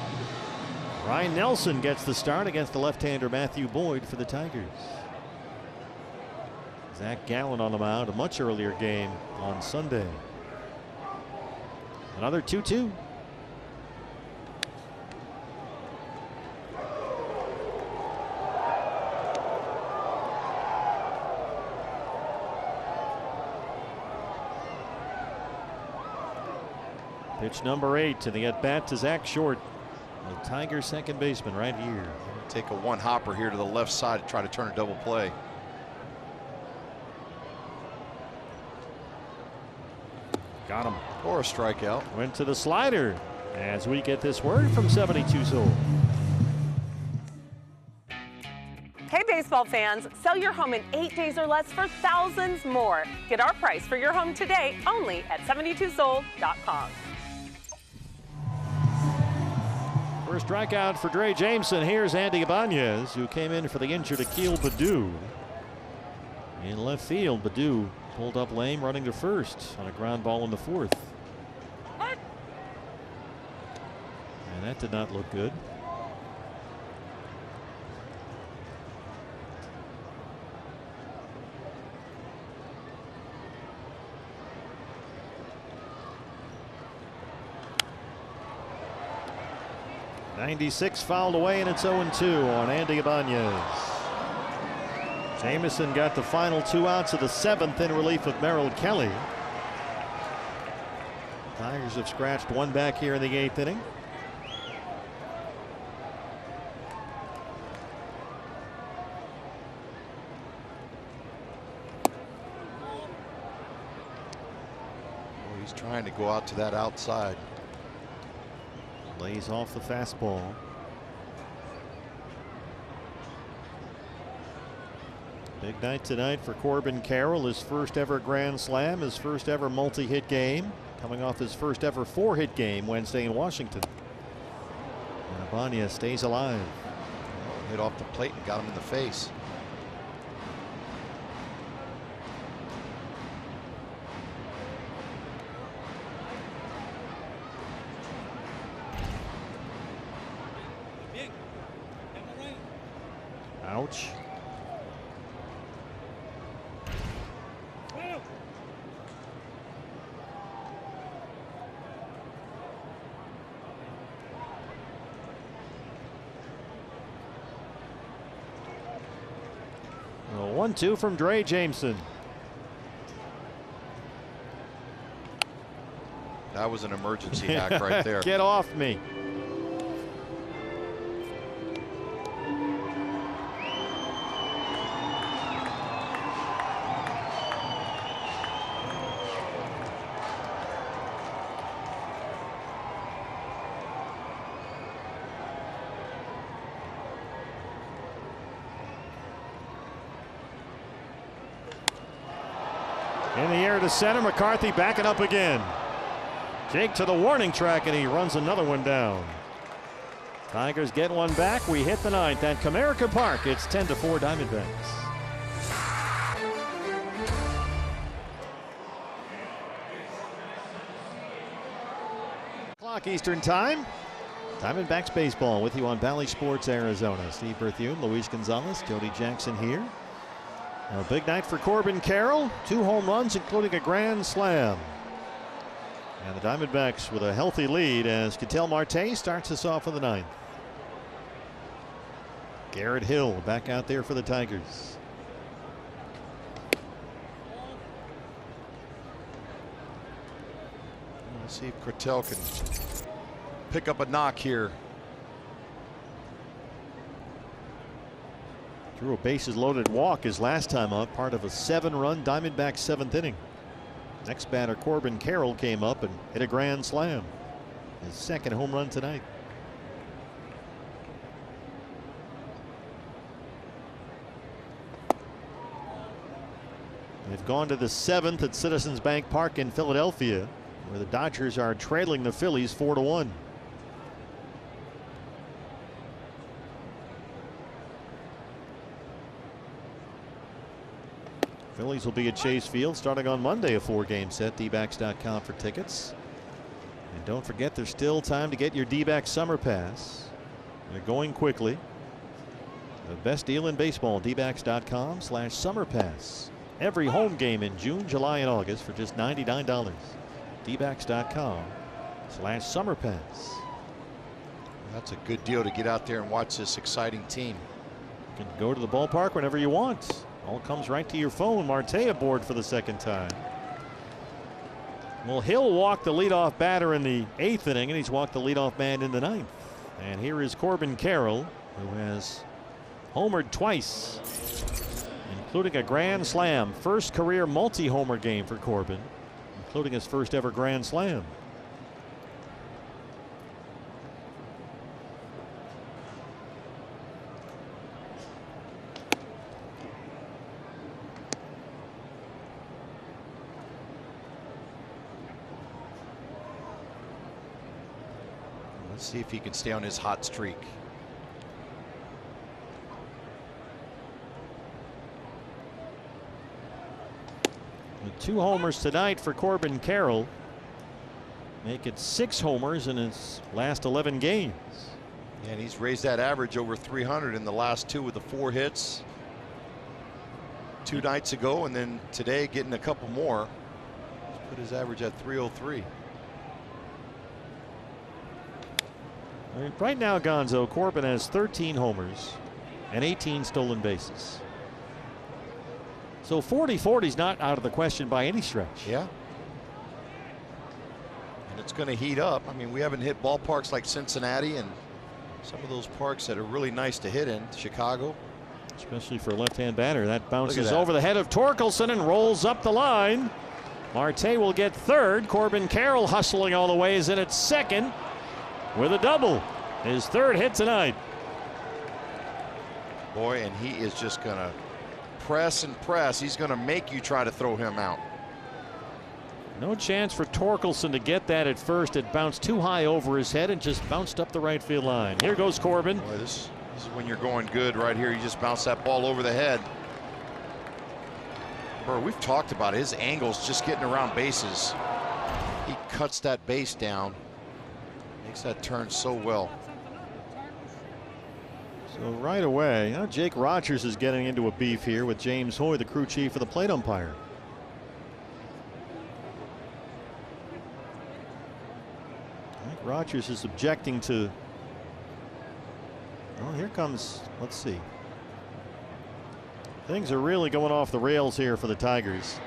Ryan Nelson gets the start against the left-hander Matthew Boyd for the Tigers. Zach Gallen on the mound, a much earlier game on Sunday. Another 2-2. Pitch number 8 to the at-bat to Zach Short, the Tigers second baseman right here. Take a one hopper here to the left side to try to turn a double play. Got him. Or a strikeout. Went to the slider as we get this word from 72 Soul. Hey baseball fans, sell your home in 8 days or less for thousands more. Get our price for your home today only at 72sold.com. First strikeout for Dre Jameson. Here's Andy Ibanez, who came in for the injured Akil Baddoo. In left field, Baddoo pulled up lame, running to first on a ground ball in the fourth. And that did not look good. '96 fouled away, and it's 0-2 on Andy Ibanez. Jameson got the final 2 outs of the 7th in relief of Merrill Kelly. Tigers have scratched one back here in the 8th inning. Oh, he's trying to go out to that outside. Lays off the fastball. Big night tonight for Corbin Carroll. His first ever grand slam, his first ever multi-hit game, coming off his first ever 4-hit game Wednesday in Washington. And Ibanez stays alive. Hit off the plate and got him in the face. Ouch. Well, 1-2 from Dre Jameson. That was an emergency hack right there. Get off me. In the air to center, McCarthy backing up again. Jake to the warning track, and he runs another one down. Tigers get one back. We hit the 9th at Comerica Park. It's 10-4 Diamondbacks. Clock Eastern time. Diamondbacks baseball with you on Valley Sports Arizona. Steve Berthune, Luis Gonzalez, Jody Jackson here. A big night for Corbin Carroll. 2 home runs, including a grand slam. And the Diamondbacks with a healthy lead as Ketel Marte starts us off in the 9th. Garrett Hill back out there for the Tigers. Let's see if Ketel can pick up a knock here. Drew a bases loaded walk his last time up, part of a 7-run Diamondbacks 7th inning. Next batter, Corbin Carroll, came up and hit a grand slam. His 2nd home run tonight. They've gone to the 7th at Citizens Bank Park in Philadelphia, where the Dodgers are trailing the Phillies 4-1. Phillies will be at Chase Field starting on Monday, a 4-game set. dbacks.com for tickets. And don't forget, there's still time to get your D-backs summer pass. They're going quickly. The best deal in baseball, dbacks.com/summer pass. Every home game in June, July, and August for just $99. dbacks.com/summer pass. That's a good deal to get out there and watch this exciting team. You can go to the ballpark whenever you want. All comes right to your phone. Marte aboard for the 2nd time. Well, Hill walked the leadoff batter in the 8th inning, and he's walked the leadoff man in the 9th. And here is Corbin Carroll, who has homered twice, including a grand slam. First career multi-homer game for Corbin, including his first ever grand slam. Let's see if he can stay on his hot streak. With 2 homers tonight for Corbin Carroll, make it 6 homers in his last 11 games. Yeah, and he's raised that average over 300 in the last 2 with the 4 hits 2 nights ago, and then today getting a couple more. He's put his average at 303. I mean, right now, Gonzo, Corbin has 13 homers and 18 stolen bases. So 40-40 is not out of the question by any stretch. Yeah. And it's going to heat up. I mean, we haven't hit ballparks like Cincinnati and some of those parks that are really nice to hit in. Chicago. Especially for a left-hand batter. That bounces over the head of Torkelson and rolls up the line. Marte will get 3rd. Corbin Carroll hustling all the way is in at 2nd. With a double, his 3rd hit tonight. Boy, and he is just going to press and press. He's going to make you try to throw him out. No chance for Torkelson to get that at first. It bounced too high over his head and just bounced up the right field line. Here goes Corbin. Boy, this is when you're going good right here. You just bounce that ball over the head. Bro, we've talked about his angles just getting around bases. He cuts that base down. Makes that turn so well. So right away, Jake Rogers is getting into a beef here with James Hoy, the crew chief of the plate umpire. Jake Rogers is objecting to. Well, here comes. Let's see. Things are really going off the rails here for the Tigers.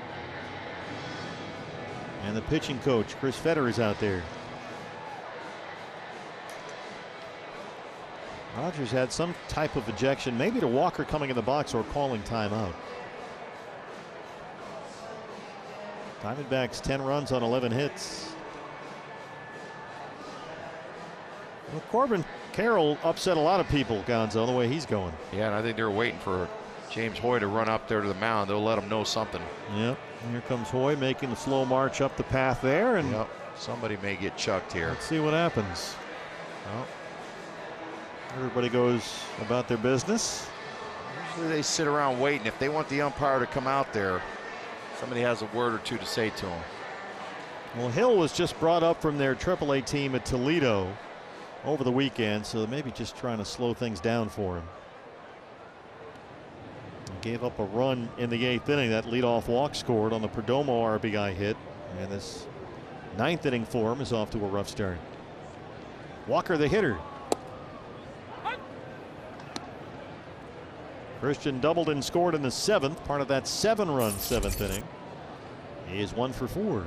And the pitching coach, Chris Fetter, is out there. Rogers had some type of ejection, maybe to Walker coming in the box or calling timeout. Diamondbacks 10 runs on 11 hits. Well, Corbin Carroll upset a lot of people, Gonzo, the way he's going. Yeah, and I think they're waiting for James Hoy to run up there to the mound. They'll let him know something. Yep. And here comes Hoy making the slow march up the path there. And yep. Somebody may get chucked here. Let's see what happens. Well, everybody goes about their business. Usually they sit around waiting. If they want the umpire to come out there, somebody has a word or two to say to him. Well, Hill was just brought up from their AAA team at Toledo. over the weekend, so maybe just trying to slow things down for him. He gave up a run in the 8th inning. That leadoff walk scored on the Perdomo RBI hit, and this 9th inning for him is off to a rough start. Walker, the hitter. Christian doubled and scored in the 7th, part of that 7-run 7th inning. He is 1 for 4.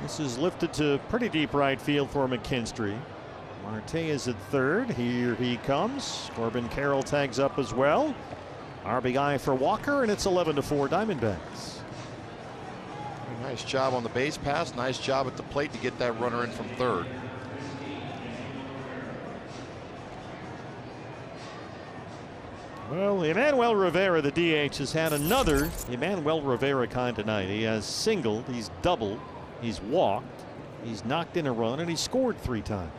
This is lifted to pretty deep right field for McKinstry. Marte is at third. Here he comes. Corbin Carroll tags up as well. RBI for Walker, and it's 11-4 Diamondbacks. Nice job on the base pass. Nice job at the plate to get that runner in from third. Well, Emmanuel Rivera, the DH, has had another Emmanuel Rivera kind of night. He has singled, he's doubled, he's walked, he's knocked in a run, and he's scored 3 times.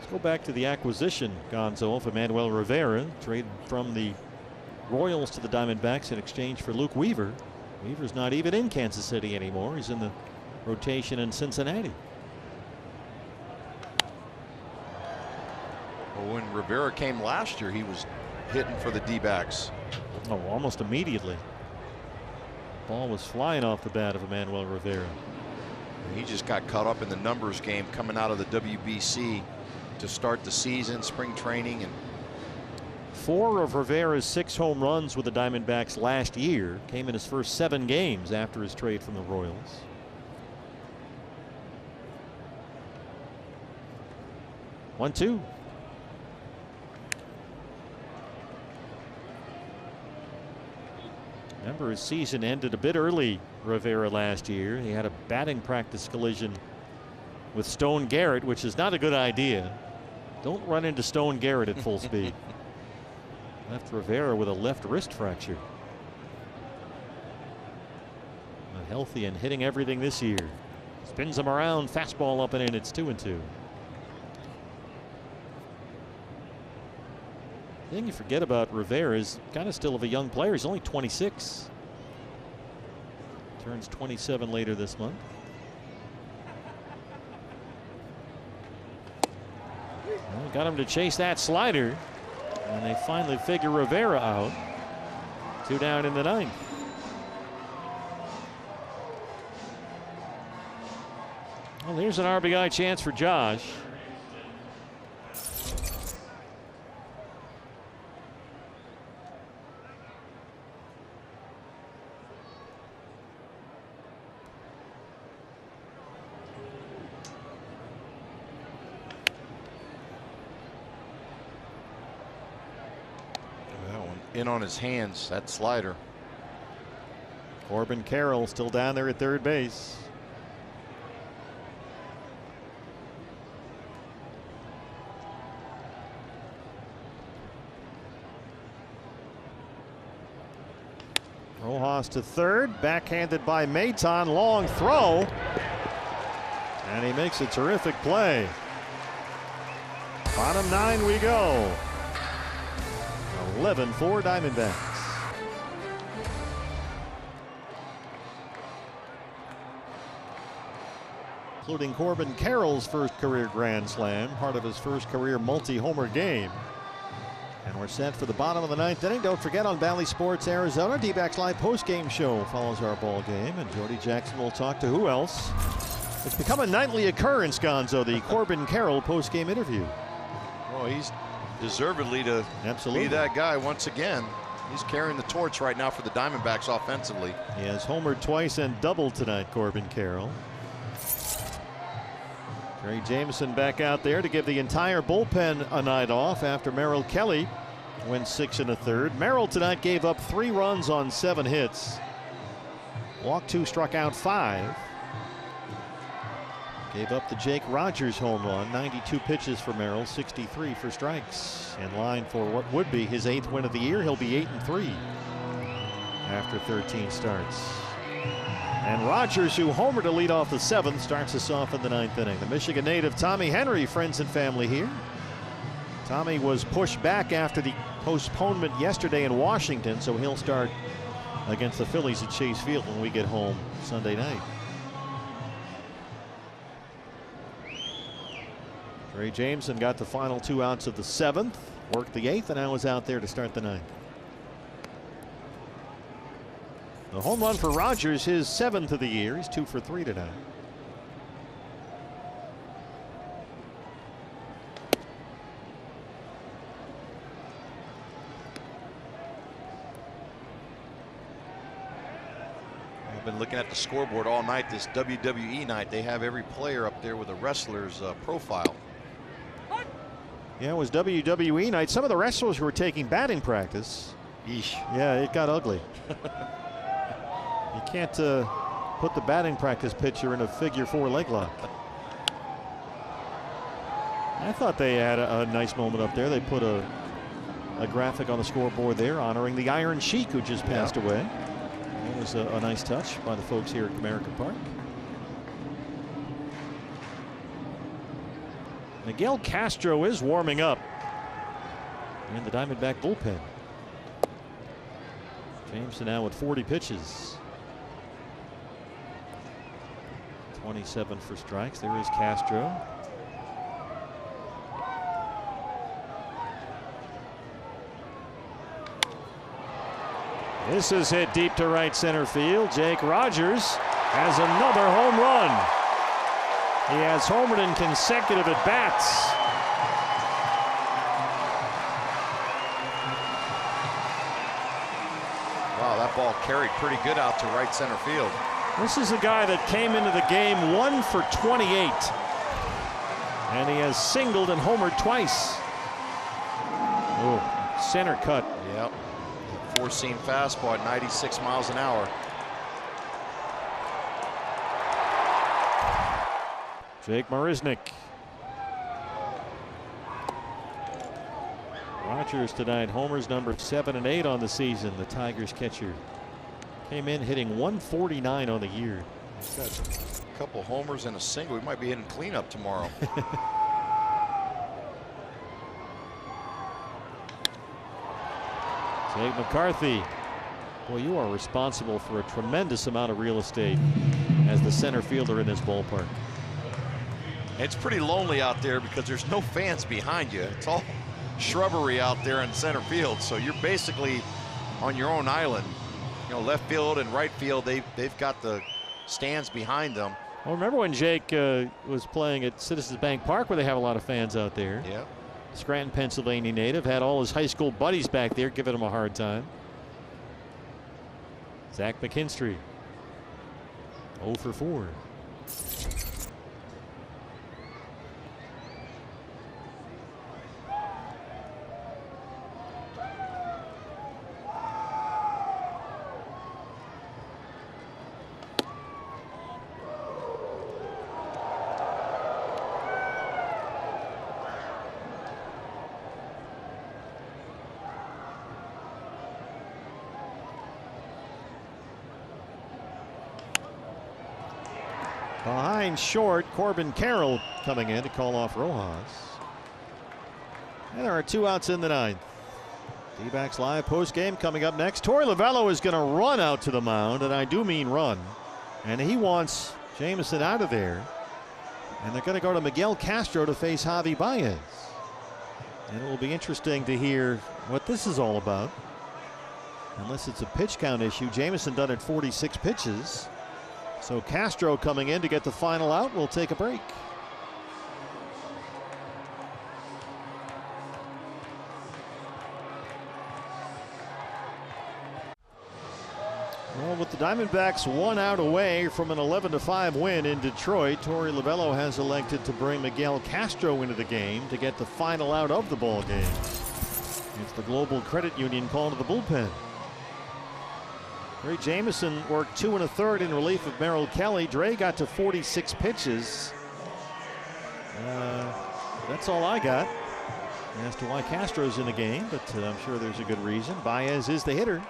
Go back to the acquisition, Gonzo, of Emmanuel Rivera, trade from the Royals to the Diamondbacks in exchange for Luke Weaver. Weaver's not even in Kansas City anymore. He's in the rotation in Cincinnati. Well, when Rivera came last year, he was hitting for the D-backs. Oh, almost immediately. Ball was flying off the bat of Emmanuel Rivera. He just got caught up in the numbers game coming out of the WBC to start the season, spring training. And 4 of Rivera's 6 home runs with the Diamondbacks last year came in his first 7 games after his trade from the Royals. One, two. Remember, his season ended a bit early, Rivera, last year. He had a batting practice collision with Stone Garrett, which is not a good idea. Don't run into Stone Garrett at full speed. Left Rivera with a left wrist fracture. Healthy and hitting everything this year. Spins him around, fastball up and in. It's 2-2. The thing you forget about Rivera is kind of still of a young player. He's only 26. Turns 27 later this month. Well, got him to chase that slider, and they finally figure Rivera out. 2 down in the 9th. Well, here's an RBI chance for Josh. in on his hands, that slider. Corbin Carroll still down there at third base. Rojas to third, backhanded by Maton, long throw, and he makes a terrific play. Bottom 9 we go. 11-4 Diamondbacks. Including Corbin Carroll's first career grand slam, part of his first career multi-homer game. And we're set for the bottom of the 9th inning. Don't forget, on Bally Sports Arizona, D-Backs Live post-game show follows our ball game, and Jody Jackson will talk to who else? It's become a nightly occurrence, Gonzo, the Corbin Carroll post-game interview. Well, he's deservedly to be that guy once again. He's carrying the torch right now for the Diamondbacks offensively. He has homered twice and doubled tonight, Corbin Carroll. Trey Jameson back out there to give the entire bullpen a night off after Merrill Kelly went 6 1/3. Merrill tonight gave up 3 runs on 7 hits. Walked 2, struck out 5. Gave up the Jake Rogers home run. 92 pitches for Merrill, 63 for strikes. In line for what would be his 8th win of the year. He'll be 8-3 after 13 starts. And Rogers, who homered to lead off the 7th, starts us off in the 9th inning. The Michigan native Tommy Henry, friends and family here. Tommy was pushed back after the postponement yesterday in Washington, so he'll start against the Phillies at Chase Field when we get home Sunday night. Trey Jameson got the final 2 outs of the 7th, worked the 8th, and now is out there to start the 9th. The home run for Rogers, his 7th of the year. He's 2 for 3 tonight. I've been looking at the scoreboard all night. This WWE night, they have every player up there with a wrestler's profile. Yeah, it was WWE night. Some of the wrestlers were taking batting practice. Yeesh. Yeah, it got ugly. You can't put the batting practice pitcher in a figure 4 leg lock. I thought they had a nice moment up there. They put a graphic on the scoreboard there honoring the Iron Sheik who just passed away. It was a nice touch by the folks here at Comerica Park. Miguel Castro is warming up in the Diamondback bullpen. Jameson now with 40 pitches. 27 for strikes. There is Castro. This is hit deep to right center field. Jake Rogers has another home run. He has homered in consecutive at bats. Wow, that ball carried pretty good out to right center field. This is a guy that came into the game 1 for 28. And he has singled and homered twice. Oh, center cut. Yep. 4-seam fastball at 96 miles an hour. Jake Marisnik. Rogers tonight, homers number 7 and 8 on the season. The Tigers catcher came in hitting 149 on the year. He's got a couple homers and a single. He might be hitting cleanup tomorrow. Jake McCarthy. Well, you are responsible for a tremendous amount of real estate as the center fielder in this ballpark. It's pretty lonely out there because there's no fans behind you. It's all shrubbery out there in center field, so you're basically on your own island. You know, left field and right field, they've got the stands behind them. Well, remember when Jake was playing at Citizens Bank Park, where they have a lot of fans out there? Yeah. Scranton, Pennsylvania native, had all his high school buddies back there giving him a hard time. Zach McKinstry, 0 for 4. Behind short, Corbin Carroll coming in to call off Rojas. And there are 2 outs in the 9th. D-backs live post game coming up next. Torey Lovullo is going to run out to the mound, and I do mean run. And he wants Jameson out of there. And they're going to go to Miguel Castro to face Javi Baez. And it will be interesting to hear what this is all about. Unless it's a pitch count issue. Jameson done it 46 pitches. So Castro coming in to get the final out. We'll take a break. Well, with the Diamondbacks 1 out away from an 11-5 win in Detroit, Torey Lovullo has elected to bring Miguel Castro into the game to get the final out of the ball game. It's the Global Credit Union call to the bullpen. Ray Jamison worked 2 1/3 in relief of Merrill Kelly. Dre got to 46 pitches. That's all I got as to why Castro's in the game, but I'm sure there's a good reason. Baez is the hitter.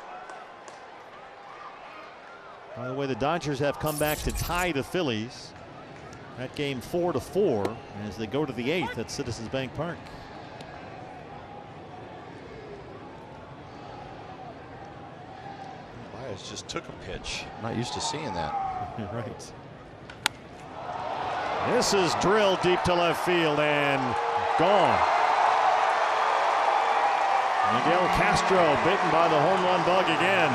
By the way, the Dodgers have come back to tie the Phillies. That game 4-4 as they go to the 8th at Citizens Bank Park. Baez just took a pitch. Not used to seeing that. Right. This is drilled deep to left field and gone. Miguel Castro bitten by the home run bug again.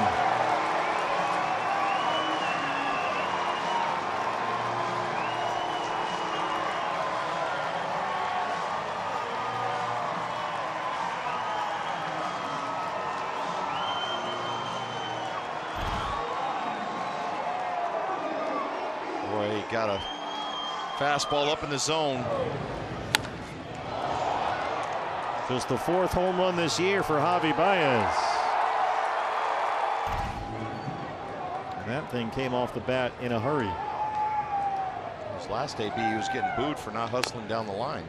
Boy, he got a fastball up in the zone. Just the 4th home run this year for Javi Baez. And that thing came off the bat in a hurry. His last AB, he was getting booed for not hustling down the line.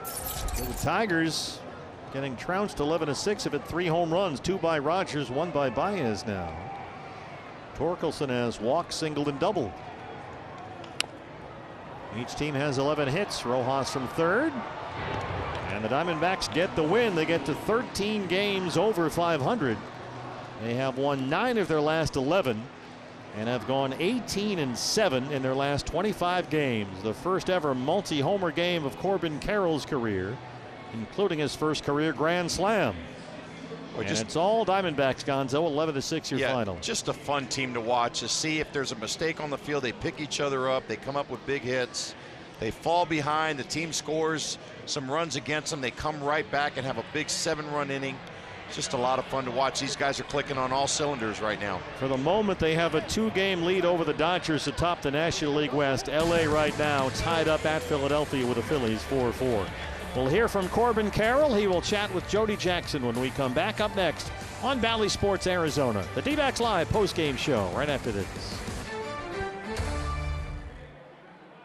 So the Tigers getting trounced 11-6 of it. 3 home runs, 2 by Rogers, 1 by Baez now. Torkelson has walked, singled, and doubled. Each team has 11 hits. Rojas from third. And the Diamondbacks get the win. They get to 13 games over 500. They have won 9 of their last 11 and have gone 18-7 in their last 25 games. The first ever multi-homer game of Corbin Carroll's career, including his first career grand slam. And it's all Diamondbacks, Gonzo. 11-6 your final. Just a fun team to watch, to see if there's a mistake on the field. They pick each other up. They come up with big hits. They fall behind. The team scores some runs against them. They come right back and have a big 7-run inning. It's just a lot of fun to watch. These guys are clicking on all cylinders right now. For the moment, they have a 2-game lead over the Dodgers atop the National League West. LA right now tied up at Philadelphia with the Phillies 4-4. We'll hear from Corbin Carroll. He will chat with Jody Jackson when we come back. Up next on Bally Sports Arizona, the D-Backs Live postgame show right after this.